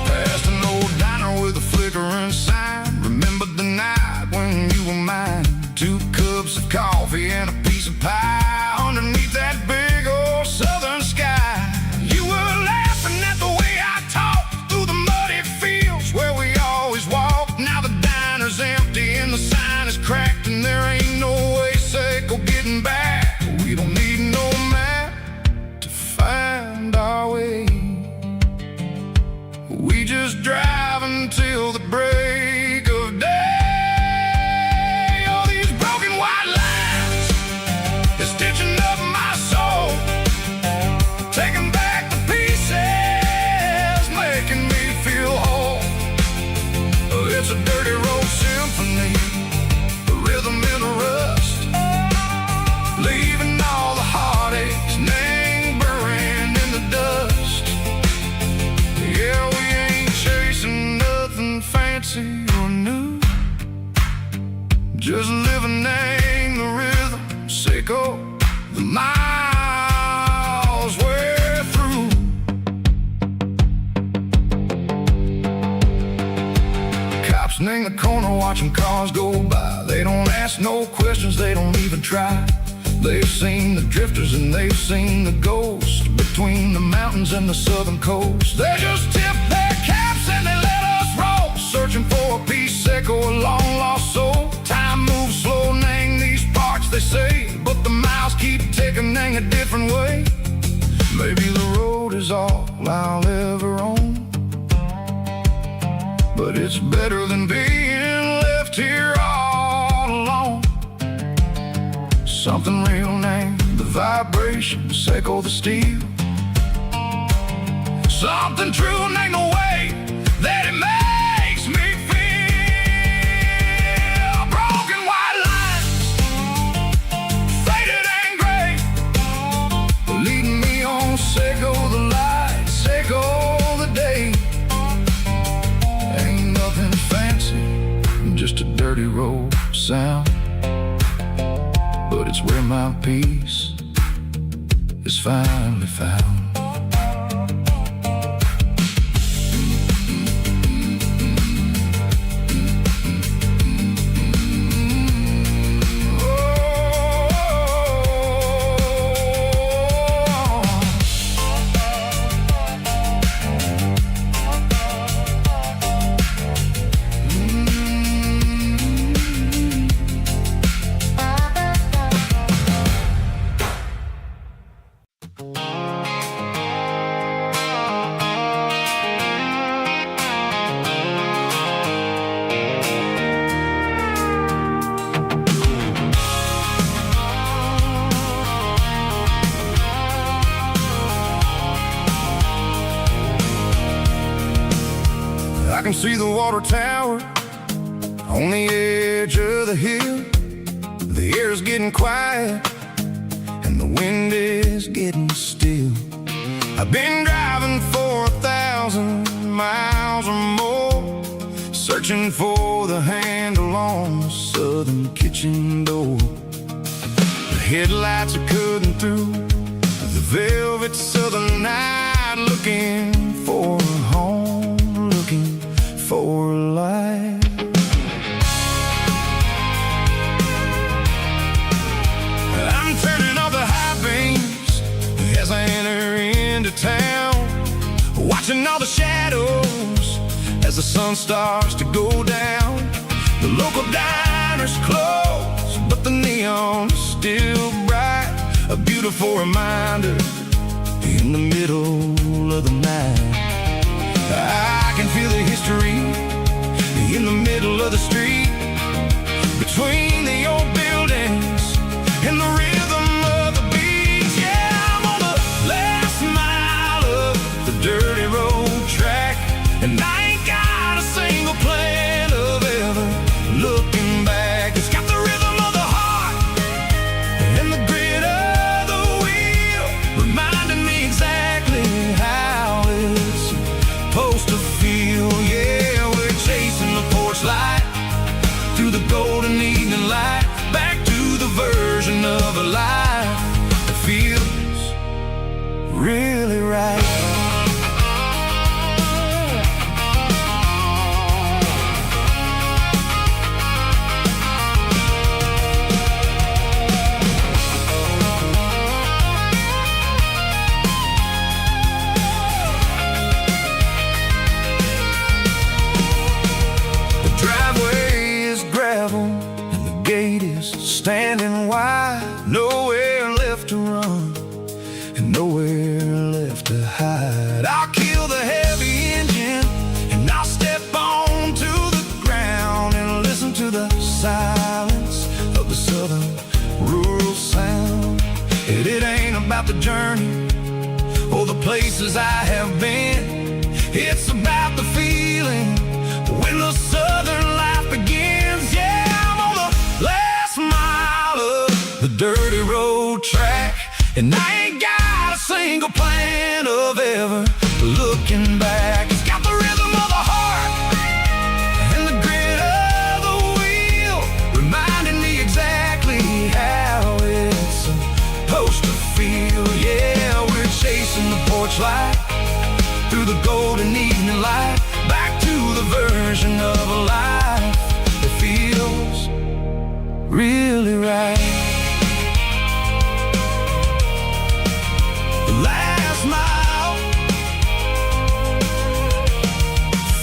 Past an old diner with a flickering sign. Remember the night when you were mine. 2 cups of coffee and a piece of pie underneath that big old southern sky. You were laughing at the way I talked through the muddy fields where we always walked. Now the diner's empty and the sign is cracked, and there ain't no way safe or getting back. We don't need no map to find our way. We just drive until the break of day. Stitching up my soul, taking back the pieces, making me feel whole. It's a dirty road symphony, a rhythm in a rust, leaving all the heartaches, name burning in the dust. Yeah, we ain't chasing nothing fancy or new, just living in the rhythm, sicko. The miles we're through. Cops in the corner watching cars go by. They don't ask no questions, they don't even try. They've seen the drifters and they've seen the ghosts between the mountains and the southern coast. They just tip their caps and they let us roll, searching searching for a piece, echo a long lost soul. Time moves slow, nang these parts they say, but the miles keep ticking, nang a different way. Maybe the road is all I'll ever own, but it's better than being left here all alone. Something real, name the vibrations, echo the steel. Something true, name the way that it makes me feel. Broken white lines, faded and gray, leading me on, echo the light, echo the day. Ain't nothing fancy, just a dirty road sound, but it's where my peace is finally found. I can see the water tower on the edge of the hill. The air is getting quiet and the wind is getting still. I've been driving for 1,000 miles or more, searching for the handle on the southern kitchen door. The headlights are cutting through the velvet southern night, looking for a home, looking for life. I'm turning off the high beams as I enter into town, watching all the shadows as the sun starts to go down. The local diner's closed, but the neon is still bright, a beautiful reminder in the middle of the night. I can feel the history in the middle of the street, between the old buildings and the rhythm of the beat. Yeah, I'm on the last mile of the dirty road track, and I ain't got a single plan of ever looking back. It's got the rhythm of the heart and the grit of the wheel, reminding me exactly how it's supposed to feel. Yeah, we're chasing the porch light through the golden evening light, back to the version of a life that feels really right. Standing wide, nowhere left to run and nowhere left to hide. I'll kill the heavy engine and I'll step onto the ground and listen to the silence of the southern rural sound. It ain't about the journey or the places I have been, it's about the feeling when the southern life begins. Yeah, I'm on the last mile of the dirty road track, and I ain't got a single plan of ever looking back. It's got the rhythm of the heart and the grit of the wheel, reminding me exactly how it's supposed to feel. Yeah, we're chasing the porch light through the golden evening light, back to the version of a life that feels really right. The last mile,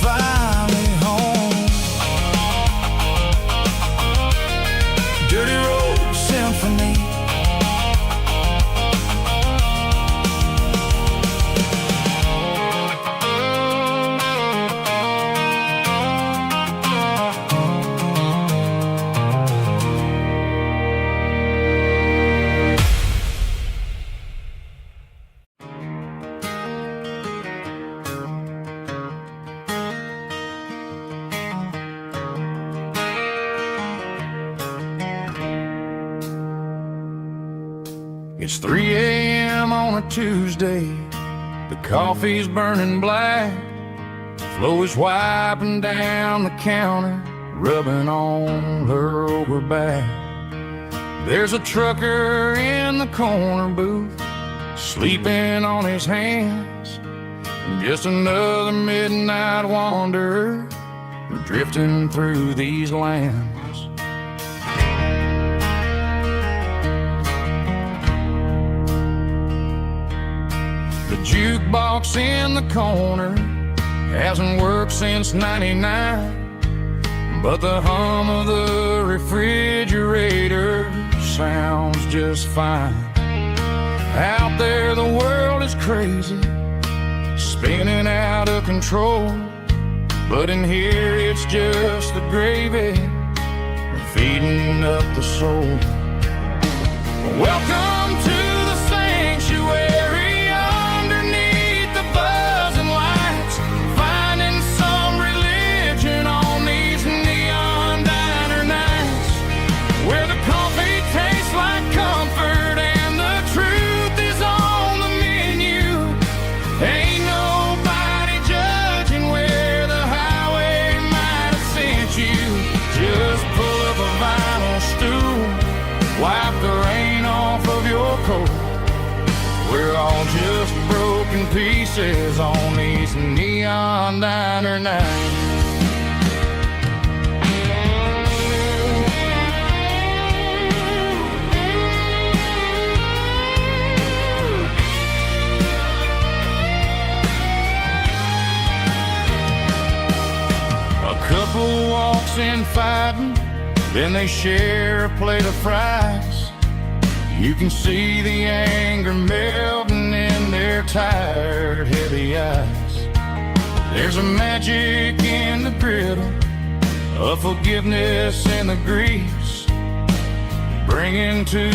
finally home. It's 3 a.m. on a Tuesday. The coffee's burning black. Flo is wiping down the counter, rubbing on her over back. There's a trucker in the corner booth, sleeping on his hands. Just another midnight wanderer, drifting through these lands. The jukebox in the corner hasn't worked since '99, but the hum of the refrigerator sounds just fine. Out there the world is crazy, spinning out of control, but in here it's just the gravy feeding up the soul. Welcome to the sanctuary underneath the buzzing lights, finding some religion on these neon diner nights, where the coffee tastes like comfort and the truth is on the menu. Ain't nobody judging where the highway might have sent you. Just pull up a vinyl stool, wipe the rain off of your coat. We're all just broken pieces on these neon diner nights. A couple walks in fighting, then they share a plate of fries. You can see the anger melting in their tired, heavy eyes. There's a magic in the griddle, a forgiveness in the grease, bringing to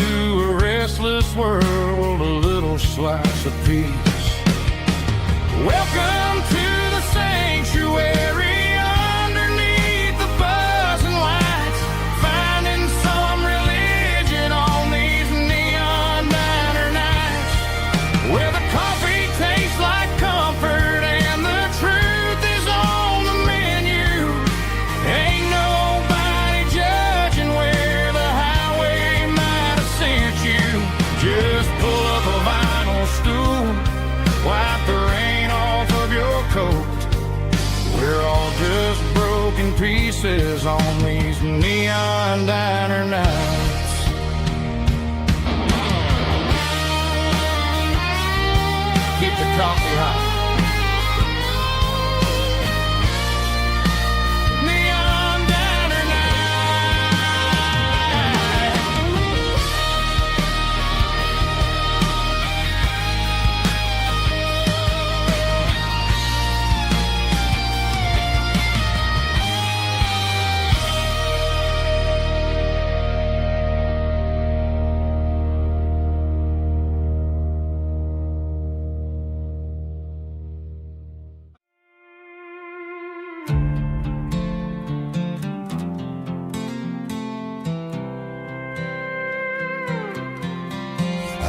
a restless world a little slice of peace. Welcome to the sanctuary. Pieces on these neon diner nights. Keep the coffee hot. Neon diner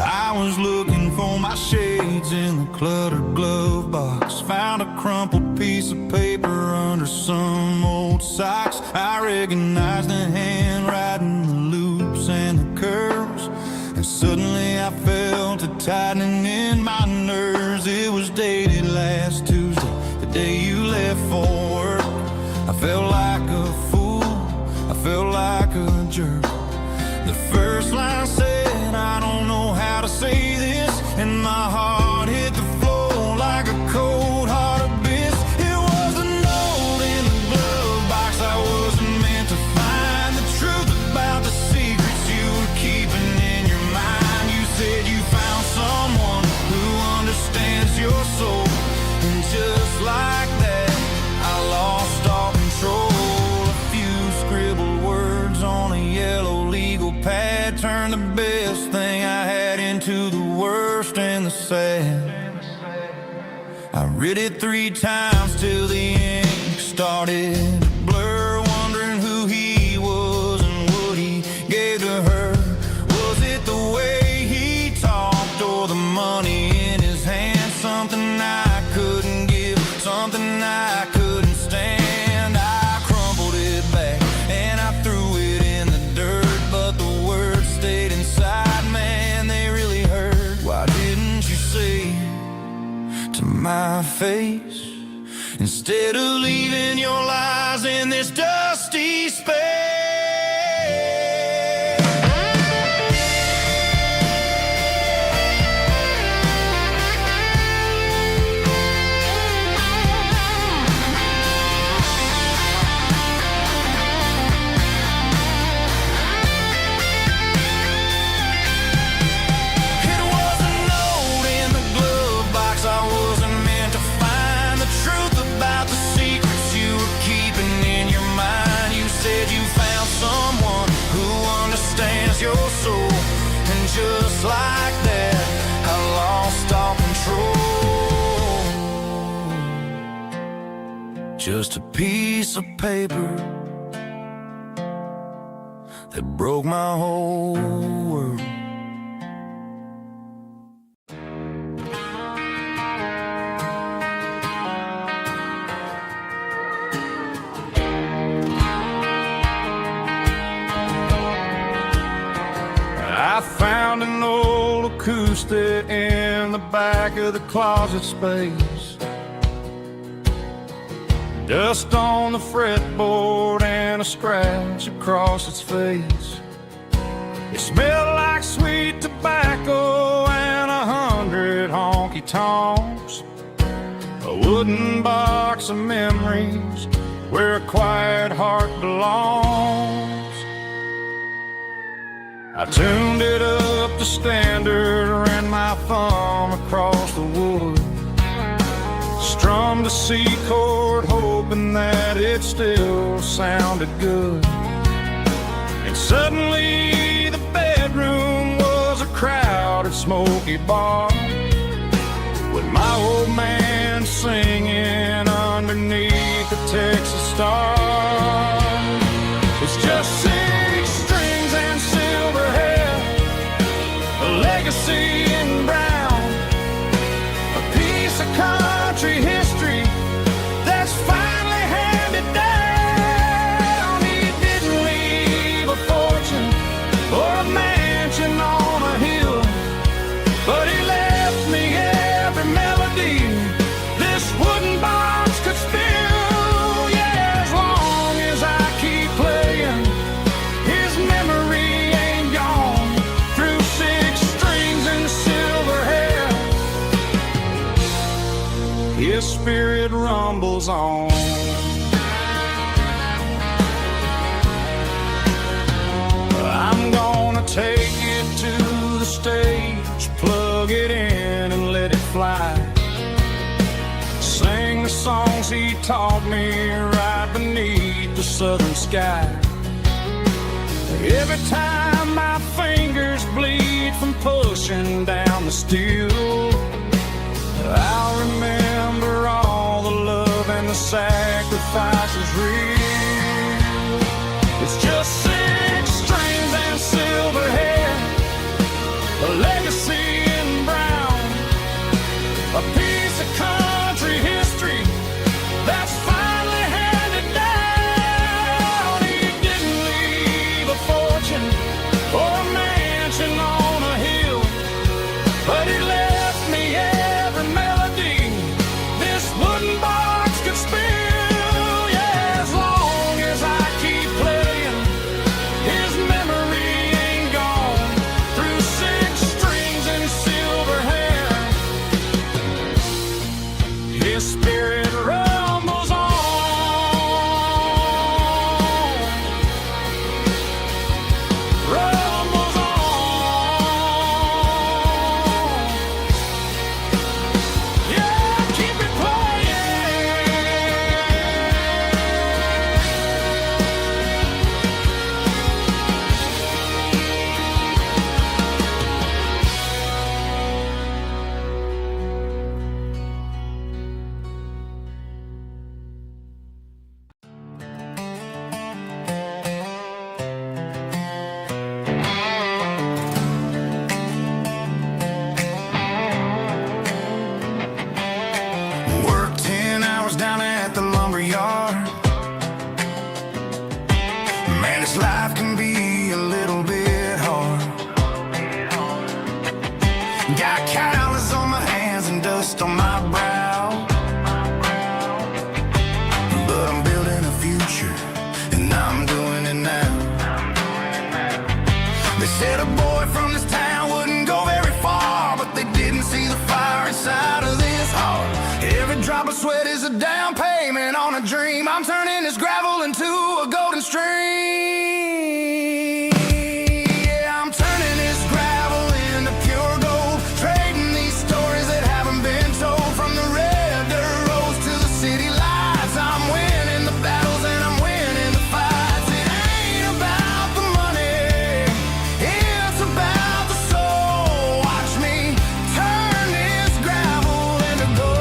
I was looking for my shades in the cluttered glove box. Found a crumpled piece of paper under some old socks. I recognized the handwriting, the loops and the curves, and suddenly I felt a tightening in my nerves. It was dated last Tuesday, the day you left for work. I felt like a fool, I felt like a jerk. The first line said, I don't know how to say this, and my heart hit the floor like a cold heart abyss. It was a note in the glove box. I wasn't meant to find the truth about the secrets you were keeping in your mind. You said you found someone who understands your soul, and just like that, I lost all control. A few scribbled words on a yellow legal pad turned the best thing I had into the worst and the sad. I read it 3 times till the ink started to blur, wondering who he was and what he gave to her. Was it the way he talked? my face, instead of leaving your lies in this dusty space. Your soul, and just like that, I lost all control. Just a piece of paper that broke my whole world. I found an old acoustic in the back of the closet space. Dust on the fretboard and a scratch across its face. It smelled like sweet tobacco and 100 honky-tonks. A wooden box of memories where a quiet heart belongs. I tuned it up to standard, ran my thumb across the wood, strummed a C chord, hoping that it still sounded good. And suddenly the bedroom was a crowded, smoky bar, with my old man singing underneath the Texas star. It's just six strings and silver hair, a legacy in brown, a piece of country history that's finally handed down. He didn't leave a fortune or a mansion on a hill, but he left me every melody this wooden box could spill. Yeah, as long as I keep playing, his memory ain't gone. Through six strings and silver hair, his spirit rumbles on. I'm gonna take it to the stage, plug it in and let it fly. Sing the songs he taught me right beneath the southern sky. Every time my fingers bleed from pushing down the steel, I'll remember all the love and the sacrifices real. It's just six strings and silver hair, a legacy in brown, a piece of country history that's finally handed down. He didn't leave a fortune or a mansion on a hill, but he left me every melody this wooden box could spill. Yeah, as long as I keep playing, his memory ain't gone. Through six strings and silver hair, his spirit rumbles on. Rumbles on. Yeah, keep it playing. Work 10 hours down at the lumber yard. Man, this life can be a little bit hard. Got calluses on my hands and dust on my brow. said a boy from this town wouldn't go very far, but they didn't see the fire inside of this heart. Every drop of sweat is a down payment on a dream. I'm turning this gravel into a golden stream. Yeah, I'm turning this gravel into pure gold, trading these stories that haven't been told. From the red dirt roads to the city lights, I'm winning the battles and I'm winning the fights. It ain't about the money, it's about the soul. Watch me turn this gravel into gold.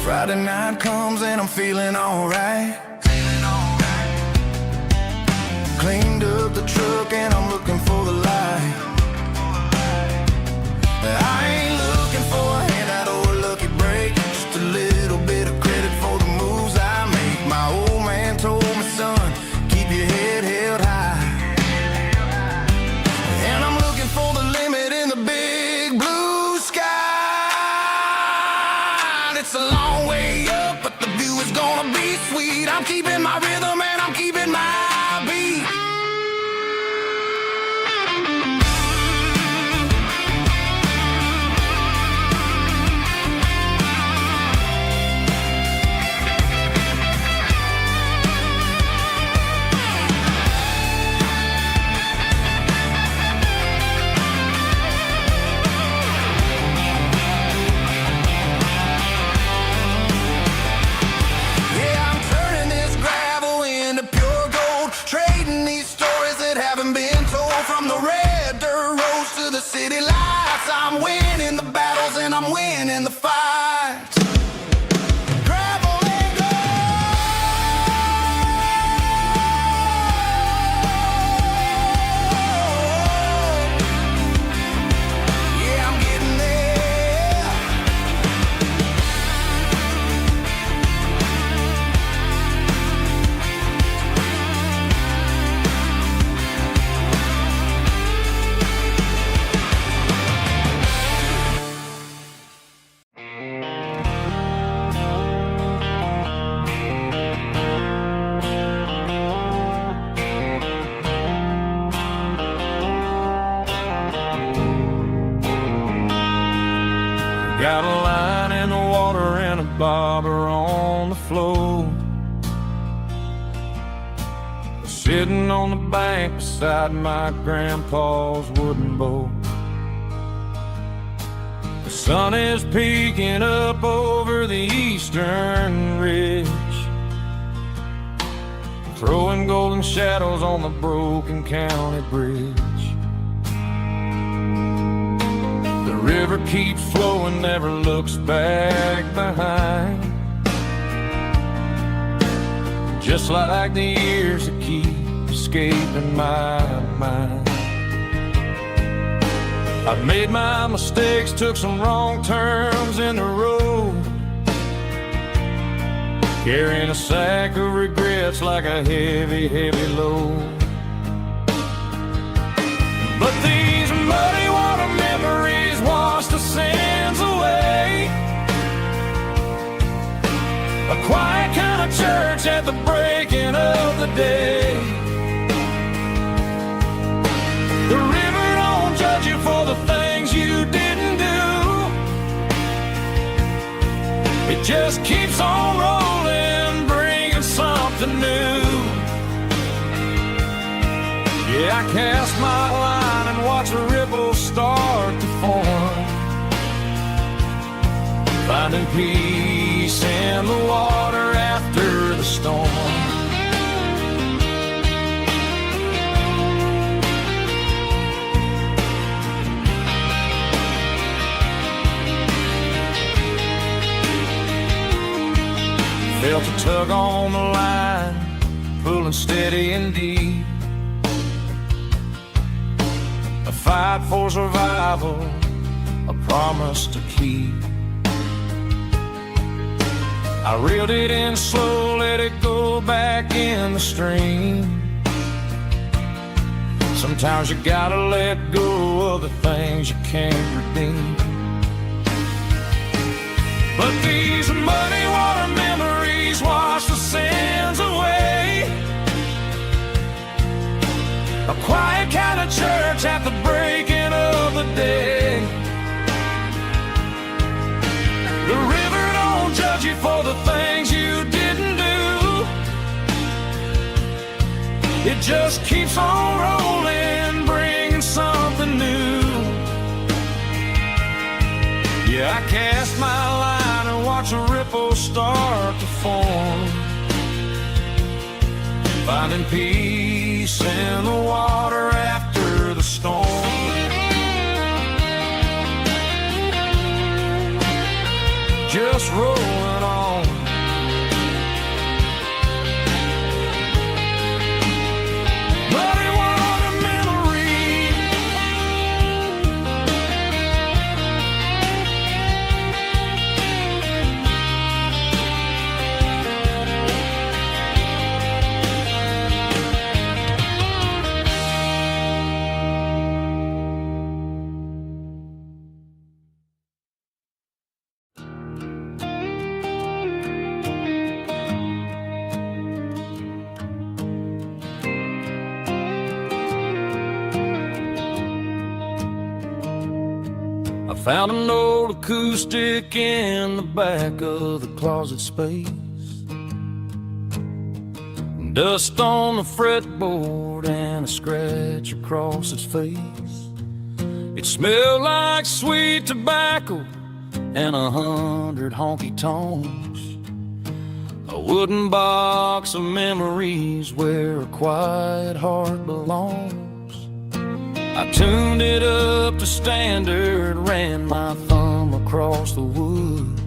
Friday night comes and I'm feeling alright. Cleaned up the truck and I'm looking for the light. I ain't looking for a handout or a lucky break, just a little bit of credit for the moves I make. My old man told me, son, keep your head held high. And I'm looking for the limit in the big blue sky. It's a long way up, but the view is gonna be sweet. I'm keeping my rhythm and I'm keeping my beat. Yeah, I'm turning this gravel into pure gold, trading these stories that haven't been told. From the red dirt roads to the city lights, I'm winning the battles and I'm winning the fights. Gravel and gold. Yeah, I'm getting there. Got a line in the water and a bobber on the floor, sitting on the bank beside my grandpa's wooden boat. The sun is peeking up over the eastern ridge, throwing golden shadows on the broken county bridge. The river keeps flowing, never looks back behind, just like the years that keep escaping my mind. I've made my mistakes, took some wrong turns in the road, carrying a sack of regrets like a heavy, heavy load. But these muddy water memories wash the sins away. A quiet kind of church at the breaking of the day. The river don't judge you for the things you didn't do. It just keeps on rolling, bringing something new. Yeah, I cast my line and watch the ripples start to form, finding peace in the water after the storm. Felt a tug on the line, pulling steady and deep. A fight for survival, a promise to keep. I reeled it in slow, let it go back in the stream. Sometimes you gotta let go of the things you can't redeem. But these muddy water memories wash the sins away. just keeps on rolling, bringing something new. Yeah, I cast my line and watch a ripple start to form, finding peace in the water after the storm. Just rolling on. But it was a memory. I found an old acoustic in the back of the closet space. Dust on the fretboard and a scratch across its face. It smelled like sweet tobacco and 100 honky tonks. A wooden box of memories where a quiet heart belongs. I tuned it up to standard, ran my thumb across the wood,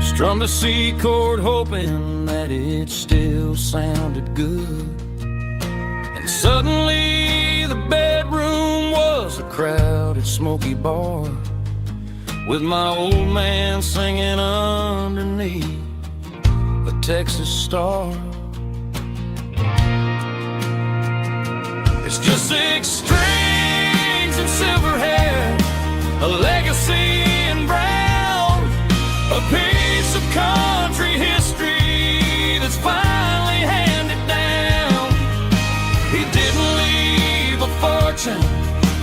strummed a C chord hoping that it still sounded good. And suddenly the bedroom was a crowded smoky bar, with my old man singing underneath a Texas star. It's just 6 strings and silver hair, a legacy in brown, a piece of country history that's finally handed down. He didn't leave a fortune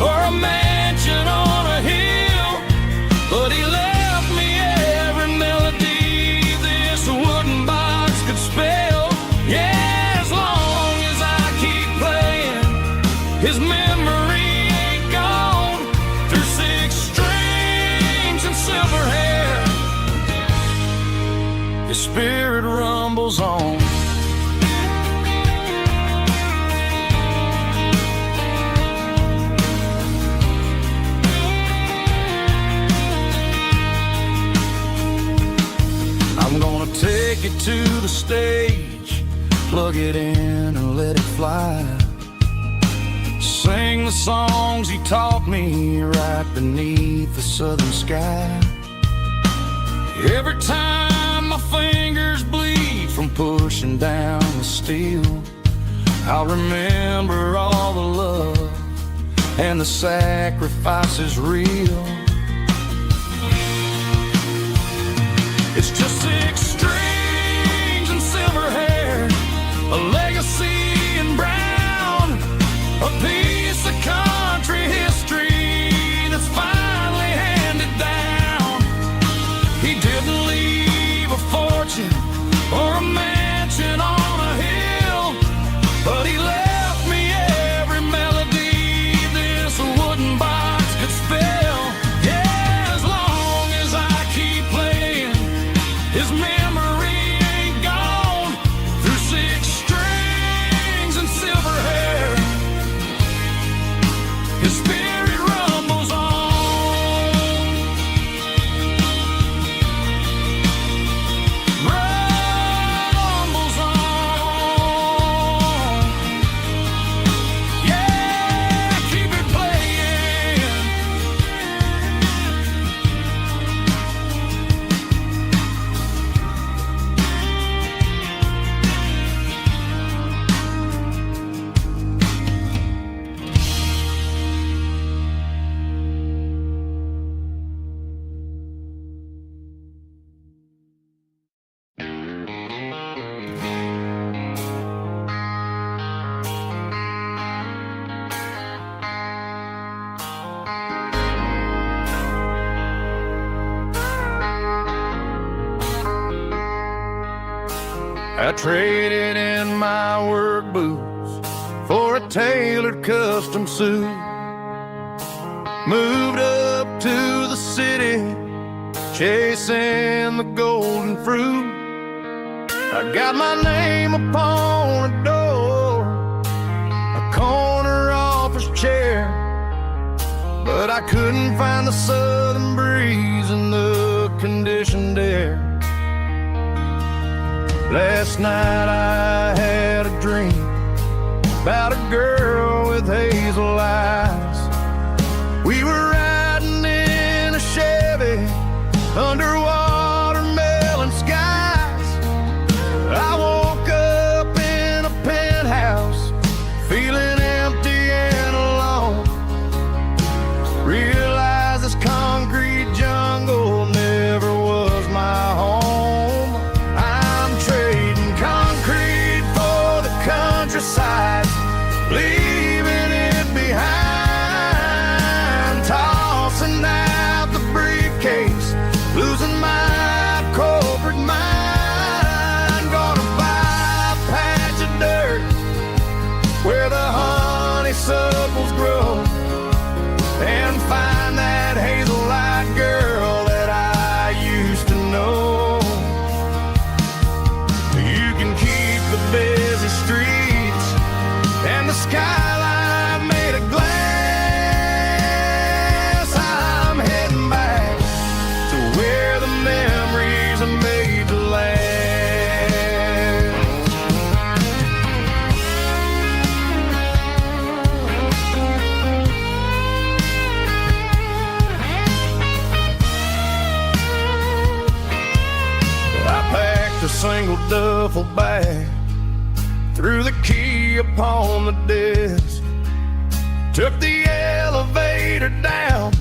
or a mansion on a hill, but he left me every melody this wooden box could spell. Yeah, as long as I keep playing, his memory ain't gone. Through 6 strings and silver hair, his spirit rumbles on. I'm gonna take it to the stage, plug it in and let it fly. Sing the songs he taught me right beneath the southern sky. Every time my fingers bleed from pushing down the steel, I'll remember all the love and the sacrifices real. It's just 6 strings and silver hair, a legacy in brown, a piece of country history that's finally handed down. He didn't leave a fortune or a mansion on a hill, but he left me every melody this wooden box could spell. Yeah, as long as I keep playing, his I traded in my work boots for a tailored custom suit. Moved up to the city, chasing the golden fruit. I got my name upon a door, a corner office chair, but I couldn't find the southern breeze in the conditioned air. Last night I had a dream about a girl with hazel eyes. We were riding in a Chevy under watermelon skies. I woke up in a penthouse feeling empty and alone. Realized this concrete jungle never was my home. I'm trading concrete for the countryside, leaving it behind, tossing out the briefcase, losing my corporate mind. Gonna buy a patch of dirt where the honeysuckles grow, and find that hazel-eyed girl that I used to know. You can keep the busy streets and the skyline made of glass. I'm heading back to where the memories are made to last. I packed a single duffel bag, threw the key upon the desk, took the elevator down,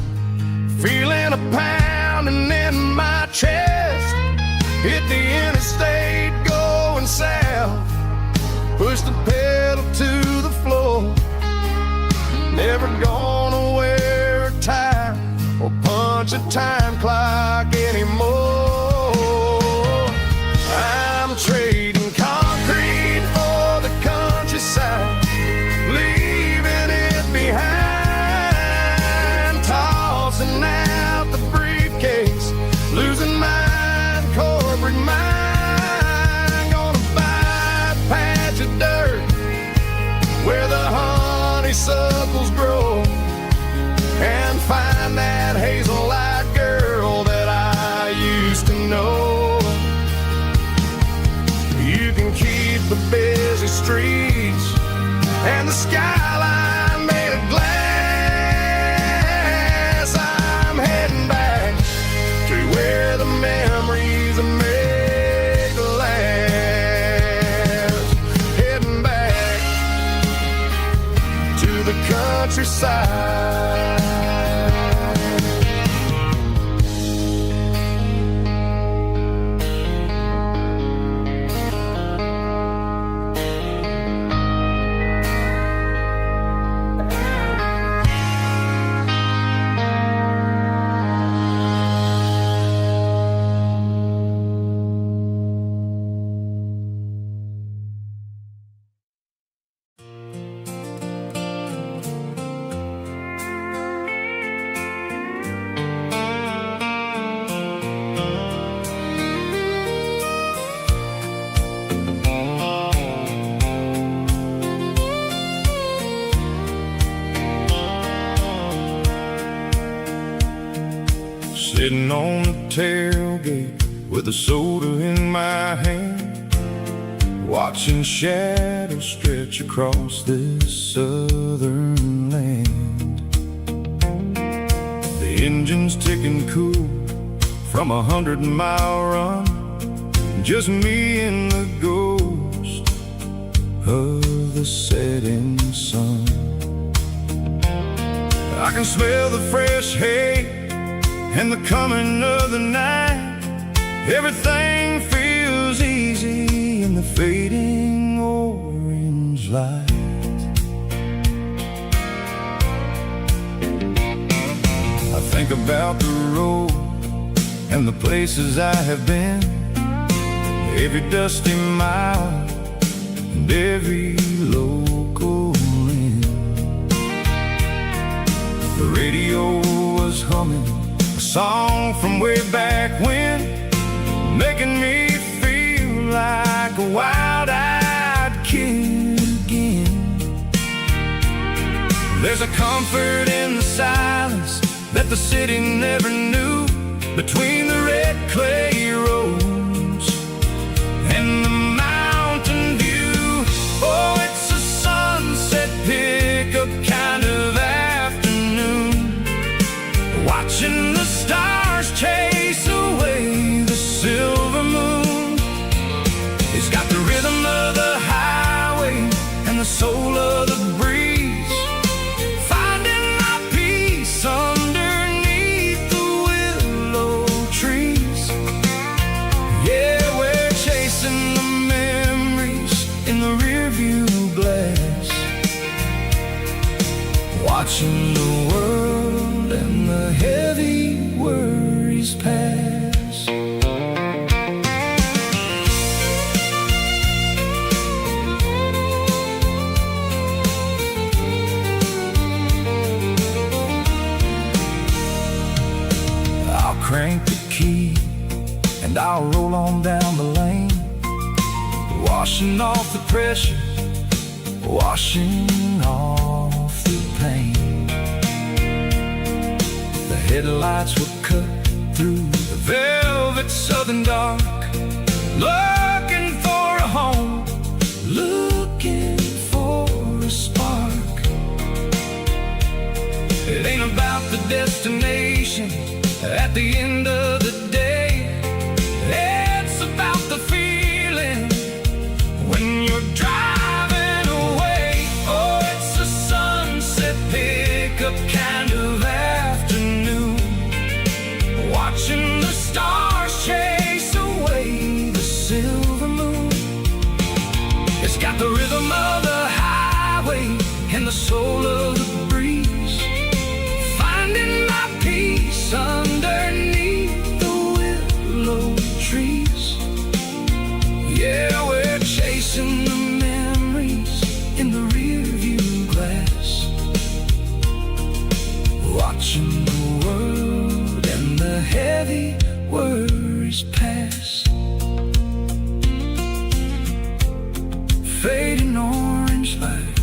feeling a pounding in my chest. Hit the interstate going south, pushed the pedal to the floor. Never gonna wear a tie or punch a time clock anymore. I'm trading concrete for the countryside, leaving it behind, tossing out the briefcase, losing my corporate mind. Gonna buy a patch of dirt where the honeysuckles grow, and find that hazel-eyed girl that I used to know. You can keep the busy streets and the skyline made of glass. I'm heading back to where the memories are made to last. Heading back to the countryside. Sitting on the tailgate with a soda in my hand, watching shadows stretch across this southern land. The engine's ticking cool from 100-mile run, just me and the ghost of the setting sun. I can smell the fresh hay and the coming of the night. Everything feels easy in the fading orange light. I think about the road and the places I have been. every dusty mile and every local inn. The radio was humming a song from way back when, making me feel like a wild-eyed kid again. There's a comfort in the silence that the city never knew, between the red clay roads and the mountain view. Oh, it's a sunset pickup kind of afternoon, watching the stars chase away the silver moon. It's got the rhythm of the highway and the soul of the breeze, finding my peace underneath the willow trees. Yeah, we're chasing the memories in the rearview glass, watching the world and the heavy worries pass. I'll crank the key and I'll roll on down the lane, washing off the pressure, washing off the pain. The headlights will cut through the velvet southern dark, looking for a home, looking for a spark. It ain't about the destination at the end of the day, it's about the feeling when you're driving away. Oh, it's a sunset pickup kind of afternoon, watching the stars chase away the silver moon. It's got the rhythm of the highway and the soul of the breeze, finding my peace underneath the willow trees. Yeah, we're chasing the memories in the rearview glass, watching the world and the heavy worries pass. Fading orange light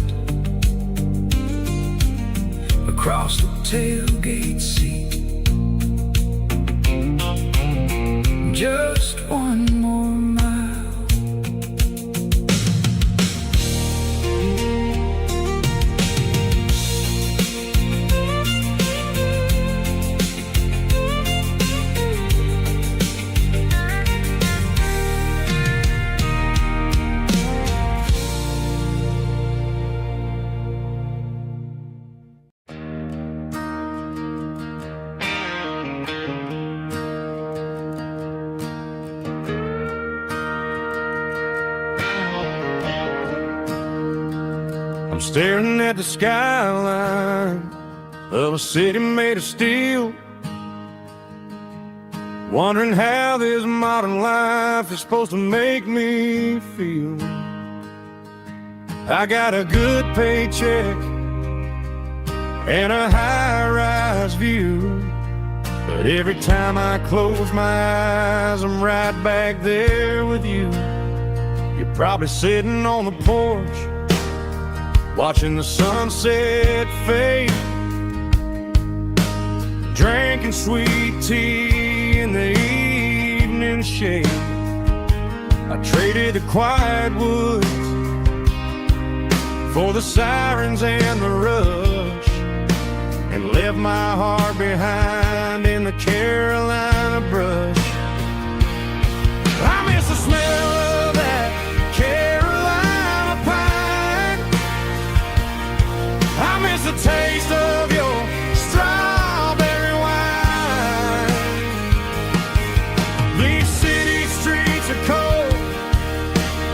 across the tailgate seat, just one more mile. I'm staring at the skyline of a city made of steel, wondering how this modern life is supposed to make me feel. I got a good paycheck and a high-rise view, but every time I close my eyes, I'm right back there with you. You're probably sitting on the porch, watching the sunset fade, drinking sweet tea in the evening shade. I traded the quiet woods for the sirens and the rush, and left my heart behind in the Carolina brush. I miss the smell of that Carolina pine, I miss the taste of your strawberry wine. These city streets are cold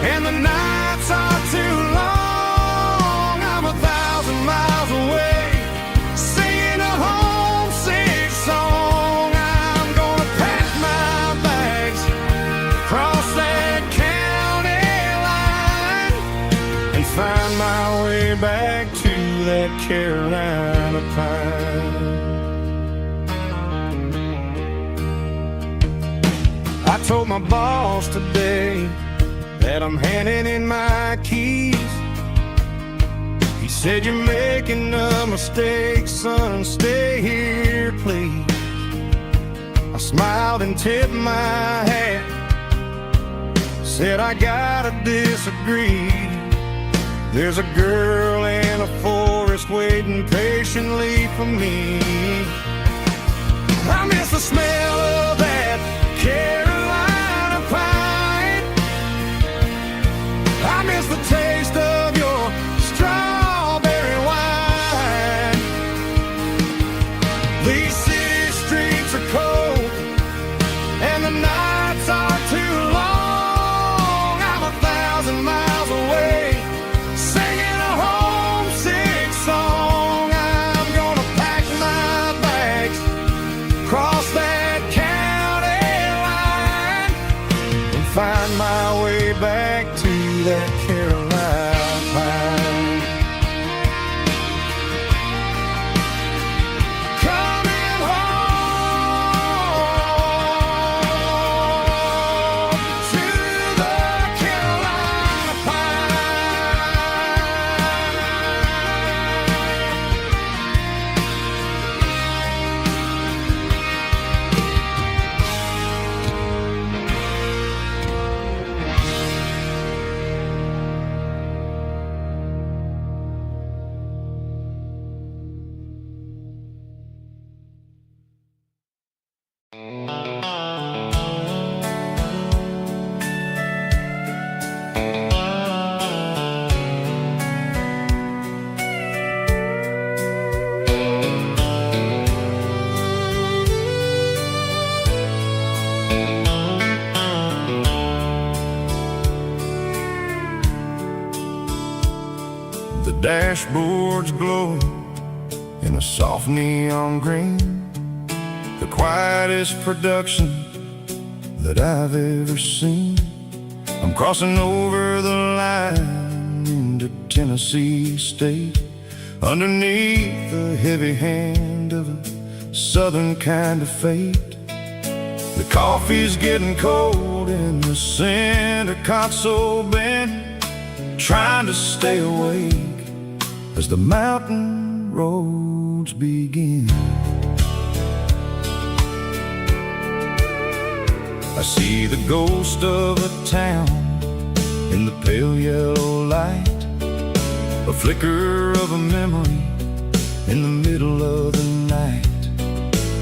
and the nights are too long. I'm 1,000 miles away, singing a homesick song. I'm gonna pack my bags, cross that that Carolina pine. I told my boss today that I'm handing in my keys. He said, "You're making a mistake, son, stay here, please." I smiled and tipped my hat, said, "I gotta disagree. There's a girl in a forest waiting patiently for me. I miss the smell of that Carolina pine. I miss the taste of your strawberry wine. These city streets are cold and the nights are too long. I'm 1,000 miles away, singing a homesick song. I'm gonna pack my bags, cross that county line, and find my way back to that Carolina pine. Coming home to the Carolina The dashboard's glowing in a soft neon green, the quietest production that I've ever seen. I'm crossing over the line into Tennessee State, underneath the heavy hand of a southern kind of fate. The coffee's getting cold in the center console bin, trying to stay awake as the mountain roads begin. I see the ghost of a town in the pale yellow light, a flicker of a memory in the middle of the night.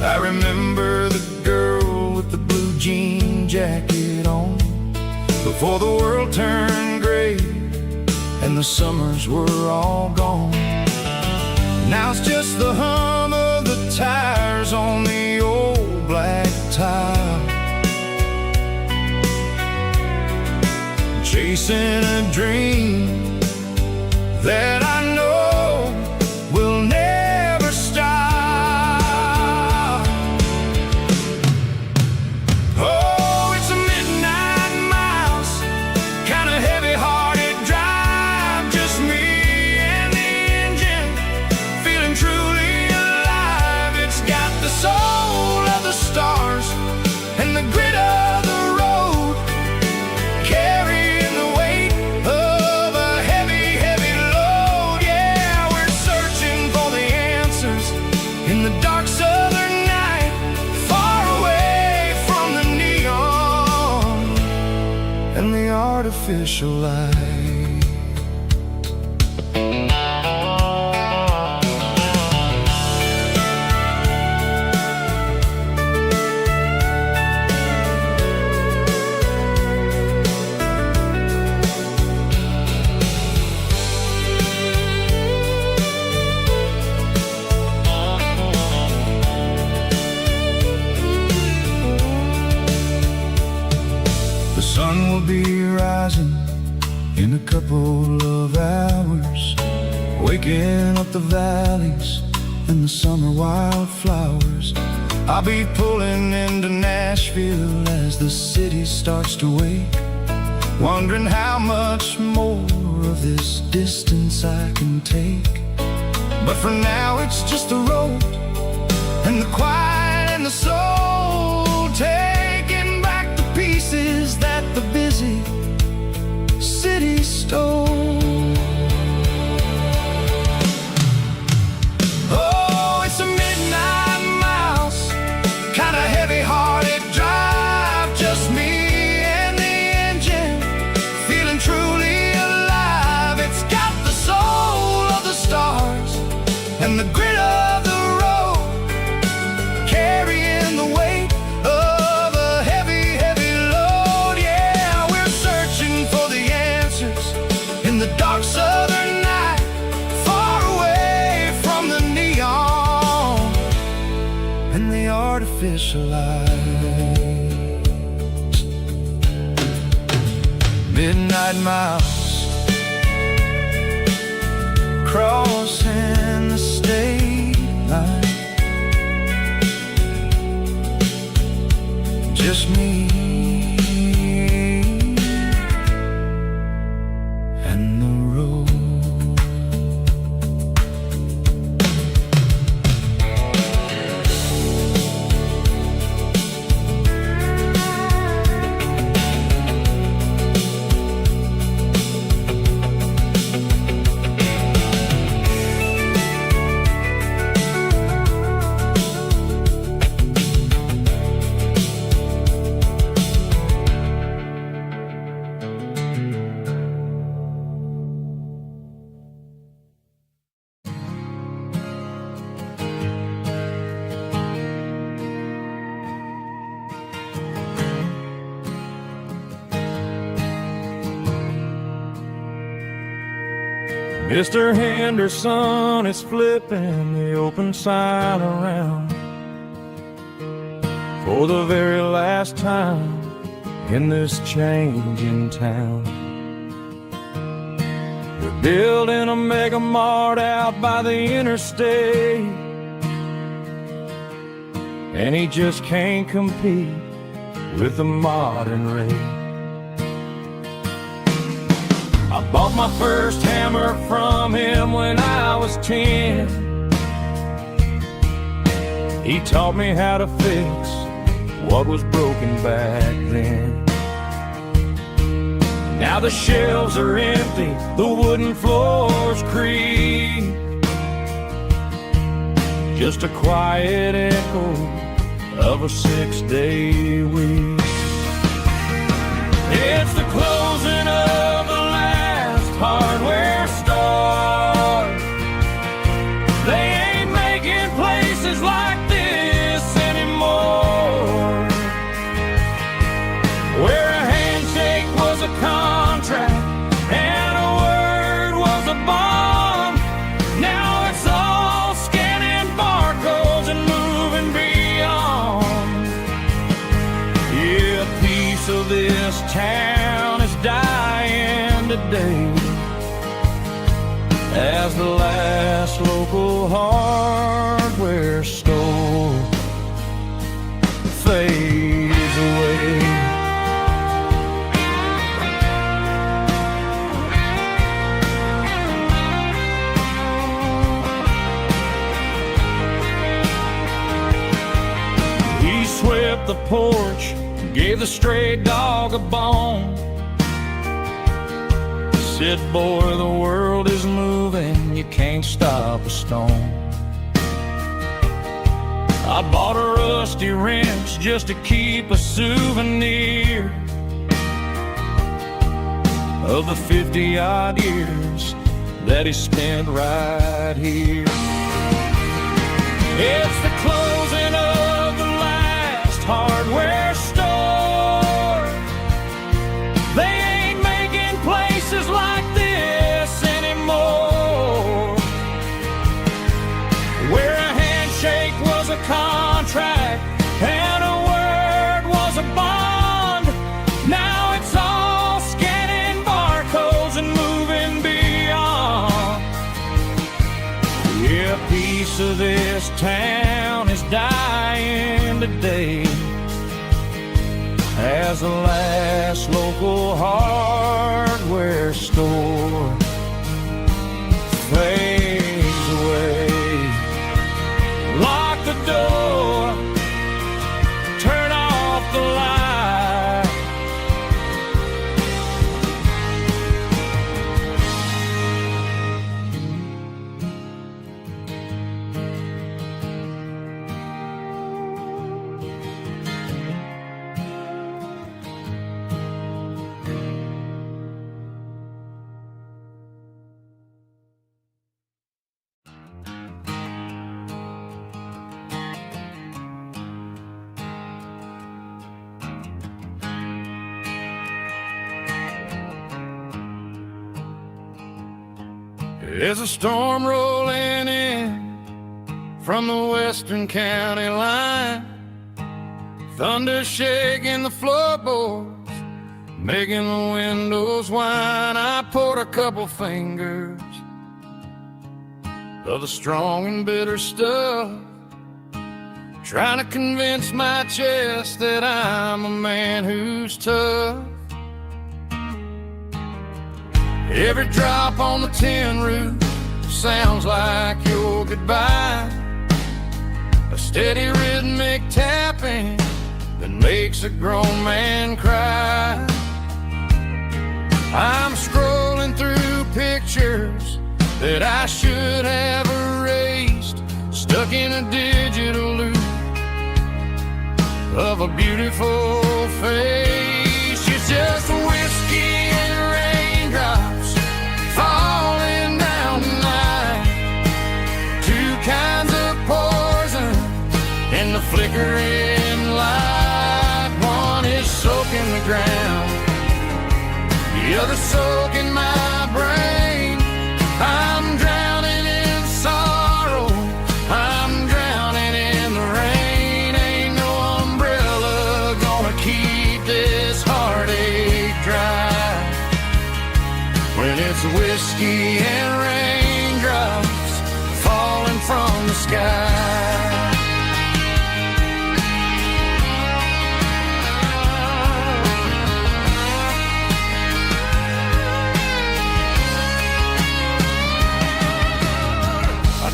I remember the girl with the blue jean jacket on, before the world turned gray and the summers were all gone. Now it's just the hum of the tires on the old black tile, chasing a dream that I know will never stop. Oh, it's a midnight miles, kind of heavy-hearted drive, just me and the engine, feeling truly alive. It's got the soul of the stars and the grit of the road, carrying the weight of a heavy, heavy load. Yeah, we're searching for the answers in the dark southern night, far away from the neon and the artificial light. The sun will be rising in a couple of hours, waking up the valleys and the summer wildflowers. I'll be pulling into Nashville as the city starts to wake, wondering how much more of this distance I can take. But for now it's just the road and the quiet and the soul, taking back the pieces that the busy city stole. Oh, it's a midnight mouse, kinda heavy-hearted drive, just me and the engine, feeling truly alive. It's got the soul of the stars and the grit of the road, carrying the weight of a heavy, heavy load. Yeah, we're searching for the answers in the dark southern night, far away from the neon and the artificial lights. Midnight mouse, crossing the state line, just me and the road. Mr. Henderson is flipping the open sign around for the very last time in this changing town. They're building a mega mart out by the interstate, and he just can't compete with the modern rate. I bought my first hammer from him when I was 10. He taught me how to fix what was broken back then. Now the shelves are empty, the wooden floors creak, just a quiet echo of a 6-day week. It's the closing of the hardware store. They ain't making places like this anymore, where a handshake was a contract and a word was a bond. Now it's all scanning barcodes and moving beyond. Yeah, a piece of this town is dying today as the last local hardware store fades away. He swept the porch, gave the stray dog a bone, said, boy, the world is moving, you can't stop a stone. I bought a rusty wrench just to keep a souvenir of the 50-odd years that he spent right here. It's the closing of the last hardware store. They ain't making places like this anymore, where a handshake was a contract and a word was a bond. Now it's all scanning barcodes and moving beyond. Yeah, a piece of this town is dying today as the last local hardware store fades away. There's a storm rolling in from the western county line, thunder shaking the floorboards, making the windows whine. I poured a couple fingers of the strong and bitter stuff, trying to convince my chest that I'm a man who's tough. Every drop on the tin roof sounds like your goodbye, a steady rhythmic tapping that makes a grown man cry. I'm scrolling through pictures that I should have erased, stuck in a digital loop of a beautiful face. It's just whiskey and raindrops falling down tonight, two kinds of poison in the flickering light. One is soaking the ground, the other soaking my brain. I'm drowning in sorrow, I'm drowning in the rain. Ain't no umbrella gonna keep this heartache dry when it's whiskey and raindrops falling from the sky.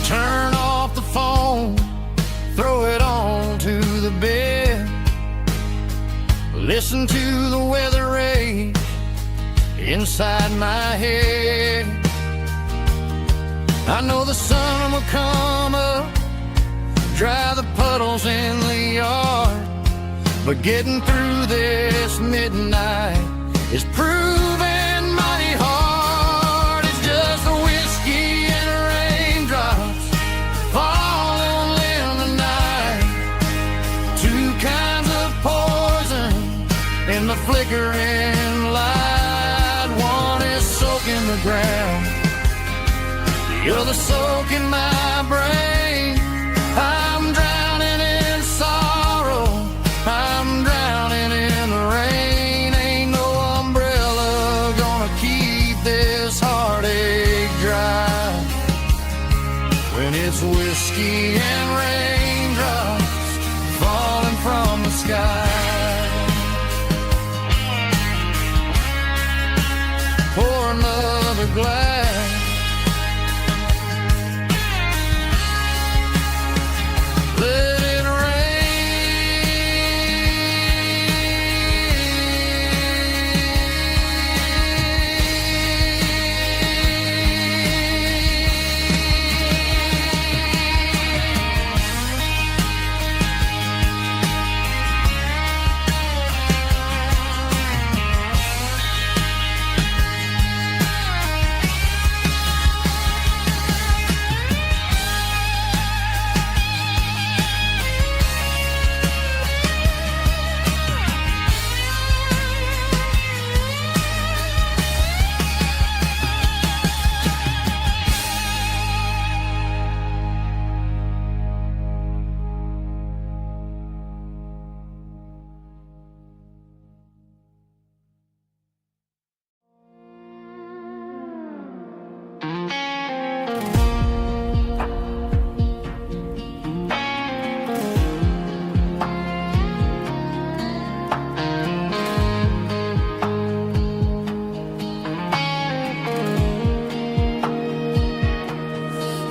Turn off the phone, throw it on to the bed, listen to the weather rage inside my head. I know the sun will come up, dry the puddles in the yard, but getting through this midnight is proving mighty hard. It's just a whiskey and raindrops falling in the night, two kinds of poison in the flickering light. One is soaking the ground, the other soaking my brain. I'm drowning in sorrow, I'm drowning in the rain. Ain't no umbrella gonna keep this heartache dry when it's whiskey and raindrops falling from the sky. Pour another glass, let it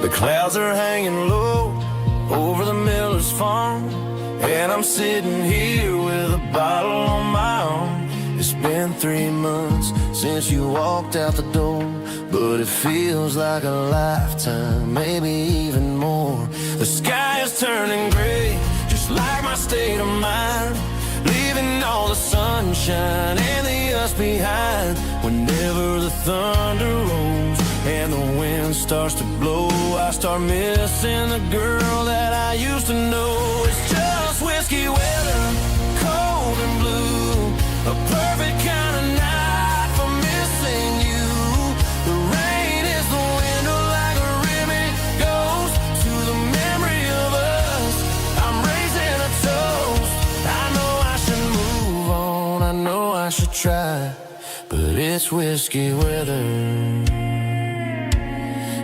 The clouds are hanging low over the miller's farm, and I'm sitting here with a bottle on my arm. It's been 3 months since you walked out the door, but it feels like a lifetime, maybe even more. The sky is turning gray, just like my state of mind, leaving all the sunshine and the us behind. Whenever the thunder rolls and the wind starts to blow, I start missing the girl that I used to know. It's just whiskey weather, cold and blue, a perfect kind of night for missing you. The rain is the window it's whiskey weather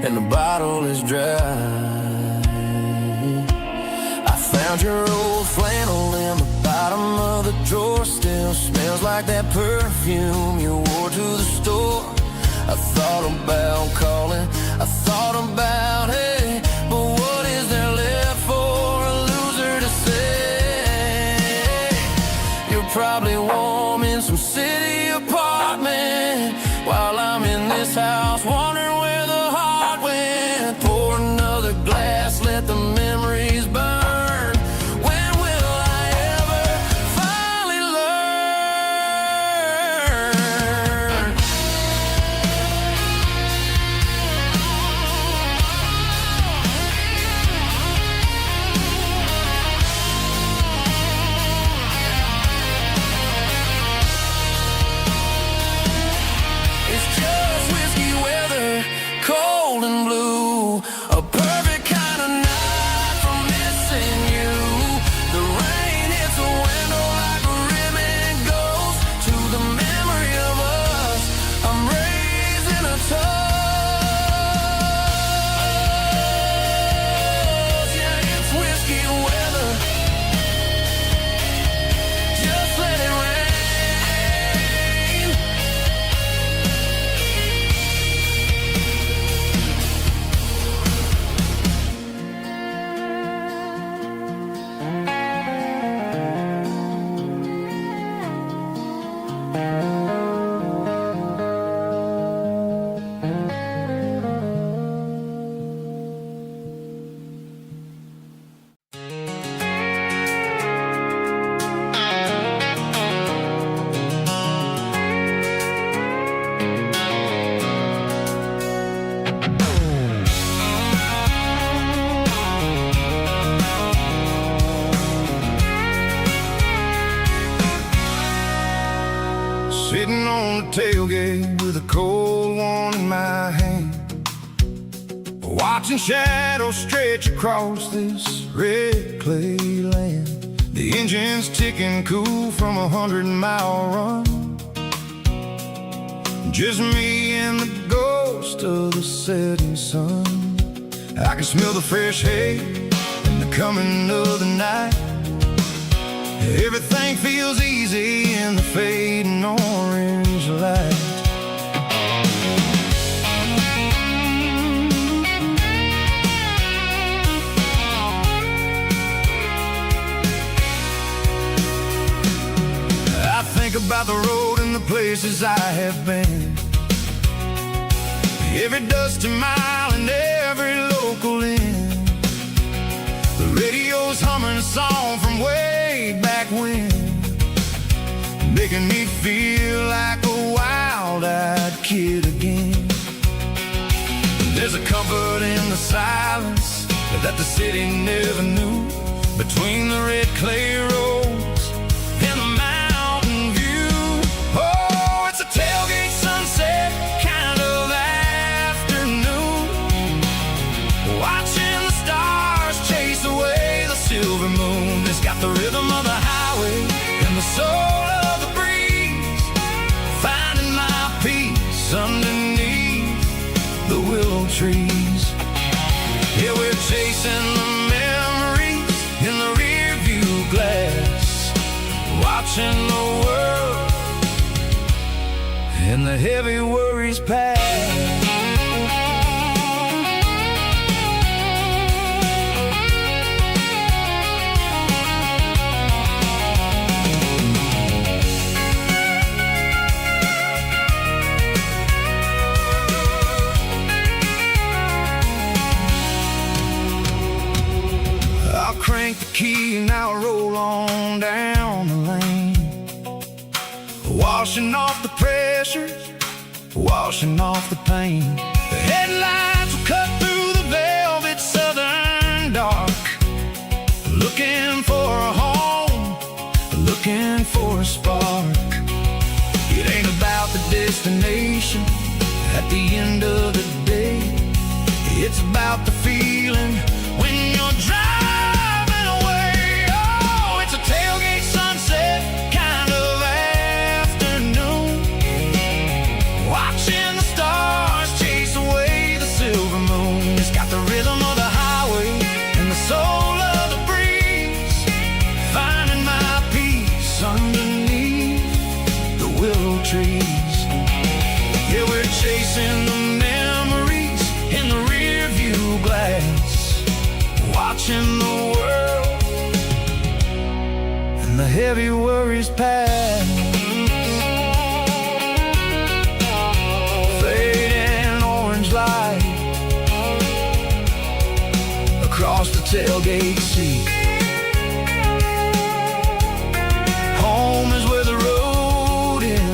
and the bottle is dry. I found your old flannel in the bottom of the drawer. Still smells like that perfume you wore to the store. I thought about calling, I thought about, hey, but what is there left for a loser to say? You're probably warm in some city apartment while I'm in this house wondering where the heart went. Pour another glass, let the memories burn. When will I ever finally learn? It's just whiskey weather, cold and blue. A perfect kind of night for missing you. The rain hits the window like a ribbon goes to the memory of us. I'm raising a toast. Yeah, it's whiskey weather. Just let it rain. Sitting on the tailgate with a cold one in my hand, watching shadows stretch across this red clay land. The engine's ticking cool from 100-mile run. Just me and the ghost of the setting sun. I can smell the fresh hay and the coming of the night. Everything feels easy in the fading orange light. I think about the road and the places I have been, every dusty mile and every local inn. The radio's humming a song from way back when, making me feel like a wild-eyed kid again. There's a comfort in the silence that the city never knew, between the red clay roads and the mountain view. Oh, it's a tailgate sunset kind of afternoon, watching the stars chase away the silver moon. It's got the rhythm of the highway and the soul of the breeze, finding my peace underneath the willow trees. Yeah, we're chasing the memories in the rear view glass, watching the world and the heavy worries pass. Crank the key and I'll roll on down the lane, washing off the pressure, washing off the pain. The headlights will cut through the velvet southern dark, looking for a home, looking for a spark. It ain't about the destination at the end of the day, it's about the feeling when you're driving. Tailgate sunset kind of afternoon, watching the world and the heavy worries pass. Fading orange light across the tailgate seat. Home is where the road ends.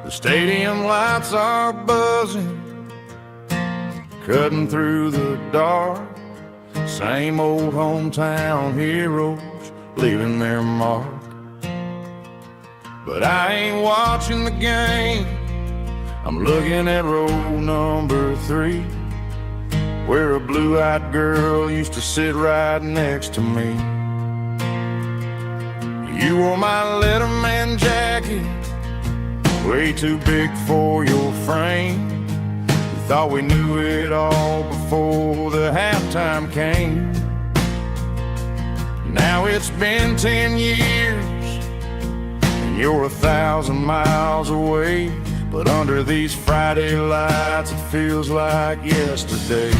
The stadium lights are buzzing, cutting through the dark. Same old hometown heroes leaving their mark. But I ain't watching the game, I'm looking at row number 3, where a blue-eyed girl used to sit right next to me. You wore my Letterman jacket, way too big for your frame. We thought we knew it all before the halftime came. Now it's been 10 years and you're 1,000 miles away, but under these Friday lights it feels like yesterday.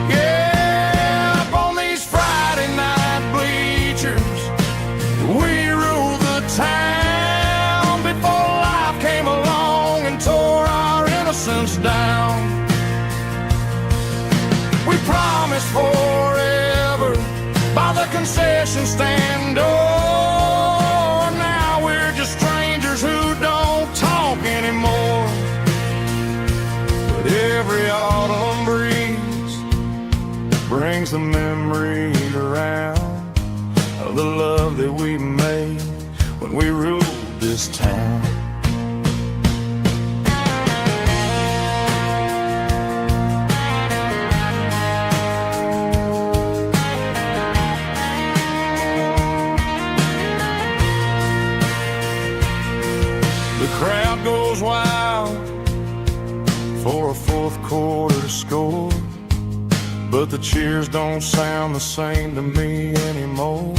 Yeah, up on these Friday night bleachers, we ruled the town before life came along and tore our innocence down. We promised forever by the concession stand door. Now we're just strangers who don't talk anymore. But every autumn breeze brings the memory around of the love that we made when we ruled this town. The crowd goes wild for a fourth quarter score, but the cheers don't sound the same to me anymore.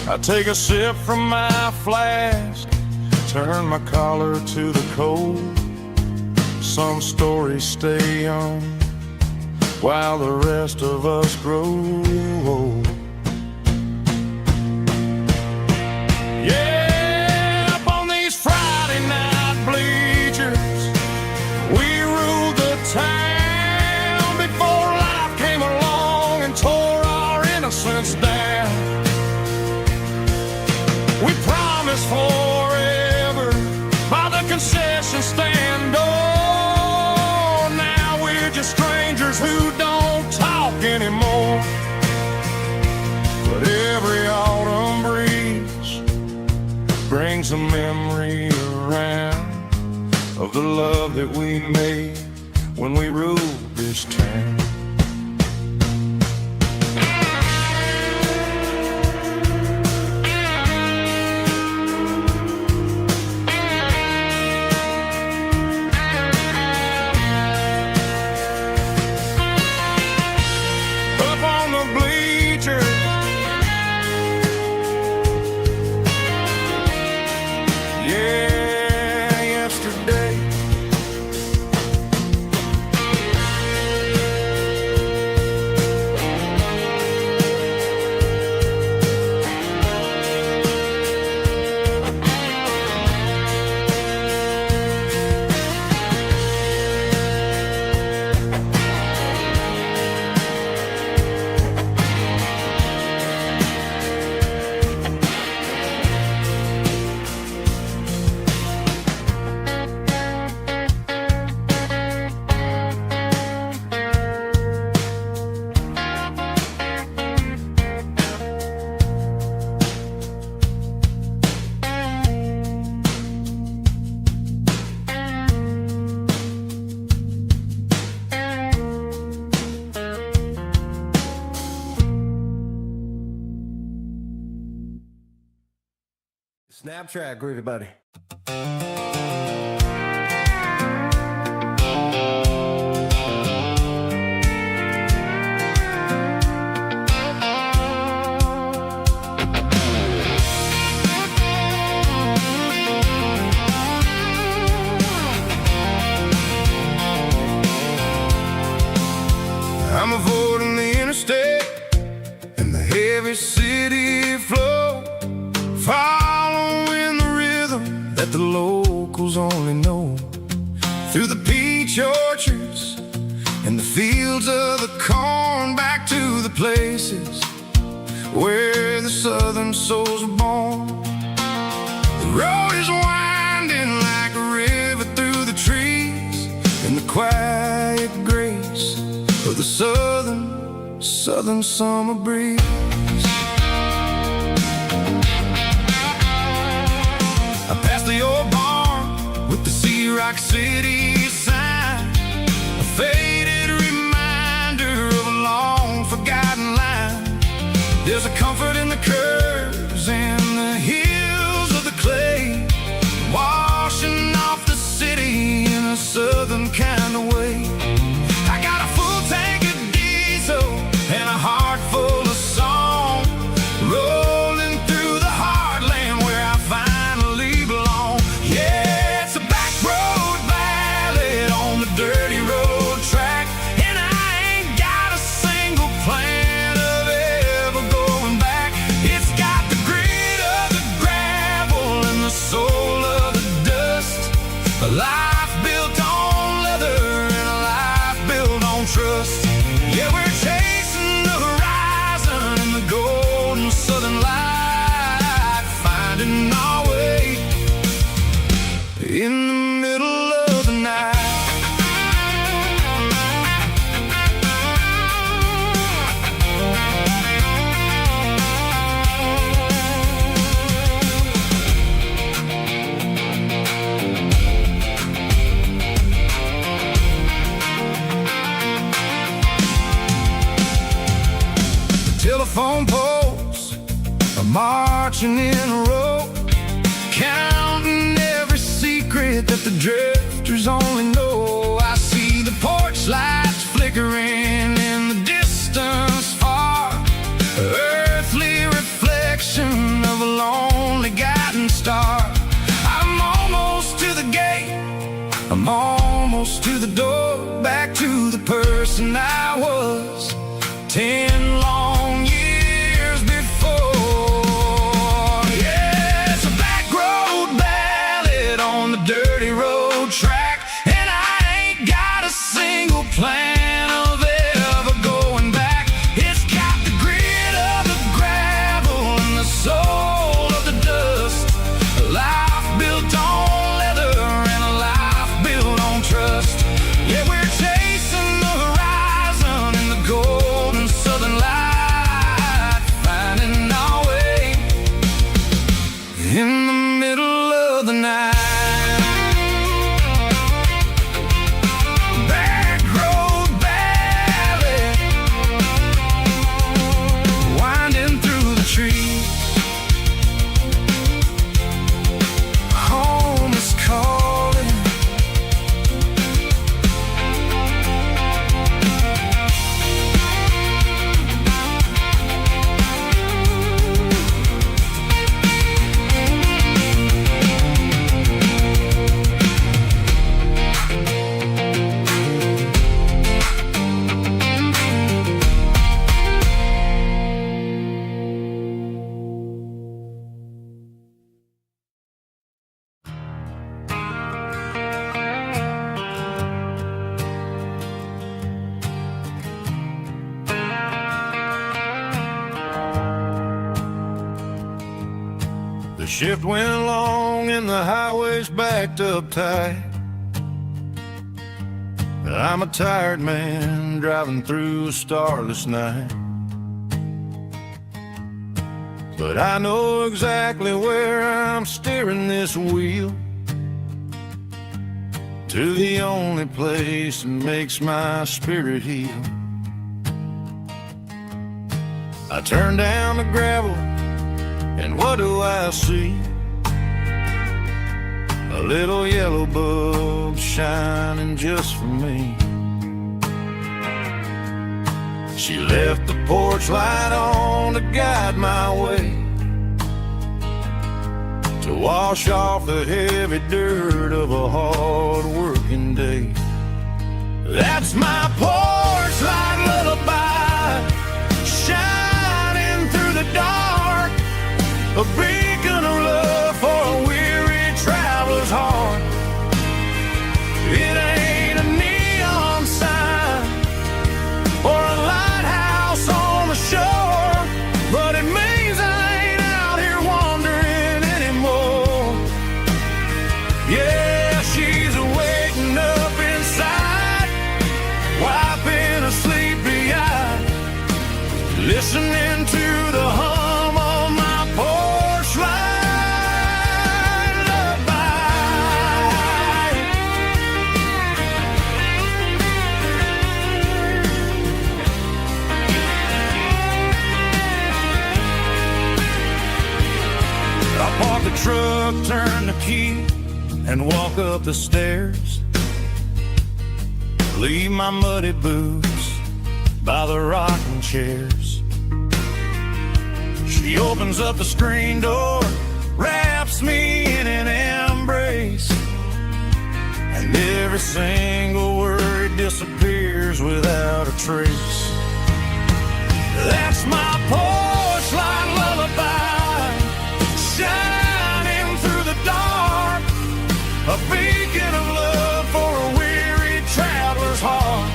I take a sip from my flask, turn my collar to the cold. Some stories stay young while the rest of us grow old. Yeah, up on these Friday night bleachers, we ruled the town before life came along and tore our innocence down. We promised forever by the concession stand door. Now we're just strangers who don't talk anymore. But every autumn breeze brings a memory around of the love that we made when we ruled this town. Snap track, groovy buddy. I'm avoiding the interstate and the heavy city flow, following the rhythm that the locals only know. Through the peach orchards and the fields of the corn, back to the places where the southern souls were born. The road is winding like a river through the trees, in the quiet grace of the southern summer breeze. I passed the old barn with the Sea Rock City sign, a faded reminder of a long forgotten line. There's a comfort in the curves and the hills of the clay, washing off the city in a southern kind of way. I got a full tank of diesel and a heart full of song, rolling through the heartland where I finally belong. Yeah, it's a back road ballad on the dirty road track, and I ain't got a single plan of ever going back. It's got the grit of the gravel and the soul of the dust, a life built on leather and a life built on trust. Yeah, we're chasing the horizon in the golden southern light, finding our way in the middle of the night. Telephone poles are marching in a row, counting every secret that the drifters only know. I see the porch lights flickering in the distance far, earthly reflection of a lonely guiding star. I'm almost to the gate, I'm almost to the door, back to the person I was 10 long years before. Yeah, it's a back road ballad on the dirty road track, and I ain't got a single plan of ever going back. It's got the grit of the gravel and the soul of the dust, a life built on leather and a life built on trust. Yeah, we're chasing the horizon in the golden southern light, finding our way in the middle of the night. Back road ballad, winding through the trees. Home is calling. The shift went along and the highway's backed up tight. I'm a tired man driving through a starless night, but I know exactly where I'm steering this wheel, to the only place that makes my spirit heal. I turn down the gravel, and what do I see? little yellow bulb shining just for me. She left the porch light on to guide my way, to wash off the heavy dirt of a hard-working day. That's my porch light lullaby, shining through the dark, a beacon of love for a weary traveler's heart. It ain't a neon sign or a lighthouse on the shore, but it means I ain't out here wandering anymore. Yeah, she's waking up inside, wiping a sleepy eye, listening to the hum of my porch light lullaby. I park the truck, turn the key, and walk up the stairs. Leave my muddy boots by the rocking chairs. She opens up the screen door, wraps me in an embrace, and every single word disappears without a trace. That's my porch light lullaby, shining through the dark, a beacon of love for a weary traveler's heart.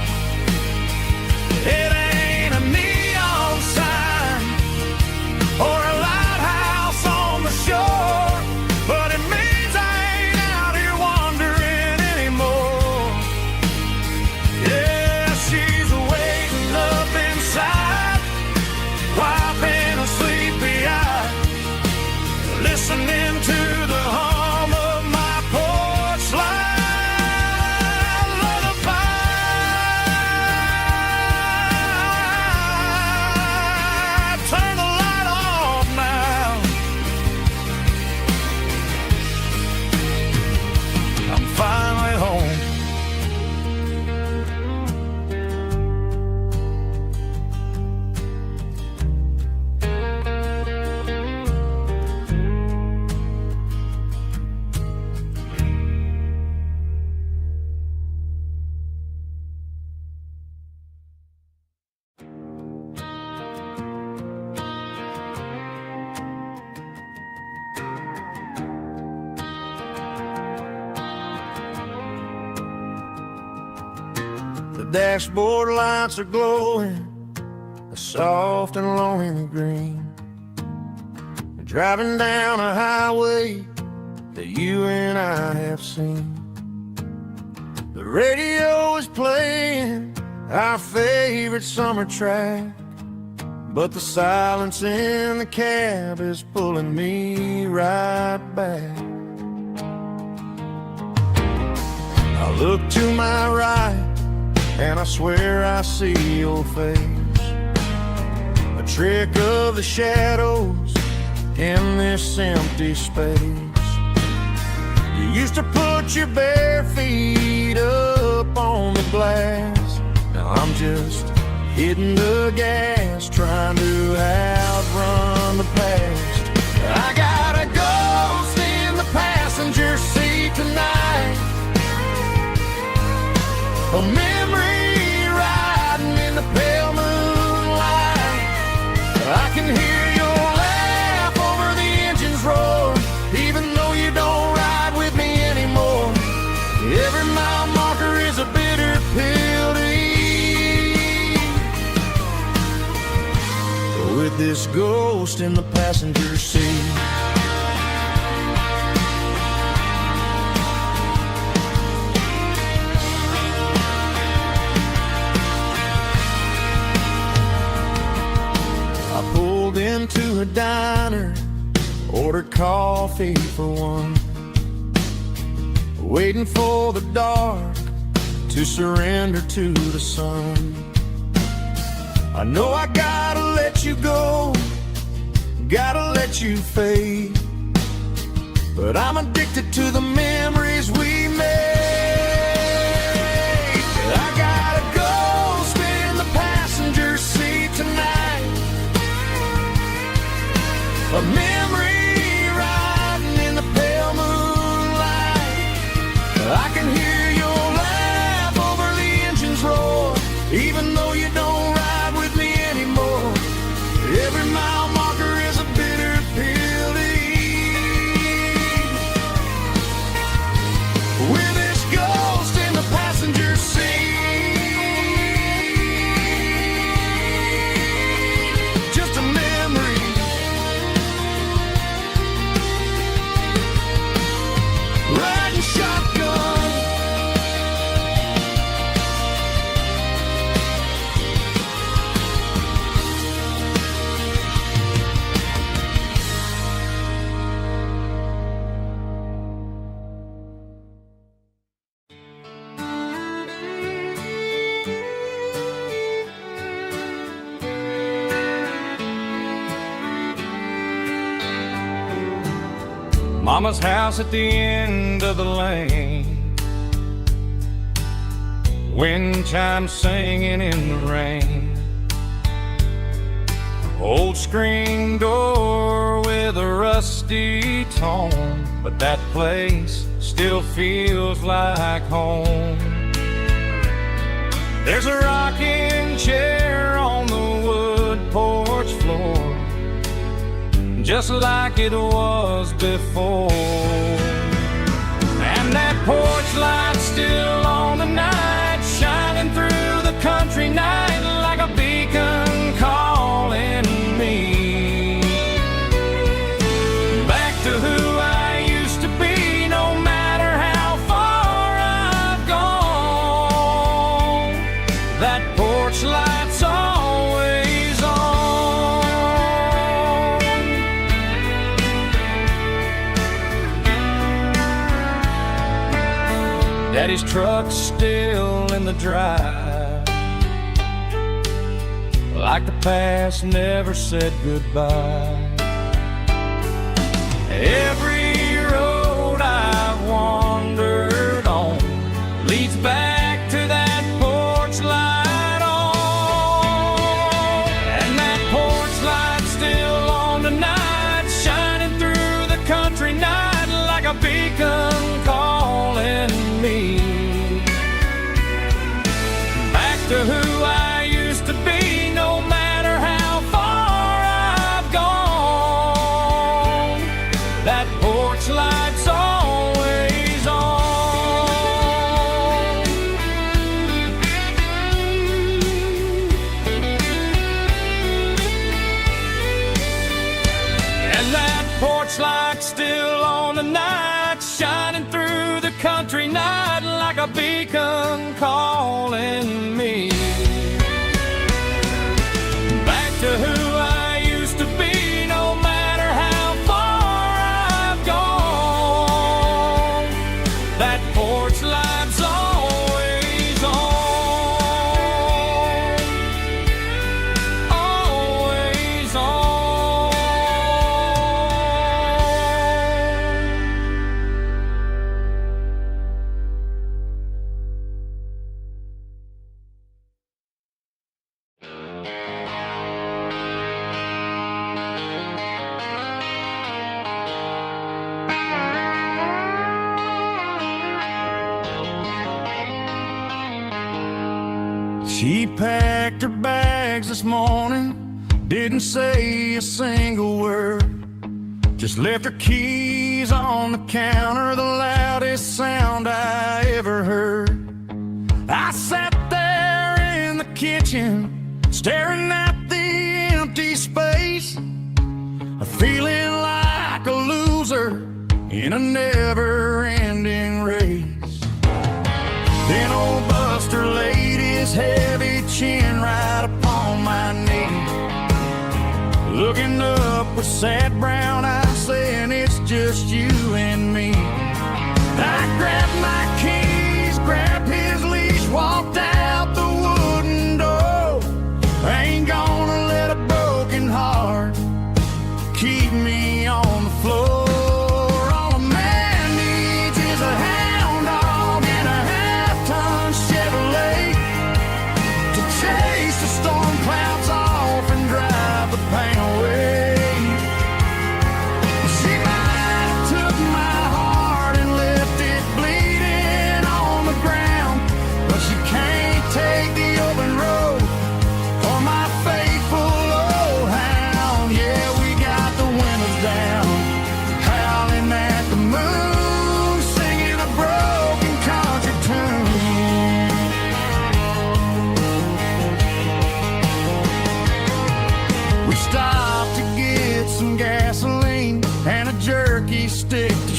It ain't a neon sign or a lighthouse on the shore, but it means I ain't out here wandering anymore. Yeah, she's waiting up inside, wiping a sleepy eye, listening to the hum of my porch light lullaby. Turn the light off now. I'm finally home. The dashboard lights are glowing, a soft and lonely green. Driving down a highway that you and I have seen. The radio is playing our favorite summer track, but the silence in the cab is pulling me right back. I look to my right and I swear I see your face, a trick of the shadows in this empty space. You used to put your bare feet up on the glass. Now I'm just hitting the gas, trying to outrun the past. I got a ghost in the passenger seat tonight, a memory riding in the pale moonlight. I can hear your laugh over the engine's roar, even though you don't ride with me anymore. Every mile marker is a bitter pill to eat, with this ghost in the passenger seat. I pulled into a diner, ordered coffee for one, waiting for the dark to surrender to the sun. I know I gotta let you go, gotta let you fade, but I'm addicted to the memories we made. I gotta go spin the passenger seat tonight. A memory riding in the pale moonlight. I can hear your laugh over the engine's roar, even though you don't ride with me anymore. Every mile marker is a bitter pill to eat. With this ghost in the passenger seat, just a memory. Riding shotgun. Mama's house at the end of the lane, wind chimes singing in the rain. Old screen door with a rusty tone, but that place still feels like home. There's a rocking chair on the wood porch floor, just like it was before. And that porch light's still on the night, shining through the country night like a beacon calling me back to who I used to be. No matter how far I've gone, that porch light's always on. Daddy's truck's still in the drive, like the past never said goodbye. Every road I've wandered on leads back to that porch light on. And that porch light's still on tonight, shining through the country night like a beacon calling me back to who I used to be. No matter how far I've gone, that porch light's always on. And that porch light's still on tonight, shining through the country night like a beacon calling me back to who I used to be. No matter how far I've gone, that porch light's always on, always on. She packed her bags this morning, didn't say a single word, just left her keys on the counter, the loudest sound I ever heard. I sat there in the kitchen, staring at the empty space, feeling like a loser in a never-ending race. Then old Buster laid his heavy chin right upon my knee, looking up with sad brown eyes, saying it's just you and me. I grabbed my keys, grabbed his leash, walked out the wooden door. I ain't gonna let a broken heart keep me on the floor. On a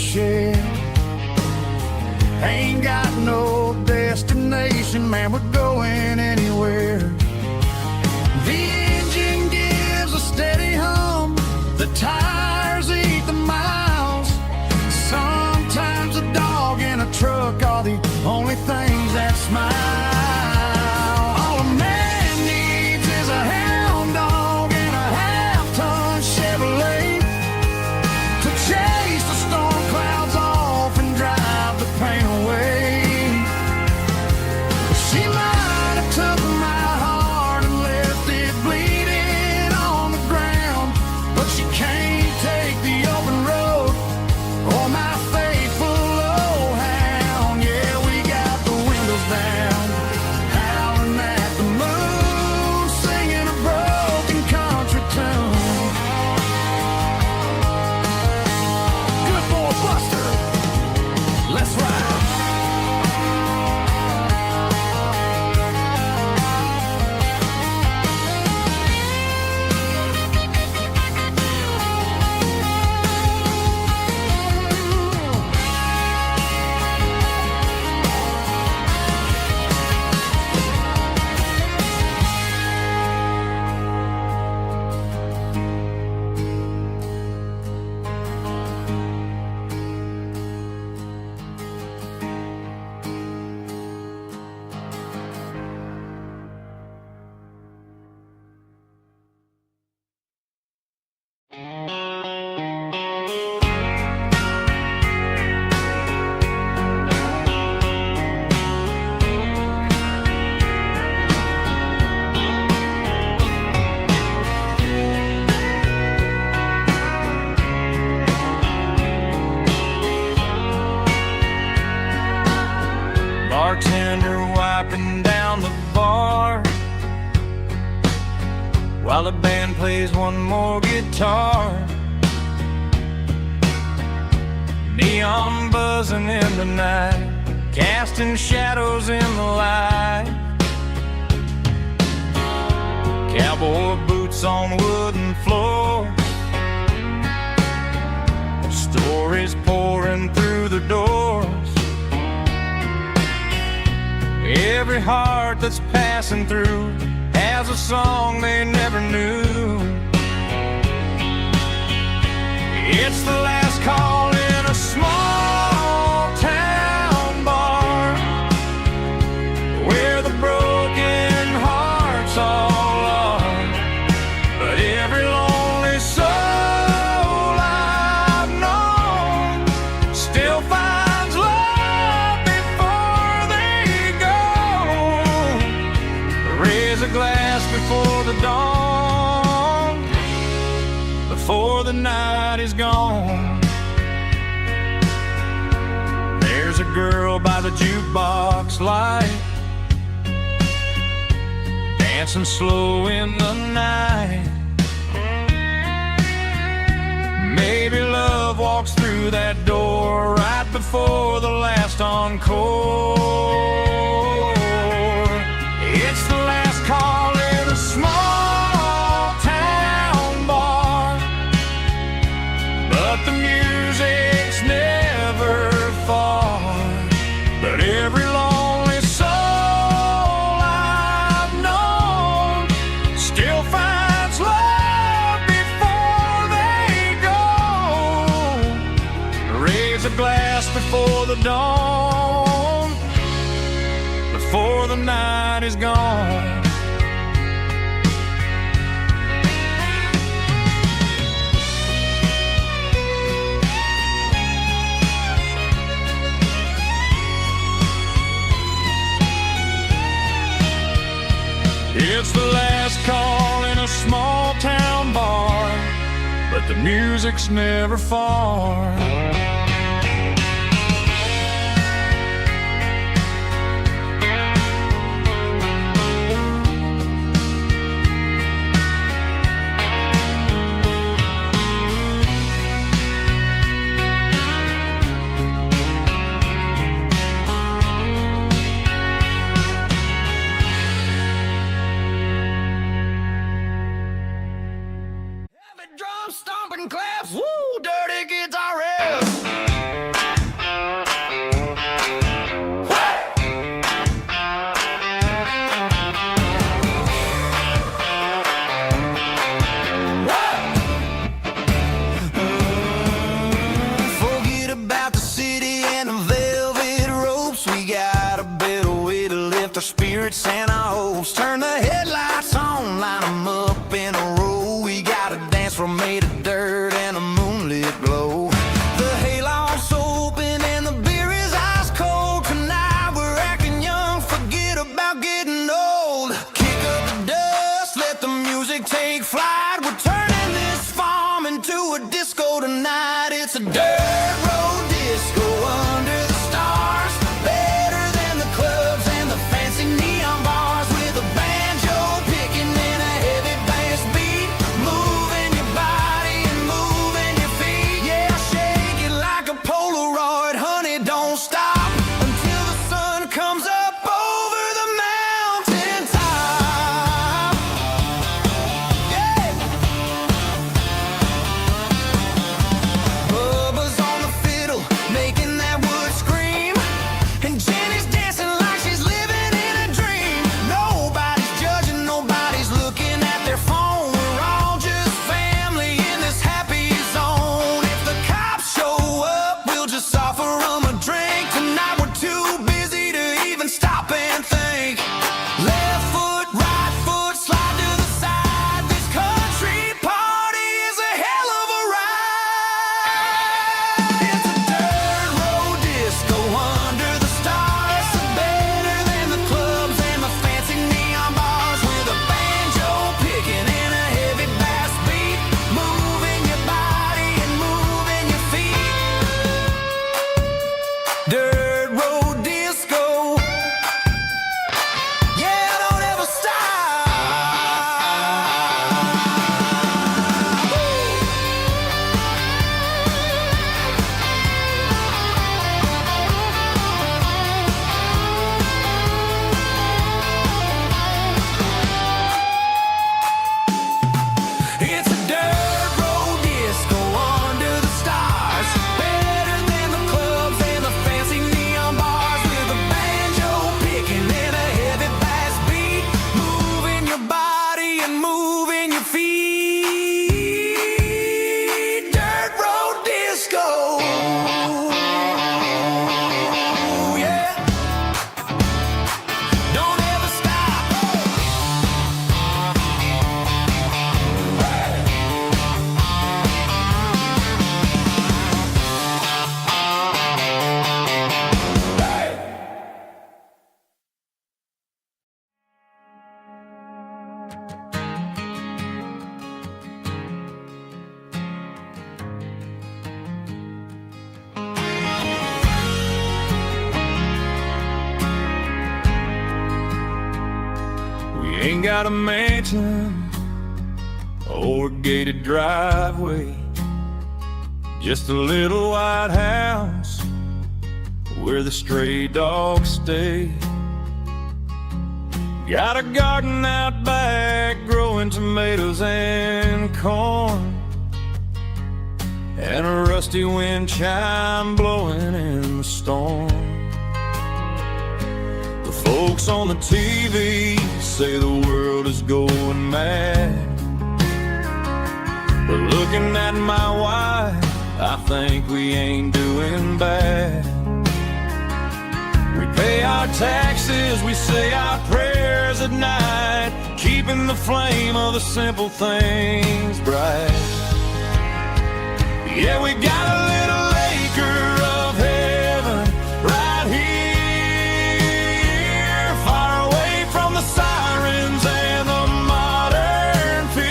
share. Ain't got no destination, man, we're going anywhere. The engine gives a steady hum, the tires eat the miles. Sometimes a dog and a truck are the only things that smile. All a man needs is a hound dog and a half-ton Chevrolet to chase the storm clouds off and drive the pain away. She might have took my heart and left it bleeding on the ground, but she can't take the open road or my faithful old hound. Yeah, we got the windows down, howling at the moon, singing a broken country tune. Good boy Buster, let's ride. Bartender wiping down the bar while the band plays one more guitar. Neon buzzing in the night, casting shadows in the light. Cowboy boots on wooden floors, stories pouring through the doors. Every heart that's passing through has a song they never knew. It's the last call in a small town bar where the broken hearts all are. But every lonely soul I've known still finds love before they go. Raise a glass before the dawn, before the night is gone. There's a girl by the jukebox light, dancing slow in the night. Maybe love walks through that door right before the last encore. It's the last call in a small town bar, but the music's never far. But every lonely soul I've known still finds love before they go. Raise a glass before the dawn, before the night is gone. It's the last call in a small town bar, but the music's never far. Drum stomping claps, woo, dirty guitar riff. the city and the velvet ropes. We got a better way to lift our spirits and our hopes. Turn the headlights on, line them up in a row. We got a dance floor made of dirt and a moonlit glow. The hayloft's open and the beer is ice cold. Tonight we're acting young, forget about getting old. Kick up the dust, let the music take flight. We're turning this farm into a disco tonight. It's a dirt road disco under the stars. Better than the clubs and the fancy neon bars. With a banjo picking and a heavy bass beat. Moving your body and moving your feet. Yeah, shake it like a Polaroid, honey, don't stop until the sun comes up over the mountain top. Yeah. Bubba's on the fiddle, making that wood scream. And Jenny's dancing like she's living in a dream. Nobody's judging, nobody's looking at their phone. We're all just family in this happy zone. If the cops show up, we'll just offer them a drink. Tonight we're too busy to even stop and think. Left foot, right foot, slide to the side. This country party is a hell of a ride. It's a dirt road disco under the stars. Better than the clubs and the fancy neon bars. With a banjo picking and a heavy bass beat. Moving your body and moving your feet. Dirt road disco. Yeah, don't ever stop. It's a dirt road disco under the stars. Better than the clubs and the fancy neon bars. With a banjo picking and a heavy bass beat. Moving your body and moving your feet. Dirt road disco. Yeah. Don't ever stop. We ain't got a mansion or a gated driveway, just a little white house where the stray dogs stay. Got a garden out back growing tomatoes and corn, and a rusty wind chime blowing in the storm. The folks on the TV say the world is going mad, but looking at my wife, I think we ain't doing bad. We pay our taxes, we say our prayers at night, keeping the flame of the simple things bright. Yeah, we got a little acre of heaven right here, far away from the sirens and the modern fear,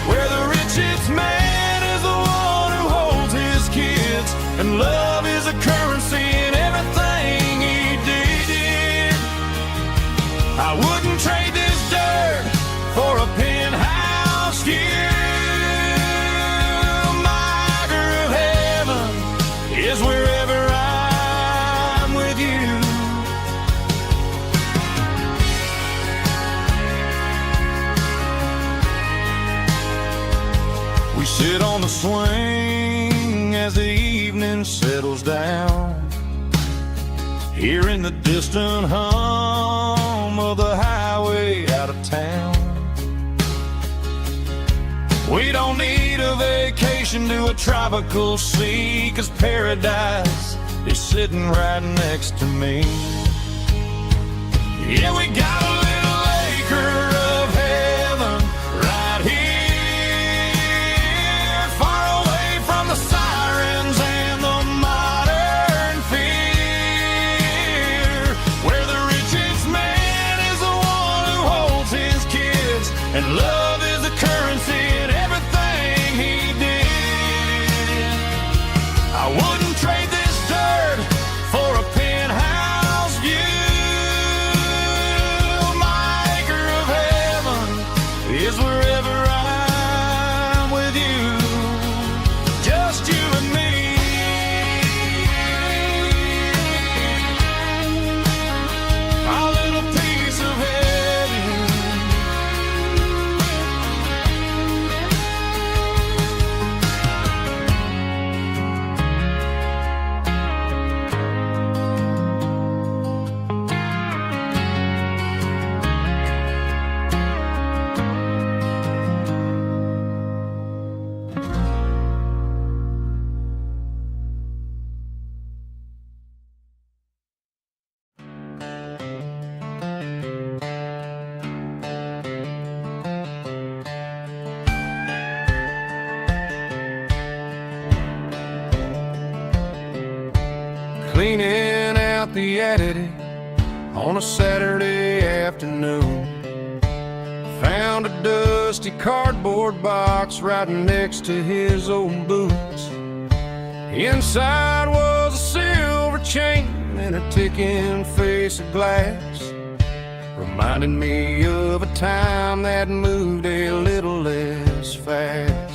where the richest man is the one who holds his kids, and love is a currency in everything he did. I wouldn't trade this dirt for a penthouse here. Is wherever I'm with you. We sit on the swing as the evening settles down, hearing the distant hum of the highway out of town. We don't need a vacation vacation to a tropical sea, 'cause paradise is sitting right next to me. Yeah, we got a little acre of heaven right here, far away from the sirens and the modern fear, where the richest man is the one who holds his kids, and love is the currency in everything he did. I wouldn't trade this dirt for a penthouse view. My acre of heaven is wherever I'm with you, just you and me. Our little piece of heaven. Cleaning out the attic on a Saturday afternoon, found a dusty cardboard box right next to his old boots. Inside was a silver chain and a ticking face of glass, reminding me of a time that moved a little less fast.